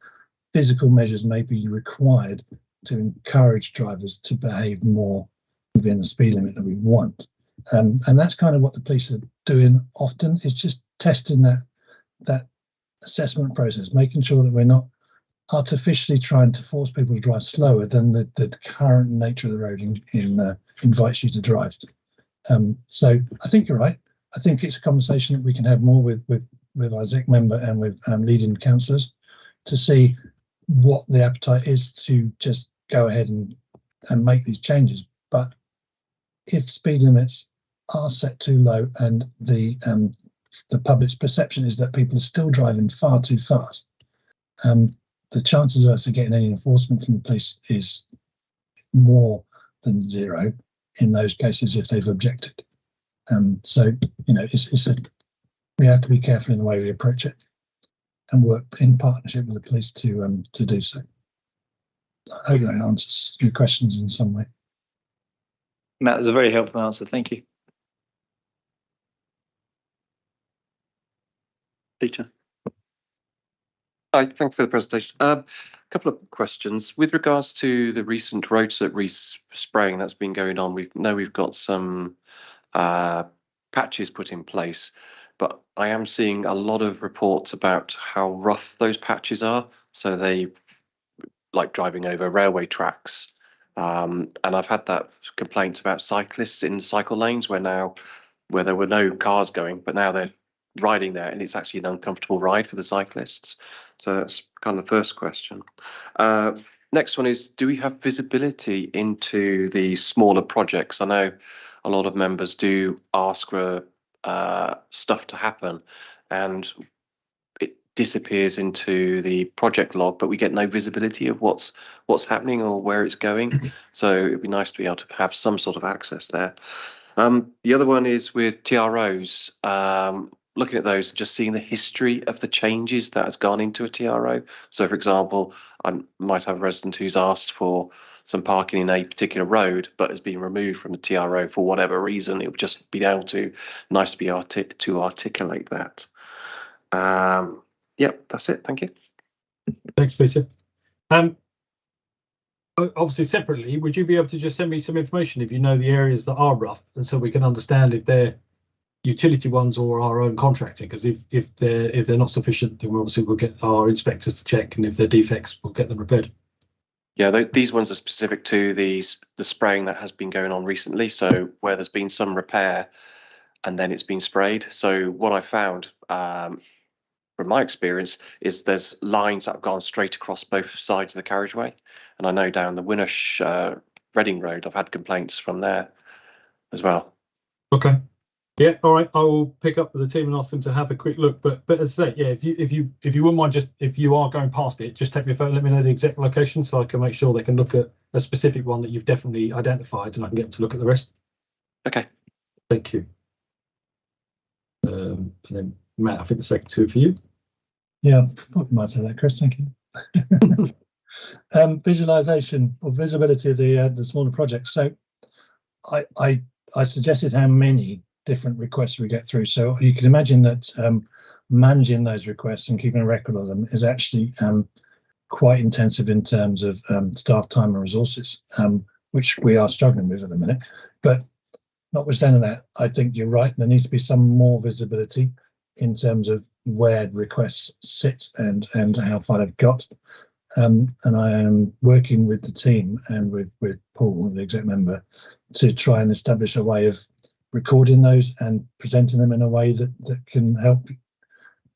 physical measures may be required to encourage drivers to behave more within the speed limit that we want. And that's kind of what the police are doing often, is just testing that assessment process, making sure that we're not artificially trying to force people to drive slower than the current nature of the road invites you to drive. So I think you're right. I think it's a conversation that we can have more with our exec member and with leading councillors to see what the appetite is to just go ahead and make these changes. But if speed limits are set too low, and the public's perception is that people are still driving far too fast, the chances of us getting any enforcement from the police is more than zero in those cases if they've objected. So, you know, we have to be careful in the way we approach it and work in partnership with the police to do so. I hope that answers your questions in some way. Matt, that's a very helpful answer. Thank you. Peter. Hi, thank you for the presentation. A couple of questions with regards to the recent road spraying that's been going on. We've got some patches put in place, but I am seeing a lot of reports about how rough those patches are. So they like driving over railway tracks. And I've had that complaints about cyclists in cycle lanes where there were no cars going, but now they're riding there and it's actually an uncomfortable ride for the cyclists. So that's kind of the first question. Next one is, do we have visibility into the smaller projects? I know a lot of members do ask for stuff to happen and it disappears into the project log, but we get no visibility of what's happening or where it's going. So it'd be nice to be able to have some sort of access there. The other one is with TROs. Looking at those, just seeing the history of the changes that has gone into a TRO. So, for example, I might have a resident who's asked for some parking in a particular road, but has been removed from the TRO for whatever reason. It would just be nice to be able to articulate that. Yep, that's it. Thank you. Thanks, Peter. Obviously, separately, would you be able to just send me some information if you know the areas that are rough, and so we can understand if they're utility ones or our own contracting? Because if they're not sufficient, then obviously we'll get our inspectors to check, and if they're defects, we'll get them repaired. Yeah, these ones are specific to the spraying that has been going on recently. So where there's been some repair and then it's been sprayed. So what I found from my experience is there's lines that have gone straight across both sides of the carriageway. And I know down the Winnersh Reading Road, I've had complaints from there as well. Okay. Yeah, all right. I will pick up with the team and ask them to have a quick look. But as I say, yeah, if you wouldn't mind, just if you are going past it, just take me a photo, let me know the exact location so I can make sure they can look at a specific one that you've definitely identified, and I can get them to look at the rest. Okay. Thank you. And then Matt, I think the second two are for you. Yeah, I thought you might say that, Chris. Thank you. Visualization or visibility of the smaller projects. So I suggested how many different requests we get through. So you can imagine that managing those requests and keeping a record of them is actually quite intensive in terms of staff time and resources, which we are struggling with at the minute. But notwithstanding that, I think you're right. There needs to be some more visibility in terms of where requests sit and how far they've got. And I am working with the team and with Paul, the exec member, to try and establish a way of recording those and presenting them in a way that can help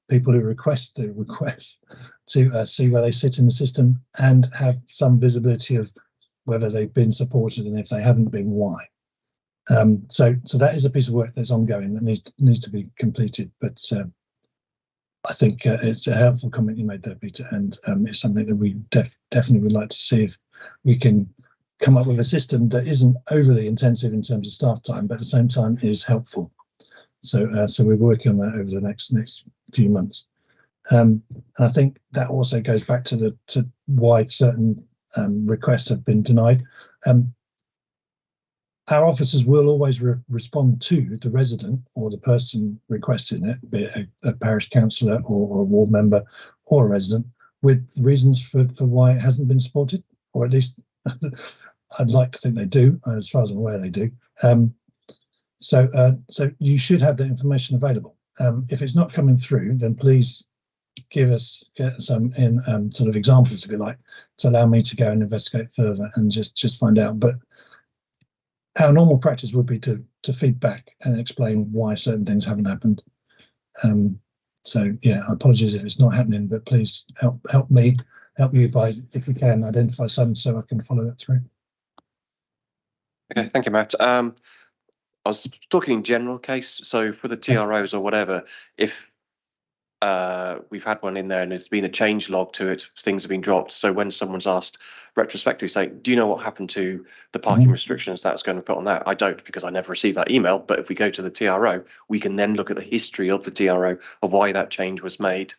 people who request the request to see where they sit in the system and have some visibility of whether they've been supported, and if they haven't been, why. So that is a piece of work that's ongoing that needs to be completed. But I think it's a helpful comment you made there, Peter, and it's something that we definitely would like to see if we can come up with a system that isn't overly intensive in terms of staff time, but at the same time is helpful. So we're working on that over the next few months. And I think that also goes back to why certain requests have been denied. Our officers will always respond to the resident or the person requesting it, be it a parish councillor or a ward member or a resident, with reasons for why it hasn't been supported, or at least I'd like to think they do. As far as I'm aware, they do. So you should have that information available. If it's not coming through, then please get some in sort of examples, if you like, to allow me to go and investigate further and just find out. But our normal practice would be to feed back and explain why certain things haven't happened. So yeah, apologies if it's not happening, but please help you by, if you can, identify some so I can follow that through. Okay, thank you, Matt. I was talking in general case. So for the TROs or whatever, if we've had one in there and there's been a change log to it, things have been dropped. So when someone's asked retrospectively, say, do you know what happened to the parking restrictions that's going to put on that? I don't, because I never received that email. But if we go to the TRO, we can then look at the history of the TRO of why that change was made.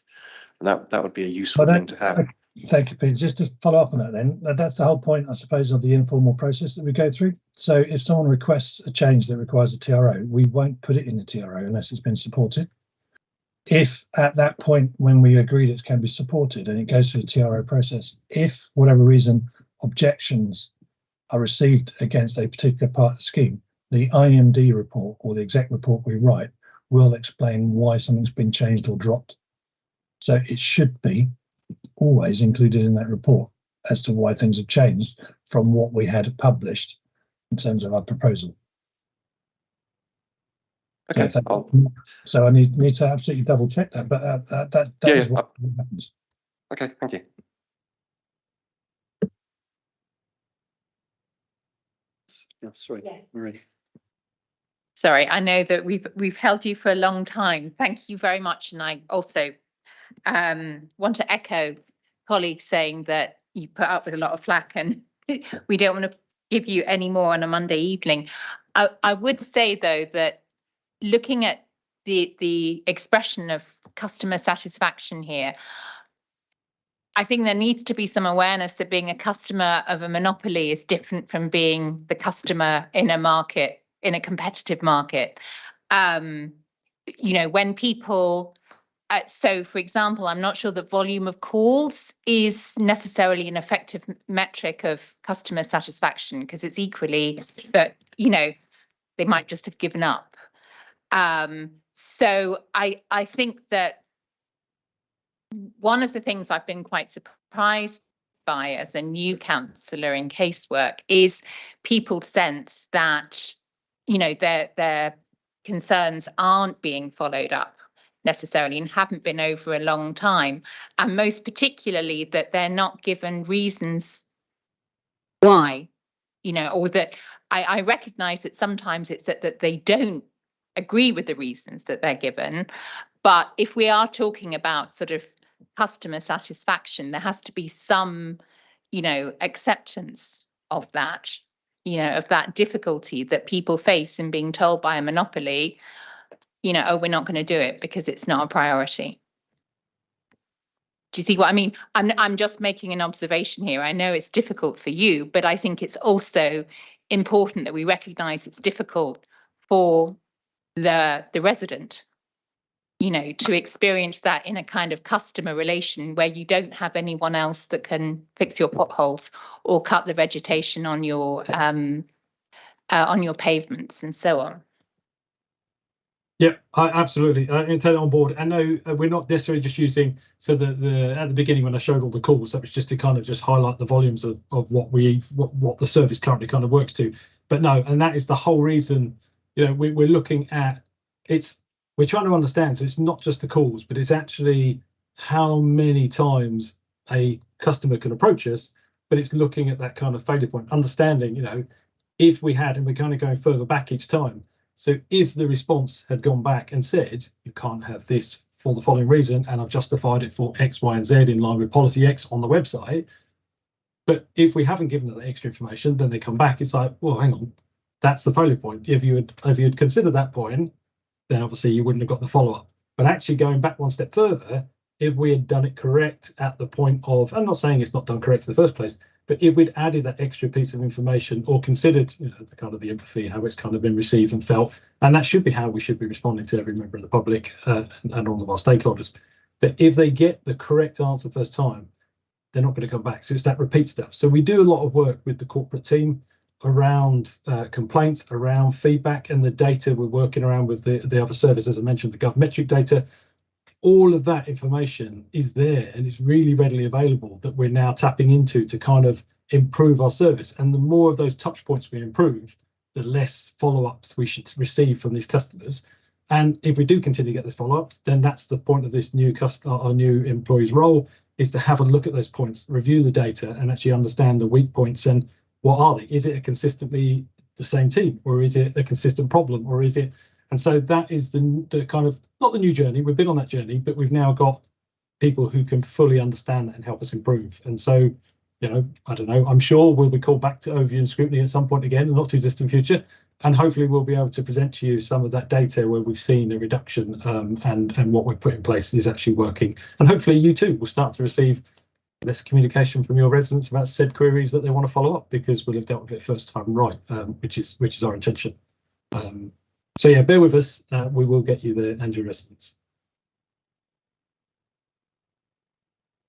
And that would be a useful thing to have. Thank you, Peter. Just to follow up on that then, that's the whole point, I suppose, of the informal process that we go through. So if someone requests a change that requires a TRO, we won't put it in the TRO unless it's been supported. If at that point, when we agreed it can be supported and it goes through the TRO process, if for whatever reason objections are received against a particular part of the scheme, the IMD report or the exec report we write will explain why something's been changed or dropped. So it should be always included in that report as to why things have changed from what we had published in terms of our proposal. Okay. So I need to absolutely double check that, but that is what happens. Okay, thank you. Yeah, sorry, Yes. Marie. Sorry, I know that we've held you for a long time. Thank you very much, and I also want to echo colleagues saying that you put up with a lot of flack, and we don't want to give you any more on a Monday evening. I would say though that looking at the expression of customer satisfaction here, I think there needs to be some awareness that being a customer of a monopoly is different from being the customer in a market, in a competitive market. You know, when people, so for example, I'm not sure that volume of calls is necessarily an effective metric of customer satisfaction, because it's equally that, you know, they might just have given up. So I think that one of the things I've been quite surprised by as a new counsellor in casework is people's sense that, you know, their concerns aren't being followed up necessarily and haven't been over a long time, and most particularly that they're not given reasons why, you know, or that I recognise that sometimes it's that they don't agree with the reasons that they're given. But if we are talking about sort of customer satisfaction, there has to be some, you know, acceptance of that, you know, of that difficulty that people face in being told by a monopoly, you know, oh, we're not going to do it because it's not a priority. Do you see what I mean? I'm just making an observation here. I know it's difficult for you, but I think it's also important that we recognise it's difficult for the resident, you know, to experience that in a kind of customer relation where you don't have anyone else that can fix your potholes or cut the vegetation on your pavements and so on. Yeah, absolutely. And take it on board. And no, we're not necessarily just using, so the at the beginning when I showed all the calls, that was just to kind of just highlight the volumes of what the service currently kind of works to. But no, and that is the whole reason, you know, we're looking at, we're trying to understand, so it's not just the calls, but it's actually how many times a customer can approach us, but it's looking at that kind of failure point, understanding, you know, if we had, and we're kind of going further back each time. So if the response had gone back and said, you can't have this for the following reason, and I've justified it for X, Y, and Z in line with policy X on the website, but if we haven't given them that extra information, then they come back, it's like, well, hang on, that's the failure point. If you had considered that point, then obviously you wouldn't have got the follow-up. But actually going back one step further, if we had done it correct at the point of, I'm not saying it's not done correct in the first place, but if we'd added that extra piece of information or considered, you know, the kind of the empathy, how it's kind of been received and felt, and that should be how we should be responding to every member of the public and all of our stakeholders, that if they get the correct answer first time, they're not going to come back. So it's that repeat stuff. So we do a lot of work with the corporate team around complaints, around feedback, and the data we're working around with the other services. I mentioned the GovMetric data. All of that information is there and it's really readily available that we're now tapping into to kind of improve our service. And the more of those touch points we improve, the less follow-ups we should receive from these customers. And if we do continue to get those follow-ups, then that's the point of this new our new employee's role, is to have a look at those points, review the data and actually understand the weak points and what are they? Is it a consistently the same team, or is it a consistent problem, or is it? And so that is the kind of, not the new journey, we've been on that journey, but we've now got people who can fully understand that and help us improve. And so, you know, I don't know, I'm sure we'll be called back to overview and scrutiny at some point again, in the not too distant future. And hopefully we'll be able to present to you some of that data where we've seen a reduction, and what we've put in place is actually working. And hopefully you too will start to receive less communication from your residents about said queries that they want to follow up, because we'll have dealt with it first time right, which is our intention. So yeah, bear with us. We will get you there and your residents.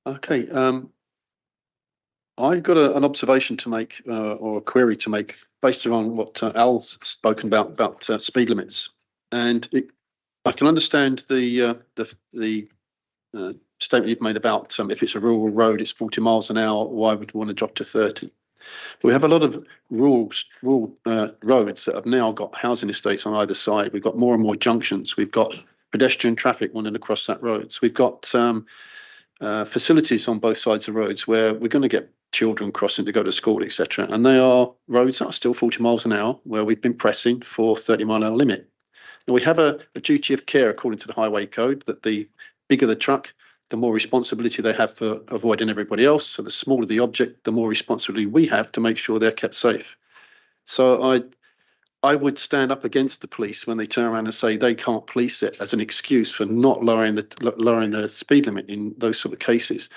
Okay. I've got an observation to make, or a query to make, based on what Al's spoken about speed limits, and I can understand the statement you've made about if it's a rural road, it's 40 miles an hour. Why would we want to drop to 30? But we have a lot of rural roads that have now got housing estates on either side. We've got more and more junctions. We've got pedestrian traffic running across that road. So we've got facilities on both sides of roads where we're going to get children crossing to go to school, etc. And they are roads that are still 40 miles an hour, where we've been pressing for 30-mile-an-hour limit. Now we have a duty of care according to the highway code, that the bigger the truck, the more responsibility they have for avoiding everybody else. So the smaller the object, the more responsibility we have to make sure they're kept safe. So I would stand up against the police when they turn around and say they can't police it as an excuse for not lowering the speed limit in those sort of cases.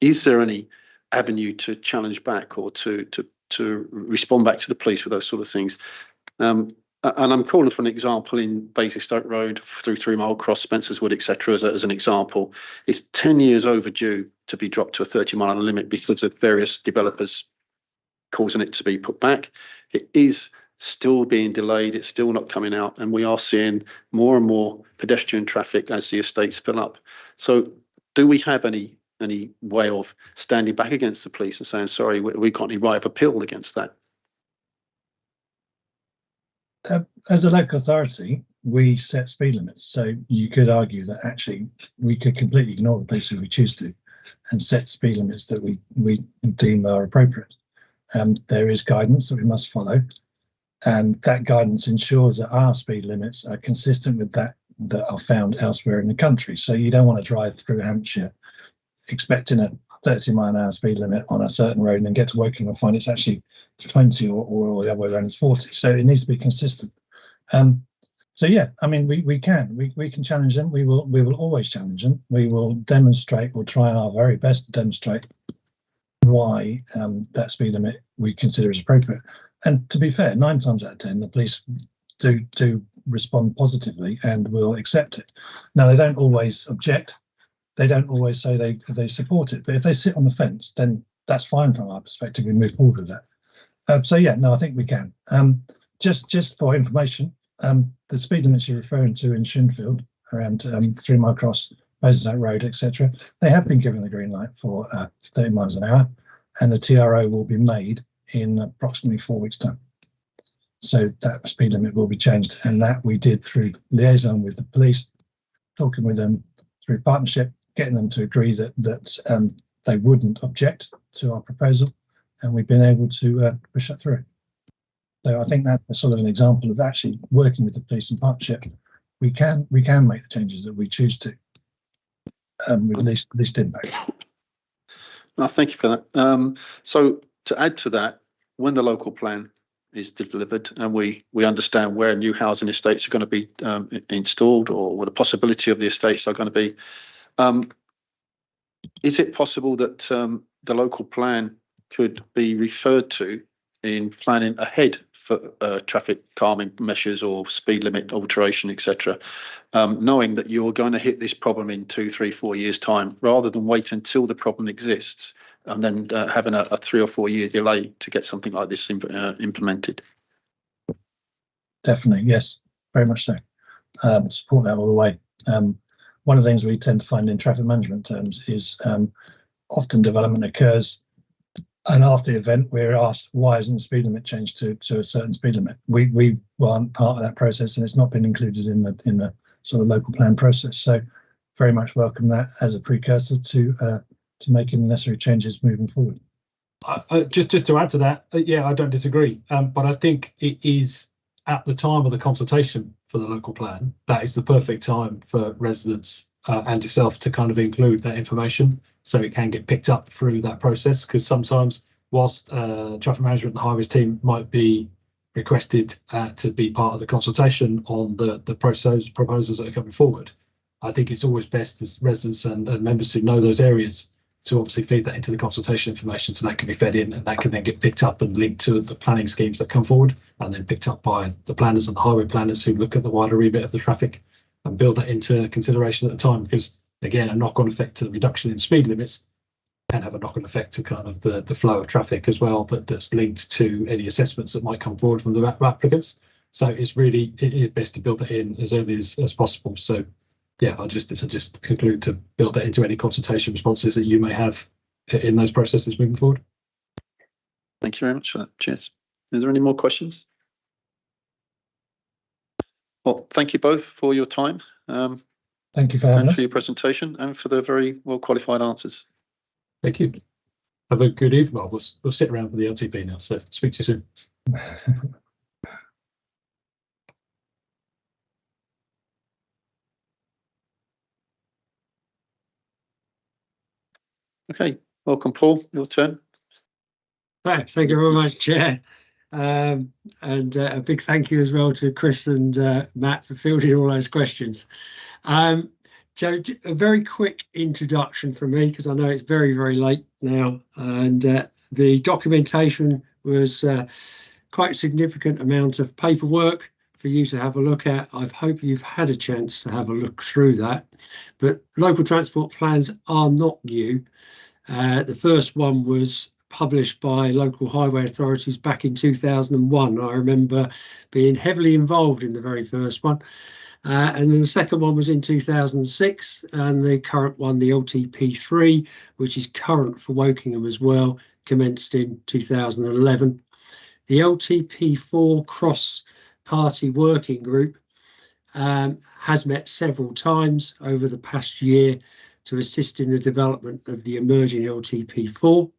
Is there any avenue to challenge back, or to respond back to the police with those sort of things? And I'm calling for an example in Basingstoke Road through 3 Mile Cross, Spencer's Wood, etc. as an example. It's 10 years overdue to be dropped to a 30-mile limit because of various developers causing it to be put back. It is still being delayed, it's still not coming out, and we are seeing more and more pedestrian traffic as the estates fill up. So do we have any way of standing back against the police and saying, sorry, we can't any right of appeal against that? As a local authority, we set speed limits. So you could argue that actually we could completely ignore the police if we choose to, and set speed limits that we deem are appropriate. There is guidance that we must follow, and that guidance ensures that our speed limits are consistent with that are found elsewhere in the country. So you don't want to drive through Hampshire expecting a 30-mile-an-hour speed limit on a certain road and then get to Woking and find it's actually 20 or the other way around, it's 40. So it needs to be consistent. So yeah, I mean, we can challenge them. We will always challenge them. We will demonstrate, or try our very best to demonstrate why that speed limit we consider is appropriate. And to be fair, 9 times out of 10, the police do respond positively and will accept it. Now, they don't always object. They don't always say they support it. But if they sit on the fence, then that's fine from our perspective. We move forward with that. So yeah, no, I think we can. Just for information, the speed limits you're referring to in Shinfield, around 3 Mile Cross, Basingstoke Road, etc., they have been given the green light for 30 miles an hour, and the TRO will be made in approximately 4 weeks' time. So that speed limit will be changed, and that we did through liaison with the police, talking with them through partnership, getting them to agree that they wouldn't object to our proposal, and we've been able to push that through. So I think that's sort of an example of actually working with the police in partnership. We can make the changes that we choose to, with least impact. No, thank you for that. So to add to that, when the local plan is delivered and we understand where new housing estates are going to be installed, or where the possibility of the estates are going to be, is it possible that the local plan could be referred to in planning ahead for traffic calming measures or speed limit alteration, etc., knowing that you're going to hit this problem in 2, 3, 4 years' time, rather than wait until the problem exists and then having a 3 or 4 year delay to get something like this implemented? Definitely, yes, very much so. Support that all the way. One of the things we tend to find in traffic management terms is often development occurs, and after the event we're asked, why isn't the speed limit changed to a certain speed limit? We weren't part of that process, and it's not been included in the sort of local plan process. So very much welcome that as a precursor to making the necessary changes moving forward. Just to add to that, yeah, I don't disagree. But I think it is at the time of the consultation for the local plan, that is the perfect time for residents and yourself to kind of include that information so it can get picked up through that process. Because sometimes, whilst traffic management and the highways team might be requested to be part of the consultation on the proposals that are coming forward, I think it's always best as residents and members who know those areas to obviously feed that into the consultation information, so that can be fed in and that can then get picked up and linked to the planning schemes that come forward, and then picked up by the planners and the highway planners who look at the wider remit of the traffic and build that into consideration at the time. Because again, a knock-on effect to the reduction in speed limits can have a knock-on effect to kind of the flow of traffic as well, that's linked to any assessments that might come forward from the applicants. So it is best to build that in as early as possible. So yeah, I'll just conclude to build that into any consultation responses that you may have in those processes moving forward. Thank you very much for that. Cheers. Is there any more questions? Well, thank you both for your time. Thank you for having us. For your presentation and for the very well qualified answers. Thank you. Have a good evening. Well, we'll sit around for the LTP now, so speak to you soon. Okay, welcome, Paul. Your turn. Thank you very much, Chair. And a big thank you as well to Chris and Matt for fielding all those questions. So a very quick introduction from me, because I know it's very, very late now, and the documentation was quite a significant amount of paperwork for you to have a look at. I hope you've had a chance to have a look through that, but local transport plans are not new. The first one was published by local highway authorities back in 2001. I remember being heavily involved in the very first one. And then the second one was in 2006, and the current one, the LTP3, which is current for Wokingham as well, commenced in 2011. The LTP4 cross-party working group has met several times over the past year to assist in the development of the emerging LTP4.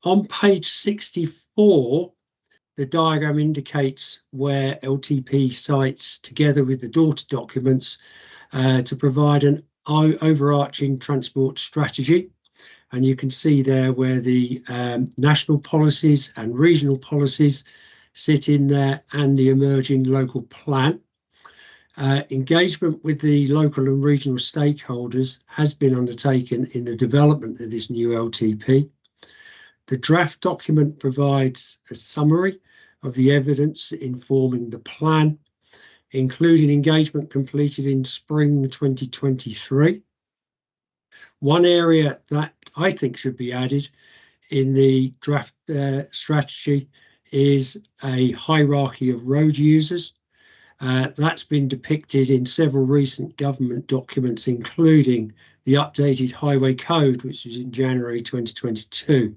On page 64, the diagram indicates where LTP sites, together with the daughter documents, to provide an overarching transport strategy. And you can see there where the national policies and regional policies sit in there, and the emerging local plan. Engagement with the local and regional stakeholders has been undertaken in the development of this new LTP. The draft document provides a summary of the evidence informing the plan, including engagement completed in spring 2023. One area that I think should be added in the draft strategy is a hierarchy of road users. That's been depicted in several recent government documents, including the updated Highway Code, which was in January 2022.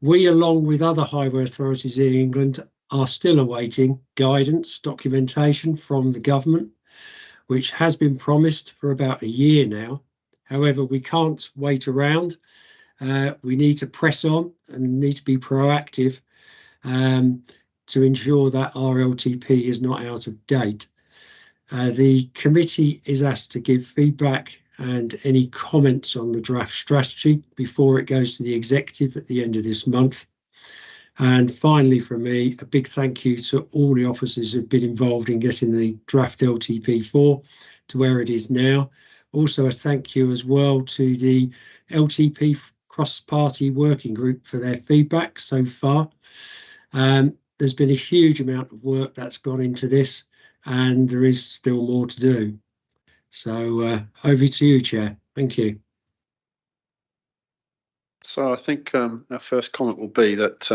We, along with other highway authorities in England, are still awaiting guidance documentation from the government, which has been promised for about a year now. However, we can't wait around. We need to press on and need to be proactive to ensure that our LTP is not out of date. The committee is asked to give feedback and any comments on the draft strategy before it goes to the executive at the end of this month. And finally, from me, a big thank you to all the officers who've been involved in getting the draft LTP4 to where it is now. Also, a thank you as well to the LTP cross-party working group for their feedback so far. There's been a huge amount of work that's gone into this, and there is still more to do. So over to you, Chair. Thank you. So I think our first comment will be that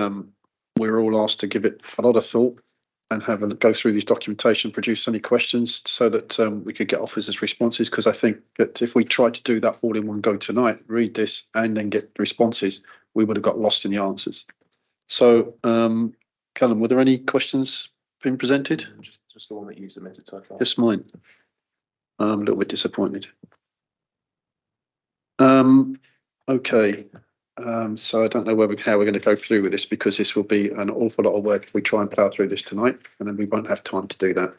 we're all asked to give it a lot of thought and have a go through these documentation, produce any questions so that we could get officers' responses, because I think that if we tried to do that all in one go tonight, read this and then get responses, we would have got lost in the answers. So, Callum, were there any questions being presented? Just the one that you submitted so far. Just mine. I'm a little bit disappointed. Okay. So I don't know how we're going to go through with this, because this will be an awful lot of work if we try and plough through this tonight, and then we won't have time to do that.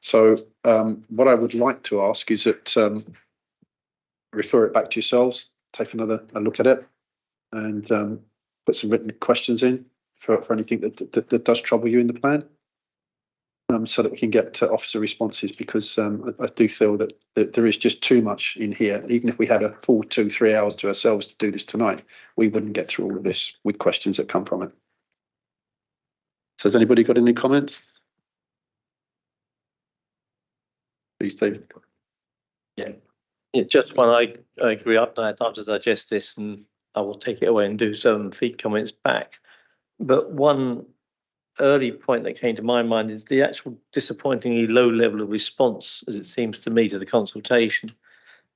So what I would like to ask is that refer it back to yourselves, take a look at it, and put some written questions in for anything that does trouble you in the plan, so that we can get officer responses, because I do feel that there is just too much in here. Even if we had a full 2-3 hours to ourselves to do this tonight, we wouldn't get through all of this with questions that come from it. So has anybody got any comments? Please, David. Yeah, just one. I agree. I've not had time to digest this, and I will take it away and do some feed comments back. But one early point that came to my mind is the actual disappointingly low level of response, as it seems to me, to the consultation.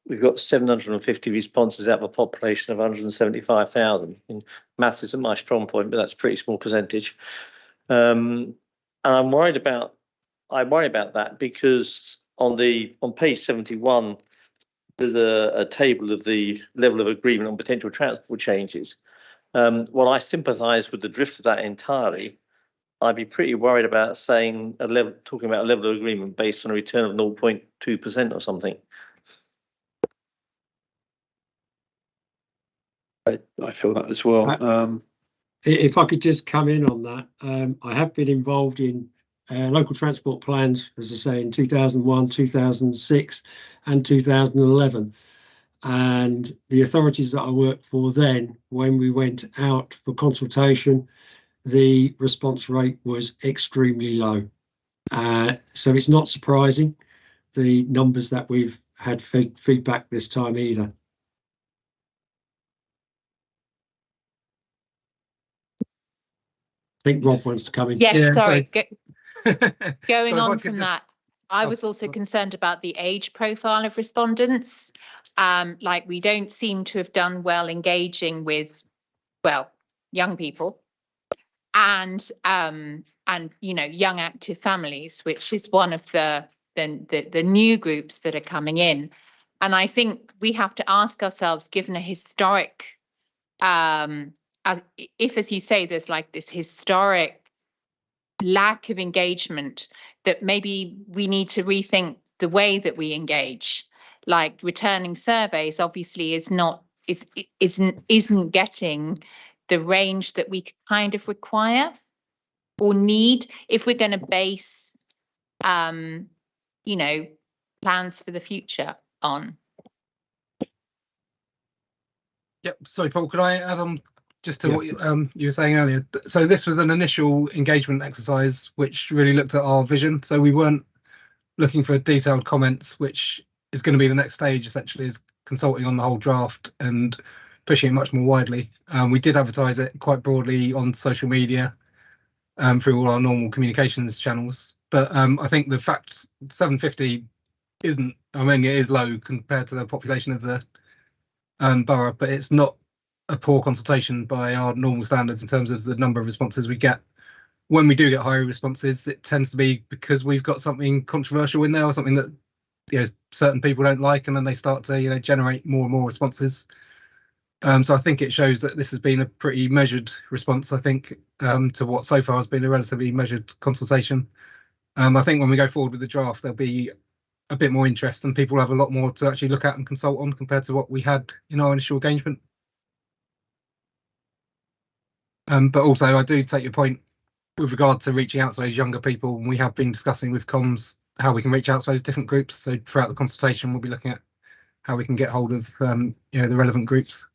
We've got 750 responses out of a population of 175,000. Maths isn't my strong point, but that's a pretty small percentage. And I worry about that because on page 71, there's a table of the level of agreement on potential transport changes. While I sympathise with the drift of that entirely, I'd be pretty worried about talking about a level of agreement based on a return of 0.2% or something. I feel that as well. If I could just come in on that, I have been involved in local transport plans, as I say, in 2001, 2006 and 2011. And the authorities that I worked for then, when we went out for consultation, the response rate was extremely low. So it's not surprising, the numbers that we've had feedback this time either. I think Rob wants to come in. Yes, Yeah, sorry. Going So if I on could from just- that, I was also concerned about the age profile of respondents. Like we don't seem to have done well engaging with, well, young people and young active families, which is one of the new groups that are coming in. And I think we have to ask ourselves, given a historic, if, as you say, there's like this historic lack of engagement, that maybe we need to rethink the way that we engage. Like returning surveys obviously isn't getting the range that we kind of require or need if we're going to base plans for the future on. Yep. Sorry, Paul, could I add on just to what you were saying earlier? So this was an initial engagement exercise which really looked at our vision. So we weren't looking for detailed comments, which is going to be the next stage, essentially, is consulting on the whole draft and pushing it much more widely. We did advertise it quite broadly on social media through all our normal communications channels. But I think the fact 750 isn't, I mean, it is low compared to the population of the borough, but it's not a poor consultation by our normal standards in terms of the number of responses we get. When we do get higher responses, it tends to be because we've got something controversial in there or something that certain people don't like, and then they start to generate more and more responses. So I think it shows that this has been a pretty measured response, I think, to what so far has been a relatively measured consultation. I think when we go forward with the draft, there'll be a bit more interest and people will have a lot more to actually look at and consult on compared to what we had in our initial engagement. But also, I do take your point with regard to reaching out to those younger people. And we have been discussing with comms how we can reach out to those different groups. So throughout the consultation, we'll be looking at how we can get hold of the relevant groups.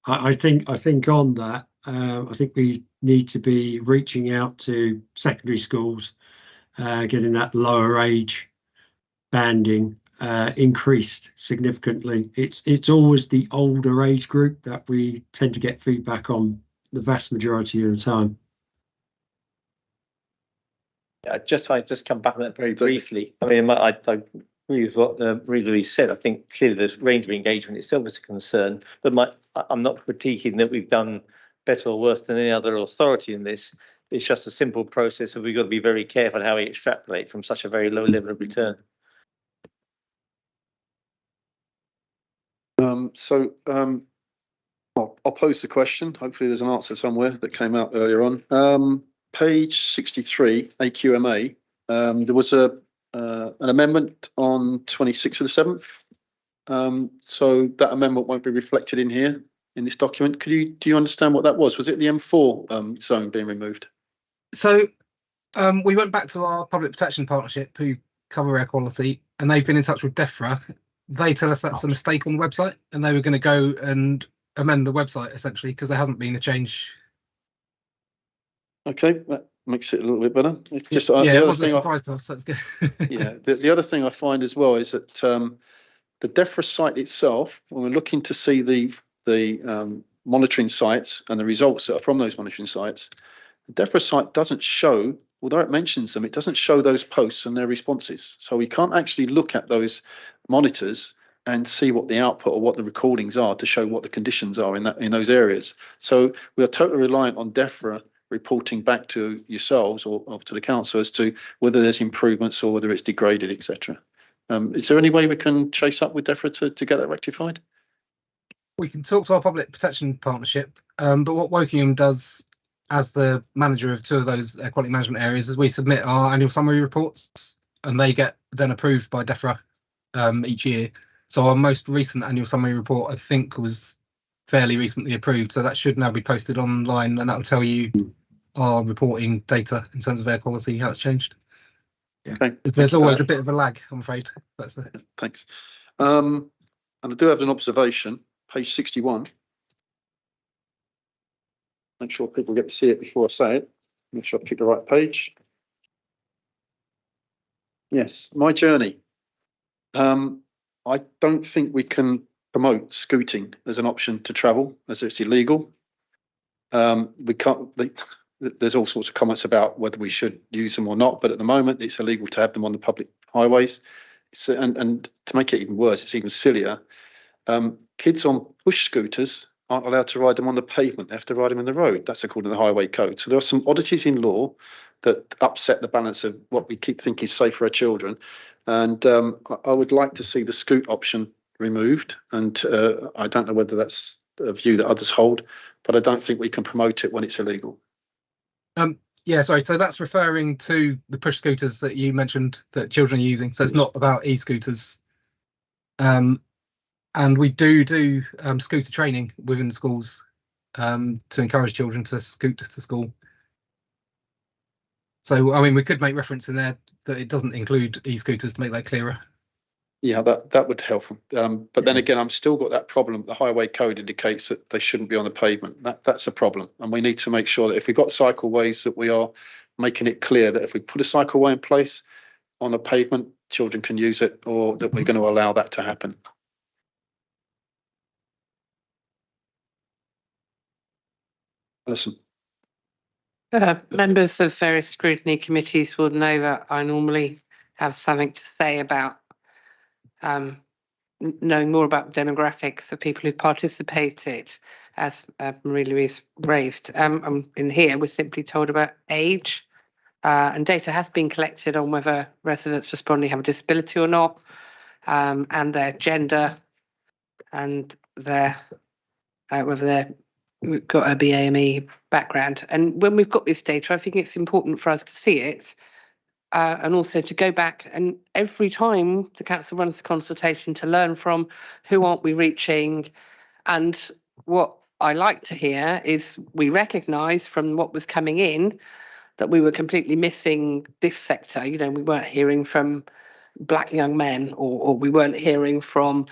I think on that, I think we need to be reaching out to secondary schools, getting that lower age banding increased significantly. It's always the older age group that we tend to get feedback on the vast majority of the time. Yeah, just come back on that very briefly. I mean, I agree with what Louise said. I think clearly the range of engagement itself is a concern, but I'm not critiquing that we've done better or worse than any other authority in this. It's just a simple process, and we've got to be very careful how we extrapolate from such a very low level of return. I'll pose the question. Hopefully there's an answer somewhere that came out earlier on. Page 63, AQMA, there was an amendment on 26th of the 7th. So that amendment won't be reflected in here in this document. Do you understand what that was? Was it the M4 zone being removed? So we went back to our public protection partnership who cover air quality, and they've been in touch with DEFRA. They tell us that's a mistake on the website, and they were going to go and amend the website essentially because there hasn't been a change. Okay, that makes it a little bit better. It's just Yeah, the it other was a thing surprise to us, so it's good. yeah, the other thing I find as well is that the DEFRA site itself, when we're looking to see the monitoring sites and the results that are from those monitoring sites, the DEFRA site doesn't show, although it mentions them, it doesn't show those posts and their responses. So we can't actually look at those monitors and see what the output or what the recordings are to show what the conditions are in those areas. So we are totally reliant on DEFRA reporting back to yourselves or to the council as to whether there's improvements or whether it's degraded, etc. Is there any way we can chase up with DEFRA to get that rectified? We can talk to our public protection partnership, but what Wokingham does as the manager of two of those air quality management areas is we submit our annual summary reports and they get then approved by DEFRA each year. So our most recent annual summary report, I think, was fairly recently approved. So that should now be posted online, and that will tell you our reporting data in terms of air quality, how it's changed. Yeah. Okay. There's always a bit of a lag, I'm afraid. That's it. Thanks. And I do have an observation, page 61. Make sure people get to see it before I say it. Make sure I pick the right page. Yes, my journey. I don't think we can promote scooting as an option to travel, as it's illegal. We can't. There's all sorts of comments about whether we should use them or not, but at the moment it's illegal to have them on the public highways. So, and to make it even worse, it's even sillier. Kids on push scooters aren't allowed to ride them on the pavement. They have to ride them in the road. That's according to the highway code. So there are some oddities in law that upset the balance of what we keep thinking is safe for our children. And I would like to see the scoot option removed. And I don't know whether that's a view that others hold, but I don't think we can promote it when it's illegal. Yeah, sorry. So that's referring to the push scooters that you mentioned that children are using. So it's not about e-scooters. And we do scooter training within schools to encourage children to scoot to school. So, I mean, we could make reference in there that it doesn't include e-scooters to make that clearer. Yeah, that would help. But then again, I'm still got that problem. The highway code indicates that they shouldn't be on the pavement. That's a problem. And we need to make sure that if we've got cycleways, that we are making it clear that if we put a cycleway in place on the pavement, children can use it, or that we're going to allow that to happen. Listen. Members of various scrutiny committees will know that I normally have something to say about knowing more about demographics of people who participated, as Marie-Louise raised. In here, we're simply told about age, and data has been collected on whether residents responding have a disability or not, and their gender, and their whether they've got a BAME background. And when we've got this data, I think it's important for us to see it. And also to go back and every time the council runs the consultation to learn from who aren't we reaching. And what I like to hear is we recognise from what was coming in that we were completely missing this sector. You know, we weren't hearing from black young men, or we weren't hearing from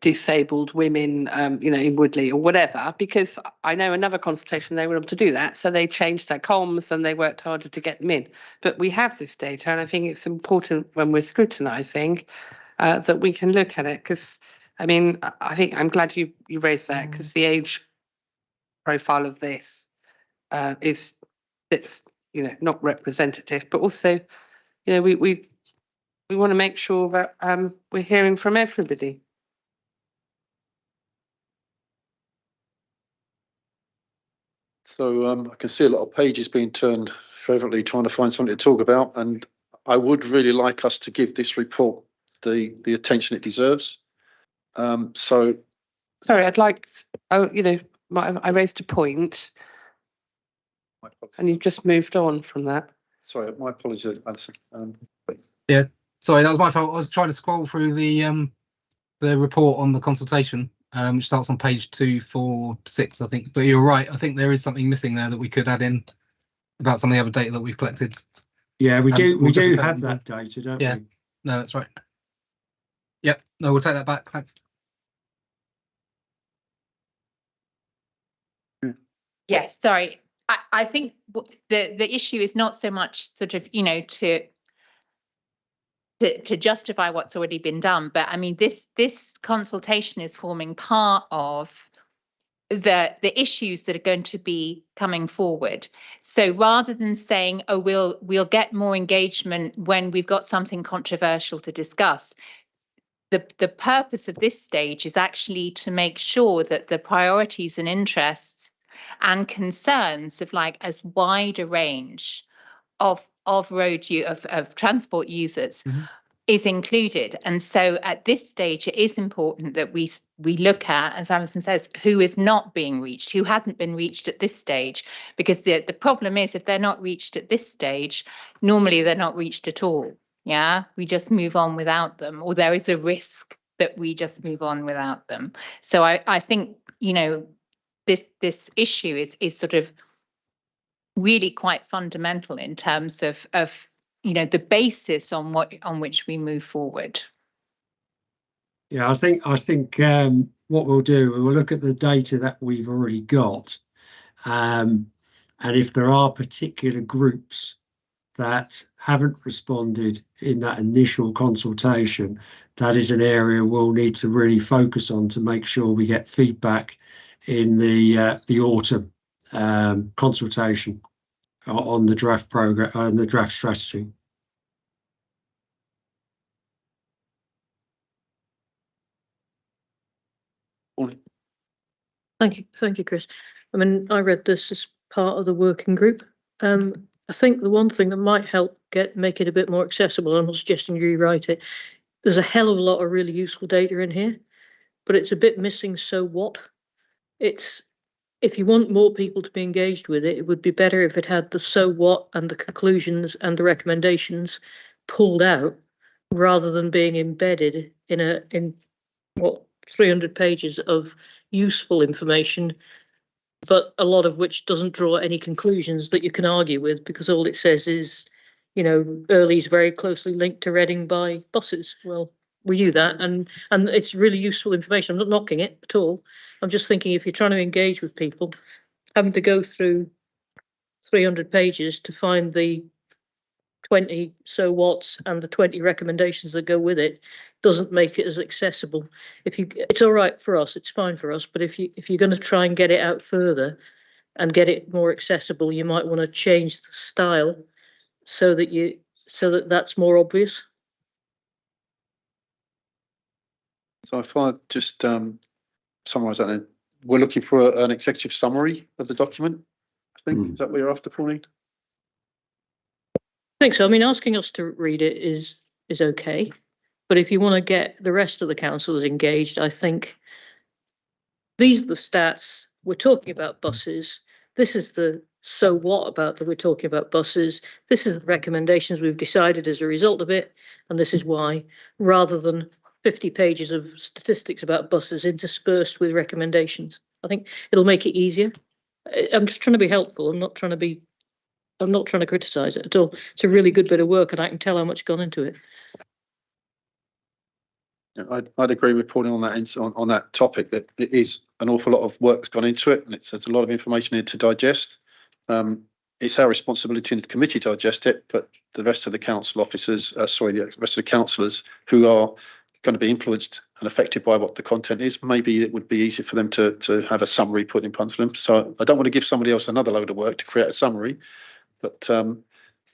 disabled women, in Woodley or whatever, because I know another consultation they were able to do that. So they changed their comms and they worked harder to get them in. But we have this data, and I think it's important when we're scrutinising that we can look at it. Because, I mean, I think I'm glad you raised that, because the age profile of this is, not representative, but also, we want to make sure that we're hearing from everybody. So I can see a lot of pages being turned fervently trying to find something to talk about, and I would really like us to give this report the attention it deserves. Sorry, I'd like, I raised a point and you've just moved on from that. Sorry, my apologies, Alison. Please. Yeah, sorry, that was my fault. I was trying to scroll through the report on the consultation, which starts on page 246, I think. But you're right. I think there is something missing there that we could add in about some of the other data that we've collected. Yeah, we do. We do definitely have take that data, don't Yeah. we? No, that's right. Yep. No, we'll take that back. Thanks. Yes, sorry. I think the issue is not so much sort of, you know, to justify what's already been done, but I mean, this consultation is forming part of the issues that are going to be coming forward. So rather than saying, oh, we'll get more engagement when we've got something controversial to discuss, the purpose of this stage is actually to make sure that the priorities and interests and concerns of like as wide a range of transport users is included. And so at this stage, it is important that we look at, as Alison says, who is not being reached, who hasn't been reached at this stage, because the problem is if they're not reached at this stage, normally they're not reached at all. Yeah, we just move on without them, or there is a risk that we just move on without them. So I think, you know, this issue is sort of really quite fundamental in terms of you know the basis on which we move forward. Yeah, I think what we'll do, we'll look at the data that we've already got, and if there are particular groups that haven't responded in that initial consultation, that is an area we'll need to really focus on to make sure we get feedback in the autumn consultation on the draft program and the draft strategy. Thank you, Chris. I mean, I read this as part of the working group. I think the one thing that might help make it a bit more accessible, I'm not suggesting you rewrite it, there's a hell of a lot of really useful data in here, but it's a bit missing. So what? It's, if you want more people to be engaged with it, it would be better if it had the so what and the conclusions and the recommendations pulled out rather than being embedded in 300 pages of useful information, but a lot of which doesn't draw any conclusions that you can argue with, because all it says is, you know, Early's very closely linked to Reading by buses. Well, we knew that, and it's really useful information. I'm not knocking it at all. I'm just thinking if you're trying to engage with people, having to go through 300 pages to find the 20 so what's and the 20 recommendations that go with it doesn't make it as accessible. It's all right for us, it's fine for us, but if you're going to try and get it out further and get it more accessible, you might want to change the style so that that's more obvious. So if I just summarise that, then we're looking for an executive summary of the document. I think is that what you're after, Pauline? I think so. I mean, asking us to read it is okay, but if you want to get the rest of the councillors engaged, I think these are the stats. We're talking about buses. This is the so what about that we're talking about buses. This is the recommendations we've decided as a result of it, and this is why, rather than 50 pages of statistics about buses interspersed with recommendations. I think it'll make it easier. I'm just trying to be helpful. I'm not trying to criticise it at all. It's a really good bit of work, and I can tell how much gone into it. I'd agree with Pauline on that topic, that it is an awful lot of work's gone into it, and there's a lot of information here to digest. It's our responsibility in the committee to digest it, but the rest of the council officers, the rest of the councillors who are going to be influenced and affected by what the content is, maybe it would be easy for them to have a summary put in front of them. So I don't want to give somebody else another load of work to create a summary, but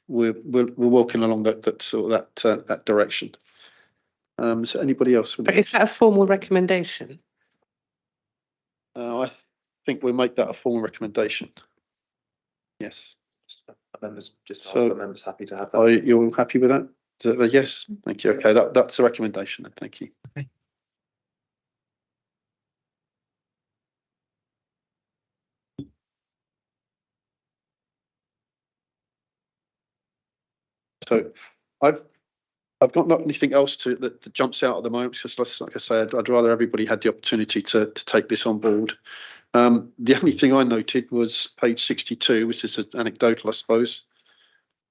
we're walking along that direction. So anybody else? Is that a formal recommendation? I think we'll make that a formal recommendation. Yes. Members, just so, the members happy to have that. Are you all happy with that? Is it a yes? Thank you. Okay, that's a recommendation then. Thank you. Okay. So I've got anything else that jumps out at the moment. It's just like I say, I'd rather everybody had the opportunity to take this on board. The only thing I noted was page 62, which is anecdotal, I suppose,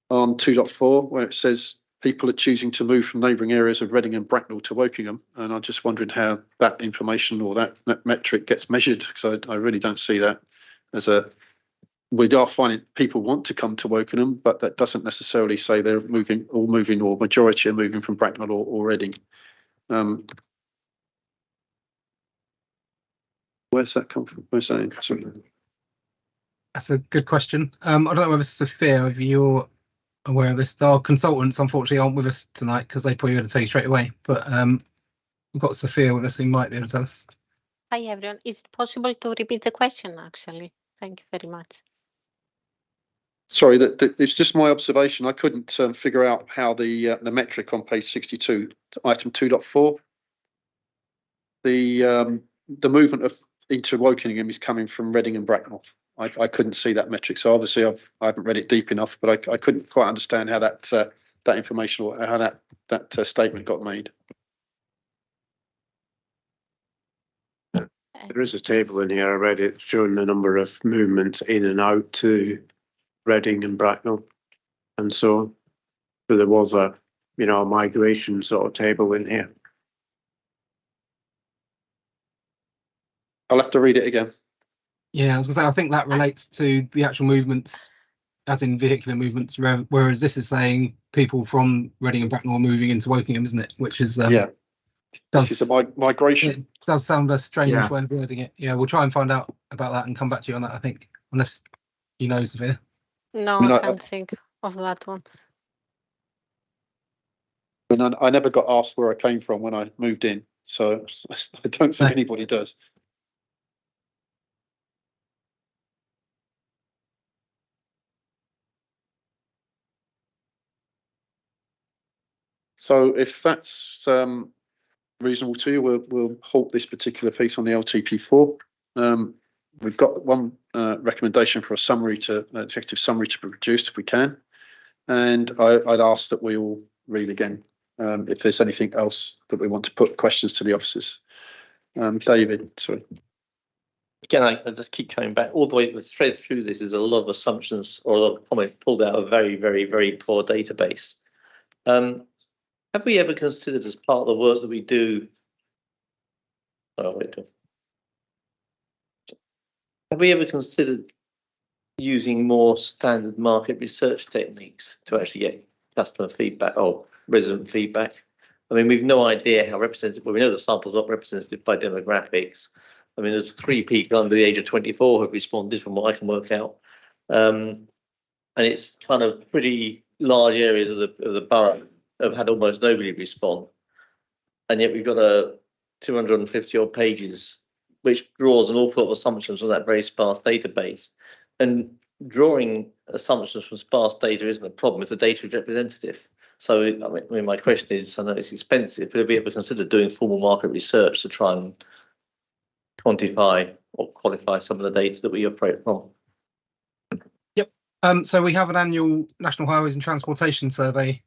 on 2.4, where it says people are choosing to move from neighbouring areas of Reading and Bracknell to Wokingham. And I'm just wondering how that information or that metric gets measured, because I really don't see that as a... We are finding people want to come to Wokingham, but that doesn't necessarily say they're moving, or majority are moving from Bracknell or Reading. Where's that come from? Where's that? Sorry. That's a good question. I don't know whether Sophia, if you're aware of this. Our consultants, unfortunately, aren't with us tonight because they probably would have tell you straight away. But we've got Sophia with us who might be able to tell us. Hi, everyone. Is it possible to repeat the question, actually? Thank you very much. Sorry, it's just my observation. I couldn't figure out how the metric on page 62, item 2.4, the movement into Wokingham is coming from Reading and Bracknell. I couldn't see that metric, so obviously I haven't read it deep enough, but I couldn't quite understand how that information or how that statement got made. There is a table in here. I read it showing the number of movements in and out to Reading and Bracknell, and so there was a migration sort of table in here. I'll have to read it again. Yeah, I was going to say, I think that relates to the actual movements, as in vehicular movements, whereas this is saying people from Reading and Bracknell are moving into Wokingham, isn't it? Which is This is a migration. It does sound a strange way of wording it. Yeah, we'll try and find out about that and come back to you on that, I think, unless you know, Sophia. No, I can't think of that one. I never got asked where I came from when I moved in, so I don't think anybody does. So if that's reasonable to you, we'll halt this particular piece on the LTP4. We've got one recommendation for executive summary to be produced if we can, and I'd ask that we all read again if there's anything else that we want to put questions to the officers. David, sorry. Again, I just keep coming back all the way. The thread through this is a lot of assumptions or a lot of comments pulled out of a very, very, very poor database. Have we ever considered, as part of the work that we do, have we ever considered using more standard market research techniques to actually get customer feedback or resident feedback? I mean, we've no idea how representative, well, we know the sample's not representative by demographics. I mean, there's 3 people under the age of 24 who have responded from what I can work out. And it's kind of pretty large areas of the borough have had almost nobody respond. And yet we've got a 250 odd pages, which draws an awful lot of assumptions from that very sparse database. And drawing assumptions from sparse data isn't a problem if the data is representative. So, I mean, my question is, I know it's expensive, but have you ever considered doing formal market research to try and quantify or qualify some of the data that we operate from? Yep. So we have an annual National Highways and Transportation Survey,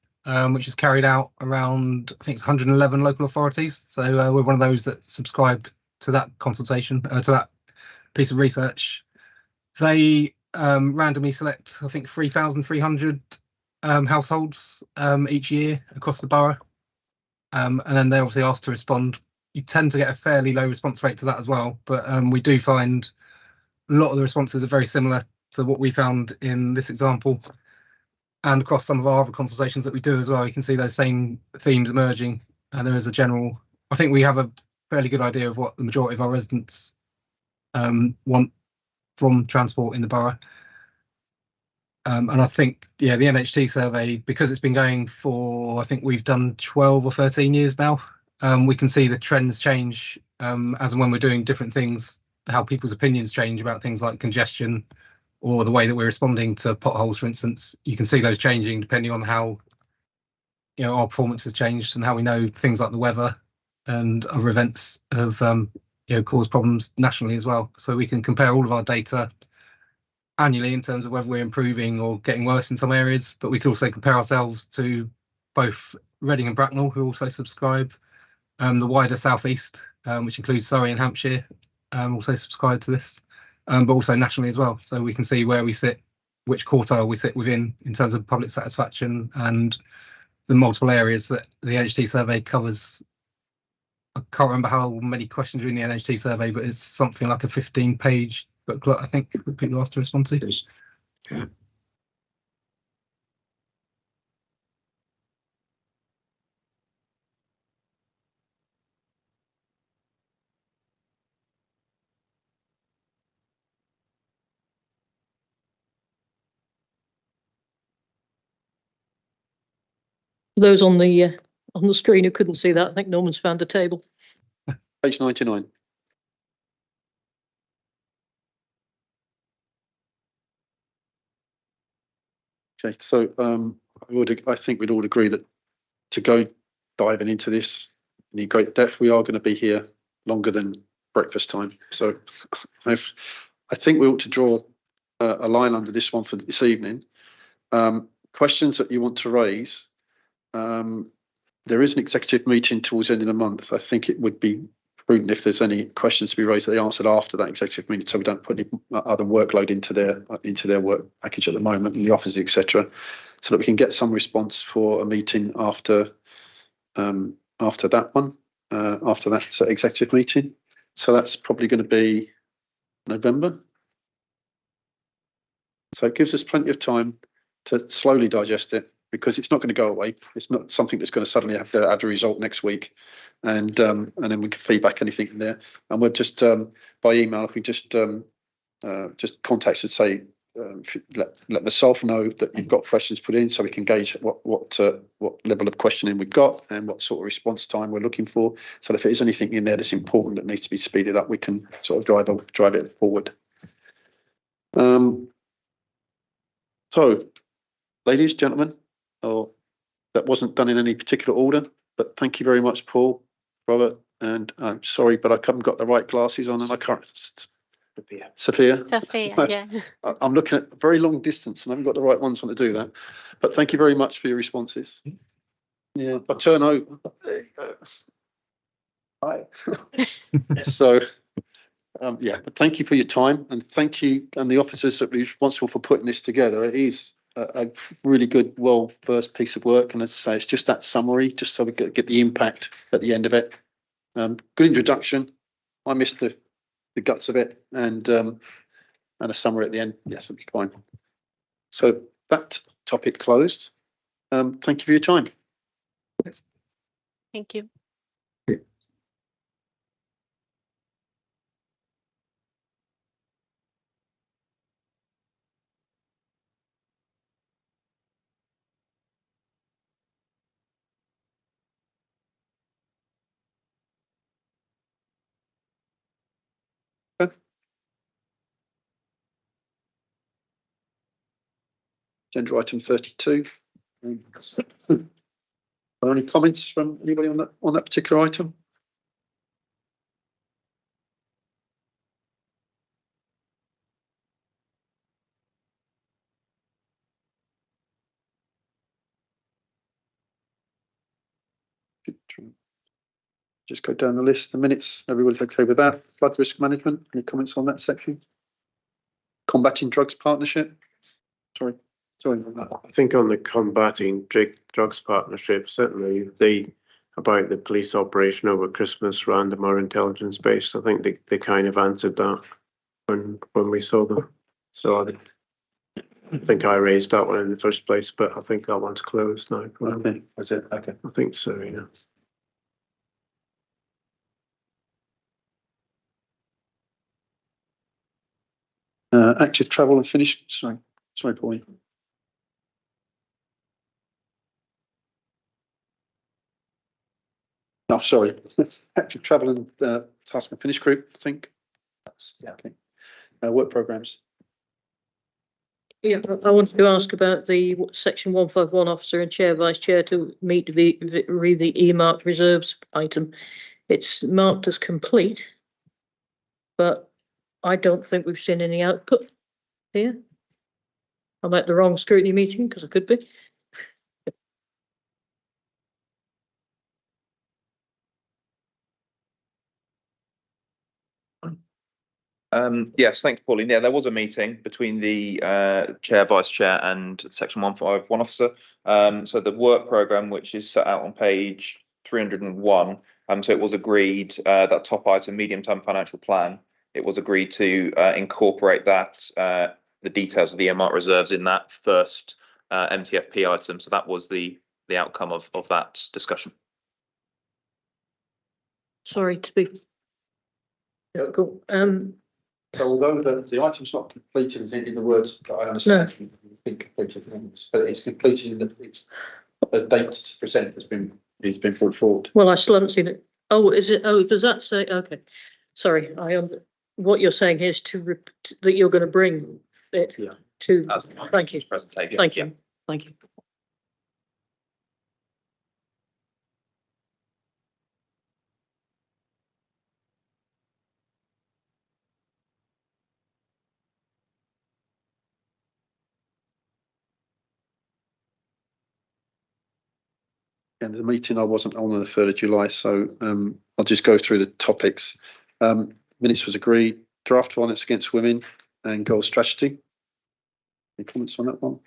which is carried out around, I think it's 111 local authorities. So we're one of those that subscribe to that consultation, to that piece of research. They randomly select, I think, 3,300 households each year across the borough. And then they're obviously asked to respond. You tend to get a fairly low response rate to that as well. But we do find a lot of the responses are very similar to what we found in this example. And across some of our other consultations that we do as well, you can see those same themes emerging. And there is a general, I think we have a fairly good idea of what the majority of our residents want from transport in the borough. And I think, yeah, the NHT survey, because it's been going for, I think we've done 12 or 13 years now, we can see the trends change as and when we're doing different things, how people's opinions change about things like congestion or the way that we're responding to potholes, for instance. You can see those changing depending on how, you know, our performance has changed and how we know things like the weather and other events have, you know, caused problems nationally as well. So we can compare all of our data annually in terms of whether we're improving or getting worse in some areas, but we could also compare ourselves to both Reading and Bracknell, who also subscribe, the wider southeast, which includes Surrey and Hampshire, also subscribe to this, but also nationally as well. So we can see where we sit, which quartile we sit within in terms of public satisfaction and the multiple areas that the NHT survey covers. I can't remember how many questions are in the NHT survey, but it's something like a 15-page booklet, I think, that people asked to respond to. Yeah. Those on the screen who couldn't see that, I think Norman's found a table. Page 99. Okay, so I think we'd all agree that to go diving into this in great depth, we are going to be here longer than breakfast time. So I think we ought to draw a line under this one for this evening. Questions that you want to raise. There is an executive meeting towards the end of the month. I think it would be prudent if there's any questions to be raised that they answered after that executive meeting, so we don't put any other workload into their work package at the moment in the office, etc., so that we can get some response for a meeting after that one, after that executive meeting. So that's probably going to be November. So it gives us plenty of time to slowly digest it, because it's not going to go away. It's not something that's going to suddenly have to add a result next week, and then we can feedback anything in there. And we'll just by email, if we just contact and say, let myself know that you've got questions put in, so we can gauge what level of questioning we've got and what sort of response time we're looking for. So if there's anything in there that's important that needs to be speeded up, we can sort of drive it forward. So, ladies, gentlemen, that wasn't done in any particular order, but thank you very much, Paul, Robert, and I'm sorry, but I haven't got the right glasses on, and I can't. Sophia. Yeah. I'm looking at a very long distance, and I haven't got the right ones on to do that. But thank you very much for your responses. Yeah, I turn over. There you go. Hi. So, yeah, but thank you for your time, and thank you and the officers that were responsible for putting this together. It is a really good, well-versed piece of work, and as I say, it's just that summary, just so we get the impact at the end of it. Good introduction. I missed the guts of it, and a summary at the end. Yes, it'll be fine. So that topic closed. Thank you for your time. Thank you. Agenda item 32. Are there any comments from anybody on that particular item? Just go down the list. The minutes, everybody's okay with that. Flood risk management, any comments on that section? Combating drugs partnership. Sorry. I think on the combating drugs partnership, certainly about the police operation over Christmas, random or intelligence based, I think they kind of answered that when we saw them. So I think I raised that one in the first place, but I think that one's closed now. Okay, that's it. Okay, I think so. Yeah. Active travel and finish. Sorry, Pauline. No, sorry. Active travel and task and finish group, I think. Yeah, okay. Work programs. Yeah, I wanted to ask about the section 151 officer and chair vice chair to meet the e-marked reserves item. It's marked as complete, but I don't think we've seen any output here. I'm at the wrong scrutiny meeting because I could be. Yes, thank you, Pauline. Yeah, there was a meeting between the chair, vice chair, and section 151 officer. So the work programme, which is set out on page 301, so it was agreed that top item, medium-term financial plan, it was agreed to incorporate that the details of the earmarked reserves in that first MTFP item. So that was the outcome of that discussion. Sorry to be difficult. So although the item's not completed as in the words that I understand, it's been completed, but it's completed in the date to present has been brought forward. Well, I still haven't seen it. Oh, is it? Oh, does that say? Okay, sorry. What you're saying here is that you're going to bring it to. Thank you. Presentation. Thank you. Thank you. And the meeting I wasn't on the 3rd of July, so I'll just go through the topics. Minutes was agreed, draft violence against women and goal strategy. Any comments on that one?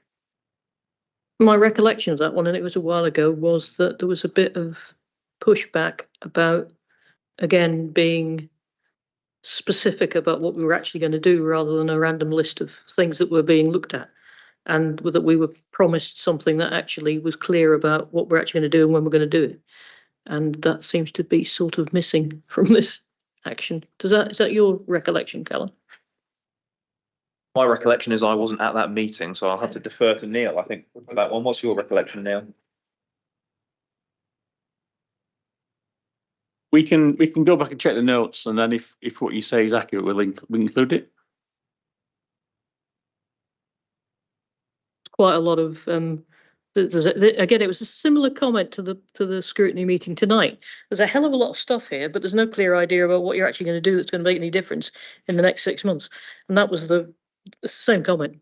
My recollection of that one, and it was a while ago, was that there was a bit of pushback about, again, being specific about what we were actually going to do rather than a random list of things that were being looked at. And that we were promised something that actually was clear about what we're actually going to do and when we're going to do it. And that seems to be sort of missing from this action. Is that your recollection, Callum? My recollection is I wasn't at that meeting, so I'll have to defer to Neil, I think, for that one. What's your recollection, Neil? We can go back and check the notes, and then if what you say is accurate, we'll include it. Quite a lot of again, it was a similar comment to the scrutiny meeting tonight. There's a hell of a lot of stuff here, but there's no clear idea about what you're actually going to do that's going to make any difference in the next 6 months. And that was the same comment.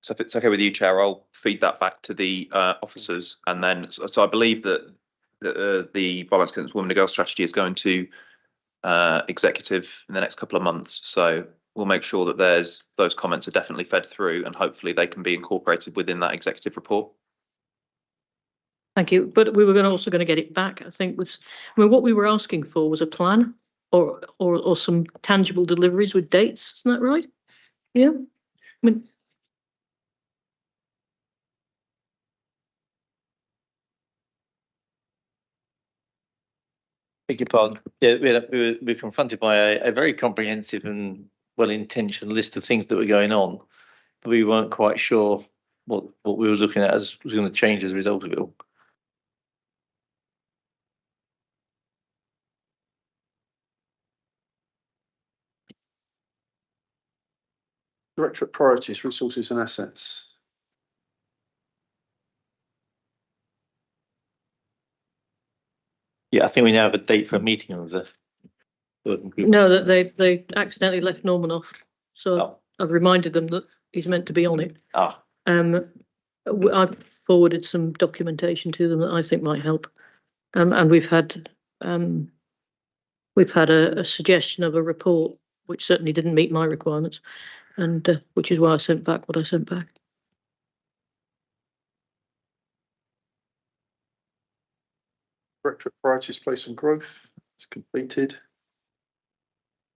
So if it's okay with you, Chair, I'll feed that back to the officers, and then so I believe that the violence against women and girls strategy is going to executive in the next couple of months. So we'll make sure that those comments are definitely fed through, and hopefully they can be incorporated within that executive report. Thank you. But we were also going to get it back, I think. What we were asking for was a plan or some tangible deliveries with dates. Isn't that right? Yeah. Beg your pardon. Yeah, we're confronted by a very comprehensive and well-intentioned list of things that were going on, but we weren't quite sure what we were looking at was going to change as a result of it all. Directorate priorities, resources and assets. Yeah, I think we now have a date for a meeting of the. No, that they accidentally left Norman off, so I've reminded them that he's meant to be on it. I've forwarded some documentation to them that I think might help, and we've had a suggestion of a report which certainly didn't meet my requirements, and which is why I sent back what I sent back. Directorate priorities, place and growth. It's completed.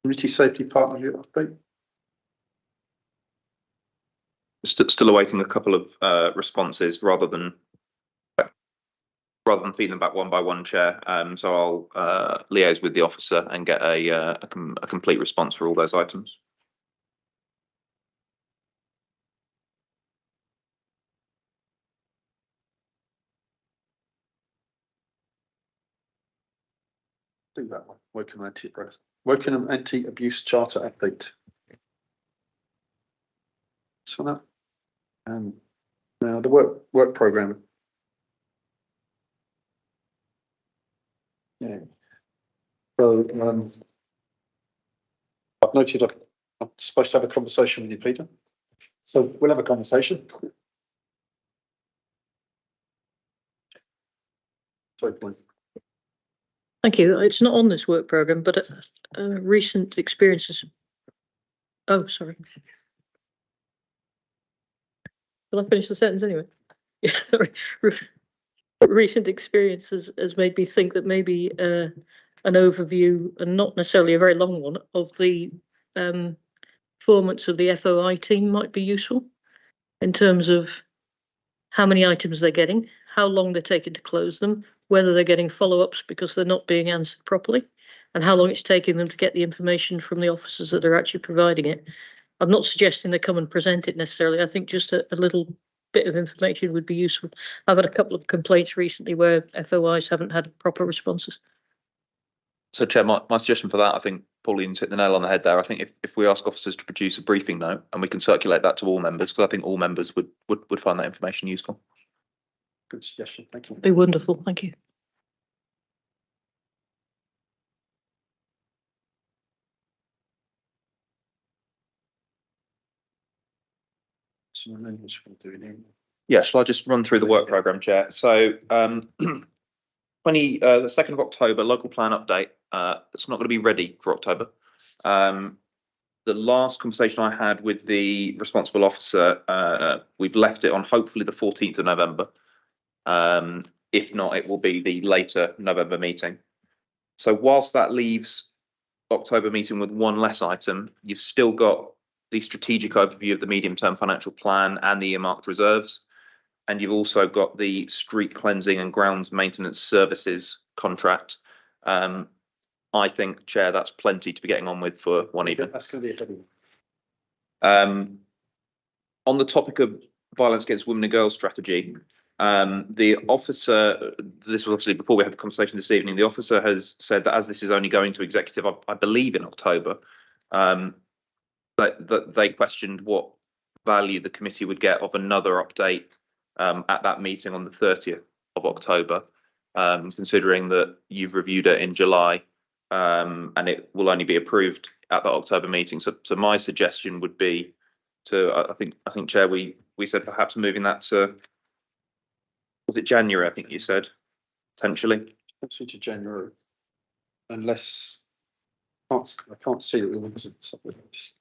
Community safety partnership update. Still awaiting a couple of responses rather than feeding them back one by one, Chair. So I'll liaise with the officer and get a complete response for all those items. Do that one. Wokingham anti-abuse charter update. So that. Now the work programme. Yeah. So I've noted I'm supposed to have a conversation with you, Peter. So we'll have a conversation. Sorry, point. Thank you. It's not on this work programme, but recent experiences. Oh, sorry. Will I finish the sentence anyway? Yeah, sorry. Recent experiences has made me think that maybe an overview, and not necessarily a very long one, of the performance of the FOI team might be useful in terms of how many items they're getting, how long they're taking to close them, whether they're getting follow-ups because they're not being answered properly, and how long it's taking them to get the information from the officers that are actually providing it. I'm not suggesting they come and present it necessarily. I think just a little bit of information would be useful. I've had a couple of complaints recently where FOIs haven't had proper responses. So, Chair, my suggestion for that, I think Pauline's hit the nail on the head there. I think if we ask officers to produce a briefing note and we can circulate that to all members, because I think all members would find that information useful. Good suggestion. Thank you. Be wonderful. Thank you. So I know what we're doing here. Yeah, shall I just run through the work programme, Chair? So, the 2nd of October, local plan update. It's not going to be ready for October. The last conversation I had with the responsible officer, we've left it on hopefully the 14th of November. If not, it will be the later November meeting. So whilst that leaves October meeting with one less item, you've still got the strategic overview of the medium-term financial plan and the earmarked reserves. And you've also got the street cleansing and grounds maintenance services contract. I think, Chair, that's plenty to be getting on with for one evening. That's going to be a heavy one. On the topic of violence against women and girls strategy, the officer, this was obviously before we had the conversation this evening, the officer has said that as this is only going to executive, I believe in October, that they questioned what value the committee would get of another update at that meeting on the 30th of October, considering that you've reviewed it in July. And it will only be approved at the October meeting. So my suggestion would be to, I think, Chair, we said perhaps moving that to, was it January? I think you said potentially. Potentially to January, unless I can't see that we want to something like this.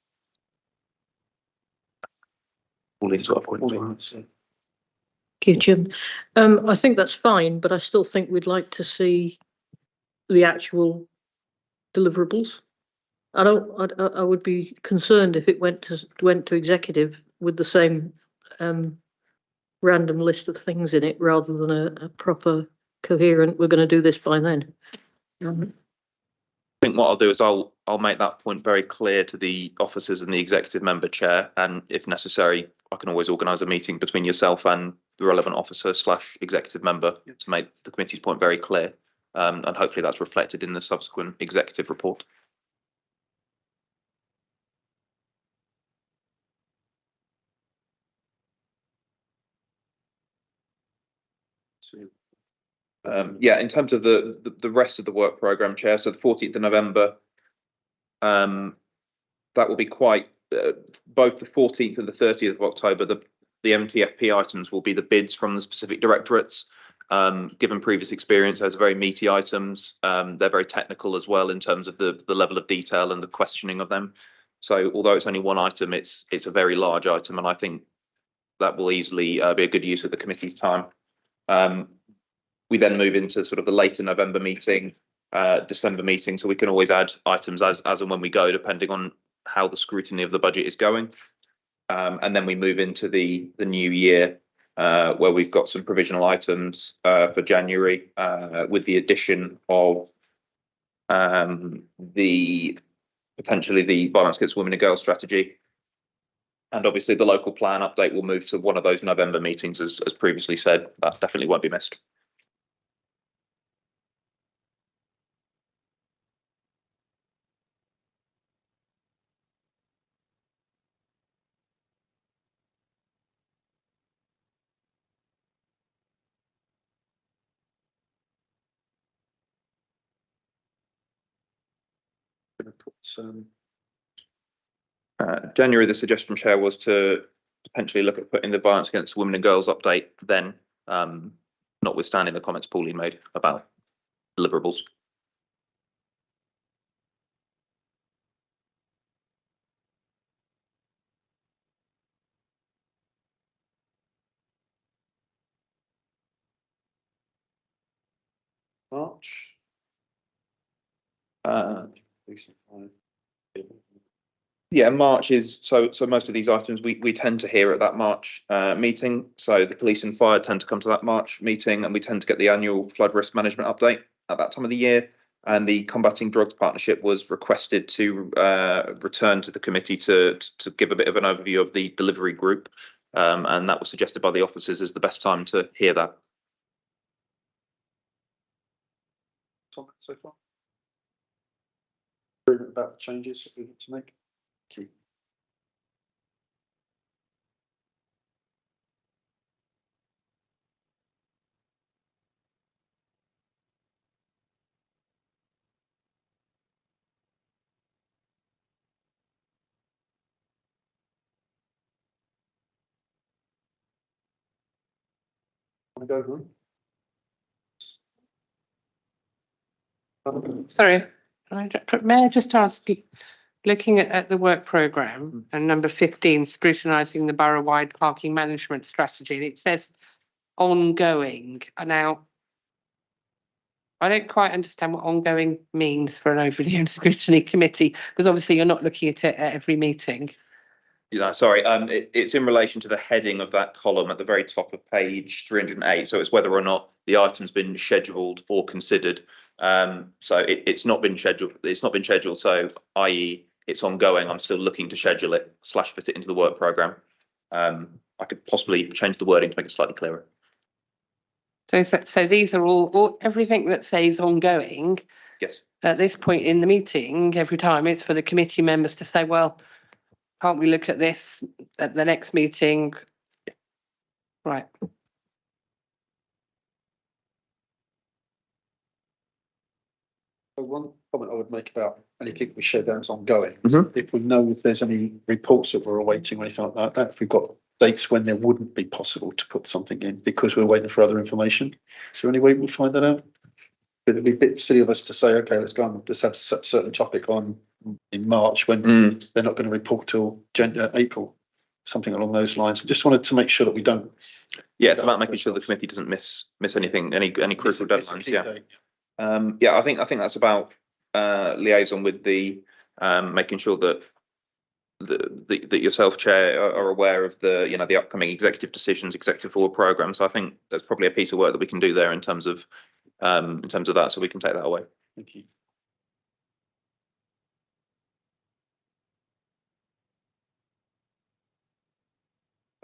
Thank you, Jim. I think that's fine, but I still think we'd like to see the actual deliverables. I would be concerned if it went to executive with the same random list of things in it rather than a proper coherent. We're going to do this by then. I think what I'll do is I'll make that point very clear to the officers and the executive member, Chair, and if necessary, I can always organise a meeting between yourself and the relevant officer / executive member to make the committee's point very clear, and hopefully that's reflected in the subsequent executive report. Yeah, in terms of the rest of the work programme, Chair, so the 14th of November, that will be quite, both the 14th and the 30th of October, the MTFP items will be the bids from the specific directorates. Given previous experience, those are very meaty items. They're very technical as well in terms of the level of detail and the questioning of them. So although it's only one item, it's a very large item, and I think that will easily be a good use of the committee's time. We then move into sort of the later November meeting, December meeting, so we can always add items as and when we go, depending on how the scrutiny of the budget is going. And then we move into the new year, where we've got some provisional items for January, with the addition of potentially the violence against women and girls strategy. And obviously the local plan update will move to one of those November meetings, as previously said. That definitely won't be missed. January, the suggestion, Chair, was to potentially look at putting the violence against women and girls update then, notwithstanding the comments Pauline made about deliverables. March. Yeah, March is so most of these items we tend to hear at that March meeting. So the police and fire tend to come to that March meeting, and we tend to get the annual flood risk management update at that time of the year. And the combating drugs partnership was requested to return to the committee to give a bit of an overview of the delivery group, and that was suggested by the officers as the best time to hear that. So far. Agreement about the changes that we need to make. Thank you. Want to go room? Sorry, may I just ask you, looking at the work programme and number 15, scrutinising the borough-wide parking management strategy, and it says ongoing. Now, I don't quite understand what ongoing means for an overview and scrutiny committee, because obviously you're not looking at it at every meeting. Yeah, sorry, it's in relation to the heading of that column at the very top of page 308. So it's whether or not the item's been scheduled or considered. So it's not been scheduled. It's not been scheduled. So, i.e., it's ongoing. I'm still looking to schedule it / fit it into the work programme. I could possibly change the wording to make it slightly clearer. So these are all everything that says ongoing. Yes. At this point in the meeting, every time it's for the committee members to say, well, can't we look at this at the next meeting? Right. So one comment I would make about anything we share down as ongoing, if we know if there's any reports that we're awaiting or anything like that, if we've got dates when there wouldn't be possible to put something in because we're waiting for other information. Is there any way we'll find that out? It'd be a bit silly of us to say, okay, let's go and just have a certain topic on in March when they're not going to report till April, something along those lines. I just wanted to make sure that we don't. Yeah, it's about making sure the committee doesn't miss anything, any crucial deadlines. Yeah, I think that's about liaison with the making sure that that yourself, Chair, are aware of the the upcoming executive decisions, executive forward programs. So I think there's probably a piece of work that we can do there in terms of that, so we can take that away. Thank you.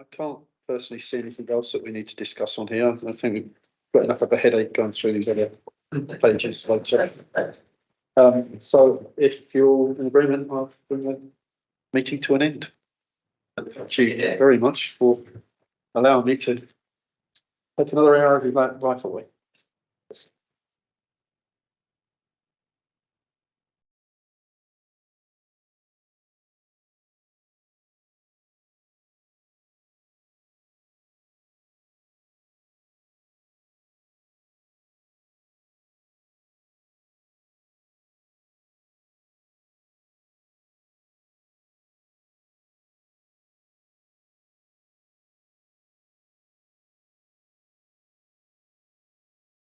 I can't personally see anything else that we need to discuss on here. I think we've got enough of a headache going through these other pages later. So if you're in agreement, I'll bring the meeting to an end. Thank you very much for allowing me to take another hour of your life away.